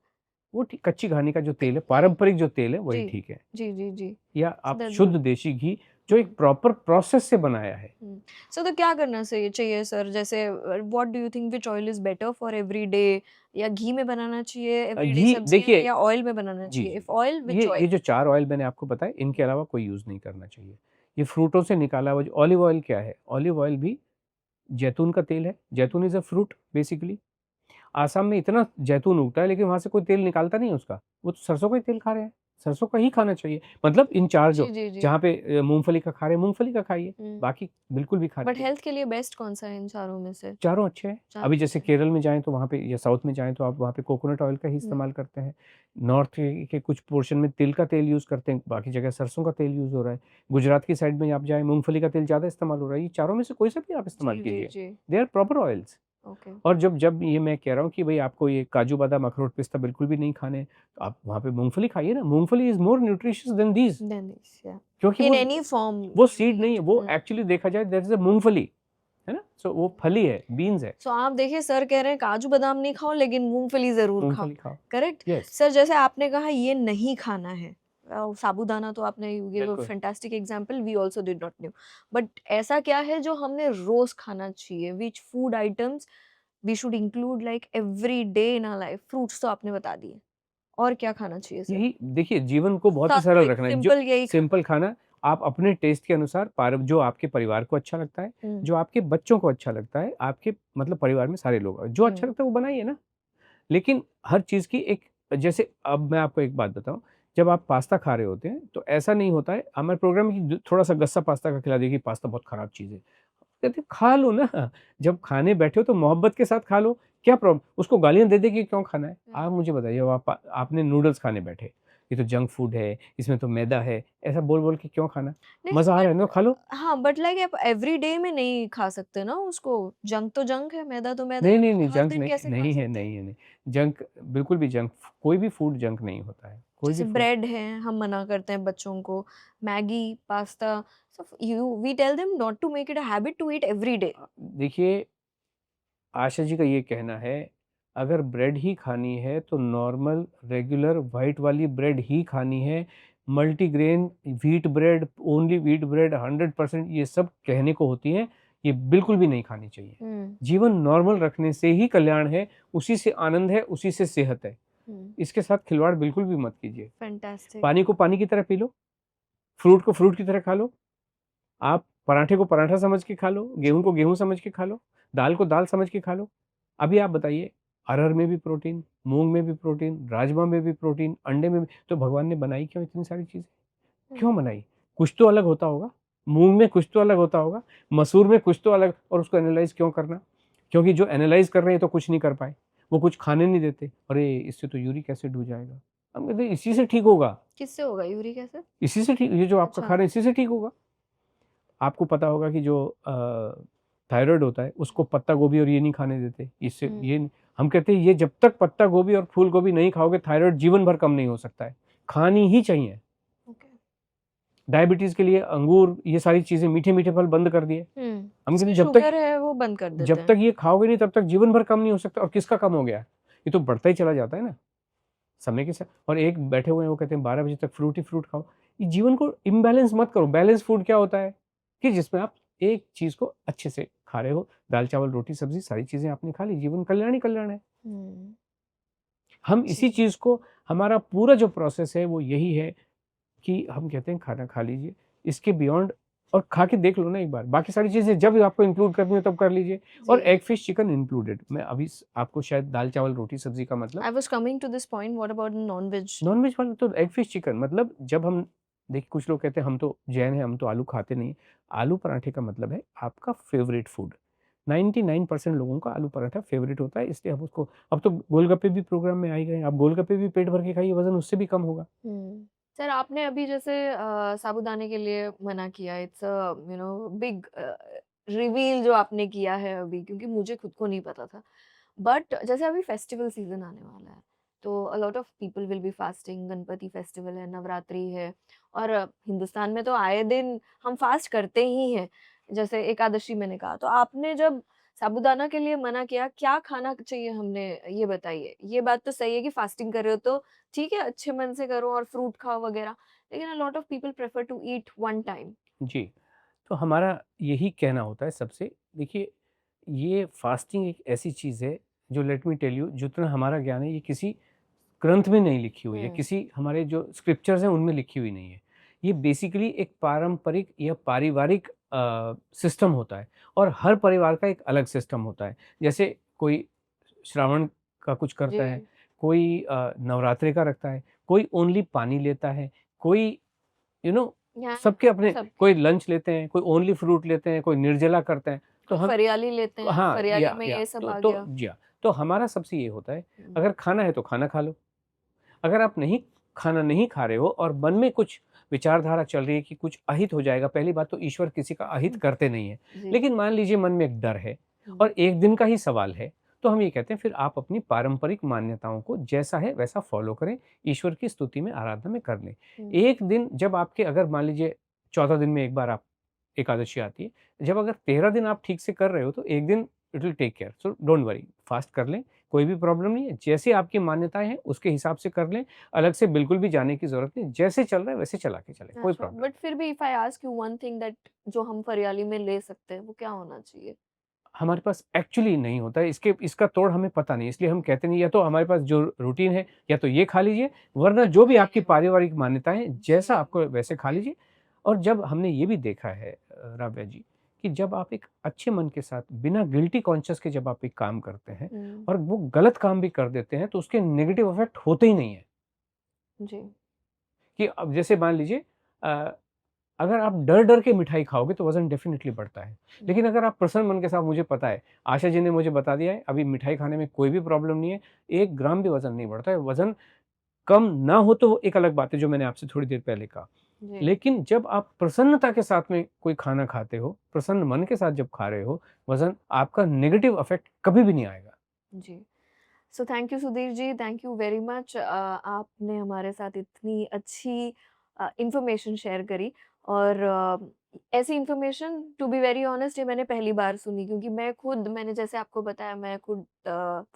Speaker 1: वो ठीक कच्ची घानी का जो तेल है,
Speaker 3: हुँ।
Speaker 1: पारंपरिक जो तेल है वही
Speaker 3: जी।
Speaker 1: ठीक है।
Speaker 3: जी, जी, जी।
Speaker 1: या
Speaker 3: सो
Speaker 1: आप
Speaker 3: दैट्स
Speaker 1: शुद्ध
Speaker 3: गुड।
Speaker 1: देशी घी जो
Speaker 3: हुँ।
Speaker 1: एक प्रॉपर प्रोसेस से बनाया है।
Speaker 3: हुँ। सो तो क्या करना चाहिए सर? जैसे what do you think which oil is better for everyday या घी में बनाना चाहिए एवरीडे
Speaker 1: घी
Speaker 3: सब्जियाँ
Speaker 1: देखिए
Speaker 3: या ऑयल में बनाना
Speaker 1: जी,
Speaker 3: चाहिए?
Speaker 1: जी।
Speaker 3: इफ ऑयल व्हिच
Speaker 1: ये
Speaker 3: ऑयल?
Speaker 1: जो 4 ऑयल मैंने आपको बताए इनके अलावा कोई यूज़ नहीं करना चाहिए। ये फ्रूटों से निकाला हुआ जो ऑलिव ऑयल क्या है? ऑलिव ऑयल भी जैतून का तेल है। जैतून is a fruit basically. Assam में इतना जैतून उगता है लेकिन वहाँ से कोई तेल निकालता नहीं है उसका। वो तो सरसों का ही तेल खा रहे हैं। सरसों का ही खाना चाहिए। मतलब इन 4
Speaker 3: जी,
Speaker 1: जो
Speaker 3: जी, जी।
Speaker 1: जहाँ पे मूँगफली का खा रहे हैं, मूँगफली का खाइए, बाकी बिल्कुल भी
Speaker 3: बट
Speaker 1: खाने
Speaker 3: हेल्थ के लिए बेस्ट कौन-सा है इन चारों में से?
Speaker 1: चारों अच्छे हैं।
Speaker 3: चारों
Speaker 1: अभी जैसे
Speaker 3: अच्छे हैं।
Speaker 1: केरल में जाएँ तो वहाँ पे या साउथ में जाएँ तो आप वहाँ पे कोकोनट ऑयल का ही
Speaker 3: हुँ।
Speaker 1: इस्तेमाल करते हैं। नॉर्थ के कुछ पोर्शन में तिल का तेल यूज़ करते हैं, बाकी जगह सरसों का तेल यूज़ हो रहा है। गुजरात की साइड में आप जाएँ मूँगफली का तेल ज़्यादा इस्तेमाल हो रहा है। ये चारों में से कोई सा भी आप इस्तेमाल
Speaker 3: जी, जी,
Speaker 1: कीजिए।
Speaker 3: जी।
Speaker 1: They are proper oils.
Speaker 3: Okay.
Speaker 1: और जब जब ये मैं कह रहा हूँ कि भई आपको ये काजू, बादाम, अखरोट, पिस्ता बिल्कुल भी नहीं खाने हैं, तो आप वहाँ पे मूँगफली खाइए ना। मूँगफली is more nutritious than these,
Speaker 3: than this या
Speaker 1: क्योंकि
Speaker 3: इन एनी फॉर्म
Speaker 1: वो सीड नहीं है,
Speaker 3: व्हीट।
Speaker 1: वो एक्चुअली देखा जाए दैट इज़ अ मूँगफली, है ना? सो वो फली है, बीन्स है।
Speaker 3: सो आप देखिए सर कह रहे हैं काजू बादाम नहीं खाओ लेकिन मूंगफली जरूर खाओ।
Speaker 1: मूँगफली खाओ।
Speaker 3: करेक्ट।
Speaker 1: यस,
Speaker 3: सर जैसे आपने कहा ये नहीं खाना है, साबूदाना तो आपने यू गिव अ
Speaker 1: बिल्कुल।
Speaker 3: Fantastic example, we also did not knew. But ऐसा क्या है जो हमने रोज खाना चाहिए, which food items we should include like every day in our life? Fruits तो आपने बता दिए, और क्या खाना चाहिए सर?
Speaker 1: यही देखिए जीवन को बहुत ही सरल
Speaker 3: सात्विक
Speaker 1: रखना है। जो
Speaker 3: सिंपल यही
Speaker 1: सिंपल खाना आप अपने टेस्ट के अनुसार जो आपके परिवार को अच्छा लगता है,
Speaker 3: हम्म,
Speaker 1: जो आपके बच्चों को अच्छा लगता है, आपके मतलब परिवार में सारे लोग जो अच्छा
Speaker 3: हम्म,
Speaker 1: लगता है वो बनाइए ना। लेकिन हर चीज़ की एक जैसे अब मैं आपको एक बात बताऊँ, जब आप पास्ता खा रहे होते हैं, तो ऐसा नहीं होता है हमारे प्रोग्राम में कि थोड़ा-सा गस्सा पास्ता का खिला दिया कि पास्ता बहुत खराब चीज़ है। कहते हैं खा लो ना, जब खाने बैठे हो तो मोहब्बत के साथ खा लो, क्या प्रॉब्लम? उसको गालियाँ दे-दे के क्यों खाना है? आप मुझे बताइए अब आपने नूडल्स खाने बैठे, ये तो जंक फूड है, इसमें तो मैदा है, ऐसा बोल-बोल के क्यों खाना?
Speaker 3: नहीं
Speaker 1: मज़ा आ रहा है ना,
Speaker 3: बट
Speaker 1: खा लो।
Speaker 3: हाँ बट लाइक आप एवरी डे में नहीं खा सकते ना उसको। जंक तो जंक है, मैदा तो मैदा
Speaker 1: नहीं,
Speaker 3: है,
Speaker 1: नहीं,
Speaker 3: तो
Speaker 1: नहीं,
Speaker 3: हर
Speaker 1: जंक
Speaker 3: दिन
Speaker 1: नहीं
Speaker 3: कैसे खा
Speaker 1: नहीं है,
Speaker 3: सकते हैं?
Speaker 1: नहीं है, नहीं। जंक बिल्कुल भी जंक कोई भी फूड जंक नहीं होता है, कोई भी
Speaker 3: जैसे
Speaker 1: फूड।
Speaker 3: ब्रेड है, हम मना करते हैं बच्चों को, Maggi, pasta, so you we tell them not to make it a habit to eat every day.
Speaker 1: देखिए, आशा जी का ये कहना है, अगर ब्रेड ही खानी है तो नॉर्मल रेगुलर व्हाइट वाली ब्रेड ही खानी है, multigrain wheat bread, only wheat bread 100% ये सब कहने को होती हैं, ये बिल्कुल भी नहीं खानी चाहिए।
Speaker 3: हुँ,
Speaker 1: जीवन नॉर्मल रखने से ही कल्याण है, उसी से आनंद है, उसी से सेहत है।
Speaker 3: हुँ,
Speaker 1: इसके साथ खिलवाड़ बिल्कुल भी मत कीजिए।
Speaker 3: फैंटास्टिक।
Speaker 1: पानी को पानी की तरह पी लो, फ्रूट को फ्रूट की तरह खा लो, आप पराठे को पराठा समझ के खा लो, गेहूँ को गेहूँ समझ के खा लो, दाल को दाल समझ के खा लो। अभी आप बताइए, अरहर में भी प्रोटीन, मूँग में भी प्रोटीन, राजमा में भी प्रोटीन, अंडे में भी, तो भगवान ने बनाई क्यों इतनी सारी चीज़ें?
Speaker 3: हुँ,
Speaker 1: क्यों बनाई? कुछ तो अलग होता होगा, मूँग में कुछ तो अलग होता होगा, मसूर में कुछ तो अलग, और उसको एनालाइज़ क्यों करना? क्योंकि जो एनालाइज़ कर रहे हैं तो कुछ नहीं कर पाए, वो कुछ खाने नहीं देते, अरे! इससे तो यूरिक एसिड हो जाएगा। हम कहते हैं इसी से ठीक होगा,
Speaker 3: किससे होगा यूरिक एसिड?
Speaker 1: इसी से ठीक, ये जो आपका
Speaker 3: अच्छा।
Speaker 1: खा रहे हैं इसी से ठीक होगा। आपको पता होगा कि जो थायराइड होता है उसको पत्ता गोभी और ये नहीं खाने देते। इससे
Speaker 3: हुँ,
Speaker 1: ये हम कहते हैं ये जब तक पत्ता गोभी और फूल गोभी नहीं खाओगे थायराइड जीवन भर कम नहीं हो सकता है। खानी ही चाहिए।
Speaker 3: ओके।
Speaker 1: डायबिटीज़ के लिए अंगूर ये सारी चीज़ें मीठे-मीठे फल बंद कर दिए।
Speaker 3: हुँ,
Speaker 1: हम कहते
Speaker 3: जिसमें
Speaker 1: हैं
Speaker 3: शुगर है वो बंद कर देते
Speaker 1: जब
Speaker 3: हैं।
Speaker 1: तक ये खाओगे नहीं तब तक जीवन भर कम नहीं हो सकता, और किसका कम हो गया? ये तो बढ़ता ही चला जाता है ना, समय के साथ। और एक बैठे हुए हैं वो कहते हैं 12 बजे तक फ्रूट ही फ्रूट खाओ। ये जीवन को इम्बैलेंस मत करो। बैलेंस फूड क्या होता है? कि जिसमें आप एक चीज़ को अच्छे से खा रहे हो, दाल, चावल, रोटी, सब्ज़ी सारी चीज़ें आपने खा ली, जीवन कल्याण ही कल्याण है।
Speaker 3: हुँ,
Speaker 1: हम इसी
Speaker 3: जी।
Speaker 1: चीज़ को हमारा पूरा जो प्रोसेस है वो यही है कि हम कहते हैं खाना खा लीजिए, इसके बियॉन्ड और खा के देख लो ना एक बार, बाकी सारी चीज़ें जब आपको इंक्लूड करनी हो तब कर लीजिए, और
Speaker 3: जी।
Speaker 1: Egg, fish, chicken included. मैं अभी आपको शायद दाल, चावल, रोटी, सब्ज़ी का मतलब
Speaker 3: I was coming to this point, what about non-veg?
Speaker 1: Non-veg वाला तो एग, फिश, चिकन मतलब जब हम देखिए कुछ लोग कहते हैं हम तो जैन हैं, हम तो आलू खाते नहीं। आलू पराठे का मतलब है आपका फ़ेवरेट फूड। 99% लोगों का आलू पराठा फ़ेवरेट होता है, इसलिए हम उसको अब तो गोलगप्पे भी प्रोग्राम में आ ही गए हैं। आप गोलगप्पे भी पेट भर के खाइए, वज़न उससे भी कम होगा।
Speaker 3: हुँ। सर आपने अभी जैसे साबूदाने के लिए मना किया, it's a you know big reveal जो आपने किया है अभी, क्योंकि मुझे खुद को नहीं पता था। बट जैसे अभी फेस्टिवल सीज़न आने वाला है, तो अ lot of people will be fasting, Ganpati festival है, नवरात्रि है, और हिंदुस्तान में तो आए दिन हम फास्ट करते ही हैं, जैसे एकादशी मैंने कहा। तो आपने जब साबूदाना के लिए मना किया, क्या खाना चाहिए हमने, ये बताइए? ये बात तो सही है कि फास्टिंग कर रहे हो तो ठीक है, अच्छे मन से करो और फ्रूट खाओ वगैरह, लेकिन a lot of people prefer to eat one time.
Speaker 1: जी, तो हमारा यही कहना होता है सबसे, देखिए ये फास्टिंग एक ऐसी चीज़ है जो लेट मी टेल यू जितना हमारा ज्ञान है ये किसी ग्रंथ में नहीं लिखी हुई है,
Speaker 3: हुँ,
Speaker 1: किसी हमारे जो स्क्रिप्चर्स हैं उनमें लिखी हुई नहीं है। ये बेसिकली एक पारंपरिक या पारिवारिक सिस्टम होता है, और हर परिवार का एक अलग सिस्टम होता है। जैसे कोई श्रावण का कुछ करता है,
Speaker 3: जी।
Speaker 1: कोई नवरात्रि का रखता है, कोई ओनली पानी लेता है, कोई
Speaker 3: यहाँ
Speaker 1: सबके अपने,
Speaker 3: सब
Speaker 1: कोई लंच लेते हैं, कोई ओनली फ्रूट लेते हैं, कोई निर्जला करते हैं। तो हम
Speaker 3: फरियाली लेते हैं,
Speaker 1: हाँ,
Speaker 3: फरियाली में
Speaker 1: या
Speaker 3: ये सब आ
Speaker 1: तो
Speaker 3: गया।
Speaker 1: जी हाँ, तो हमारा सबसे ये होता है,
Speaker 3: हम्म,
Speaker 1: अगर खाना है तो खाना खा लो। अगर आप खाना नहीं खा रहे हो और मन में कुछ विचारधारा चल रही है कि कुछ अहित हो जाएगा, पहली बात तो ईश्वर किसी का अहित
Speaker 3: हम्म,
Speaker 1: करते नहीं है।
Speaker 3: जी।
Speaker 1: लेकिन मान लीजिए मन में एक डर है और एक दिन का ही सवाल है, तो हम ये कहते हैं फिर आप अपनी पारंपरिक मान्यताओं को जैसा है वैसा फॉलो करें, ईश्वर की स्तुति में, आराधना में कर लें। एक दिन जब आपके, अगर मान लीजिए 14 दिन में एक बार आप एकादशी आती है, जब अगर 13 दिन आप ठीक से कर रहे हो तो एक दिन it will take care, so don't worry, fast कर लें, कोई भी प्रॉब्लम नहीं है। जैसे आपकी मान्यताएं हैं उसके हिसाब से कर लें, अलग से बिल्कुल भी जाने की जरूरत नहीं, जैसे चल रहा है वैसे चला के चले, कोई
Speaker 3: अच्छा,
Speaker 1: प्रॉब्लम।
Speaker 3: बट फिर भी if I ask you one thing that जो हम फरियाली में ले सकते हैं वो क्या होना चाहिए?
Speaker 1: हमारे पास एक्चुअली नहीं होता है, इसका तोड़ हमें पता नहीं, इसलिए हम कहते नहीं। या तो हमारे पास जो रूटीन है या तो ये खा लीजिए, वरना जो भी आपकी पारिवारिक मान्यताएं हैं जैसा आपको वैसे खा लीजिए। और जब हमने ये भी देखा है राव्या जी, कि जब आप एक अच्छे मन के साथ बिना गिल्टी कॉन्शियस के जब आप एक काम करते हैं और वो गलत काम भी कर देते हैं, तो उसके नेगेटिव इफेक्ट होते ही नहीं है।
Speaker 3: जी।
Speaker 1: कि अब जैसे मान लीजिए, अगर आप डर-डर के मिठाई खाओगे तो वज़न डेफ़िनिटली बढ़ता है। लेकिन अगर आप प्रसन्न मन के साथ, मुझे पता है, आशा जी ने मुझे बता दिया है, अभी मिठाई खाने में कोई भी प्रॉब्लम नहीं है, 1 ग्राम भी वज़न नहीं बढ़ता है। वज़न कम ना हो तो वो एक अलग बात है, जो मैंने आपसे थोड़ी देर पहले कहा।
Speaker 3: जी।
Speaker 1: लेकिन जब आप प्रसन्नता के साथ में कोई खाना खाते हो, प्रसन्न मन के साथ जब खा रहे हो, वज़न आपका नेगेटिव इफ़ेक्ट कभी भी नहीं आएगा।
Speaker 3: जी। So thank you Sudhir ji, thank you very much. आपने हमारे साथ इतनी अच्छी इंफॉर्मेशन शेयर करी और ऐसी information to be very honest ये मैंने पहली बार सुनी, क्योंकि मैंने जैसे आपको बताया, मैं खुद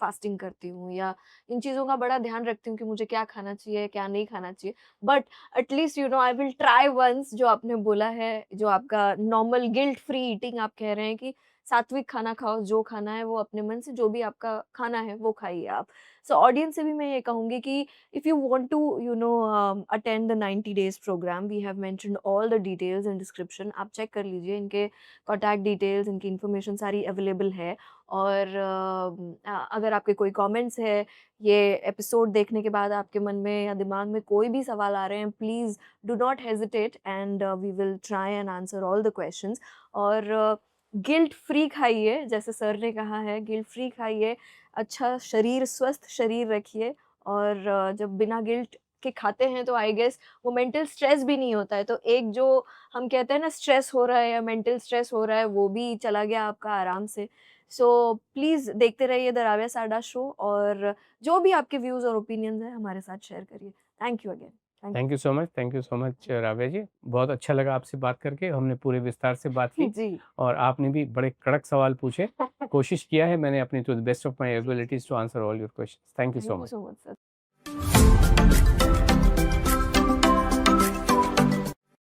Speaker 3: फास्टिंग करती हूँ या इन चीज़ों का बड़ा ध्यान रखती हूँ कि मुझे क्या खाना चाहिए, क्या नहीं खाना चाहिए। But at least I will try once, जो आपने बोला है, जो आपका नॉर्मल गिल्ट फ्री ईटिंग आप कह रहे हैं कि सात्विक खाना खाओ, जो खाना है वो अपने मन से, जो भी आपका खाना है वो खाइए आप। सो ऑडियंस से भी मैं ये कहूँगी कि if you want to attend the 90 days programme, we have mentioned all the details in description, आप चेक कर लीजिए, इनके कॉन्टैक्ट डिटेल्स, इनकी इन्फॉर्मेशन सारी अवेलेबल है। और अगर आपके कोई कमेंट्स है ये एपिसोड देखने के बाद, आपके मन में या दिमाग में कोई भी सवाल आ रहे हैं, please do not hesitate and we will try and answer all the questions. और गिल्ट फ्री खाइए, जैसे सर ने कहा है, गिल्ट फ्री खाइए, अच्छा शरीर, स्वस्थ शरीर रखिए। और जब बिना गिल्ट के खाते हैं तो आई गेस वो मेंटल स्ट्रेस भी नहीं होता है। तो एक जो हम कहते हैं ना, स्ट्रेस हो रहा है या मेंटल स्ट्रेस हो रहा है, वो भी चला गया आपका आराम से। सो प्लीज़ देखते रहिए द राव्या साडा शो, और जो भी आपके व्यूज़ और ओपिनियंस हैं हमारे साथ शेयर करिए। Thank you again.
Speaker 1: Thank you so much Ravya ji. बहुत अच्छा लगा आपसे बात करके, हमने पूरे विस्तार से बात की
Speaker 3: जी।
Speaker 1: और आपने भी बड़े कड़क सवाल पूछे। कोशिश किया है मैंने अपनी, to the best of my abilities, to answer all your questions. Thank you
Speaker 3: thank
Speaker 1: so
Speaker 3: you
Speaker 1: much.
Speaker 3: So much sir.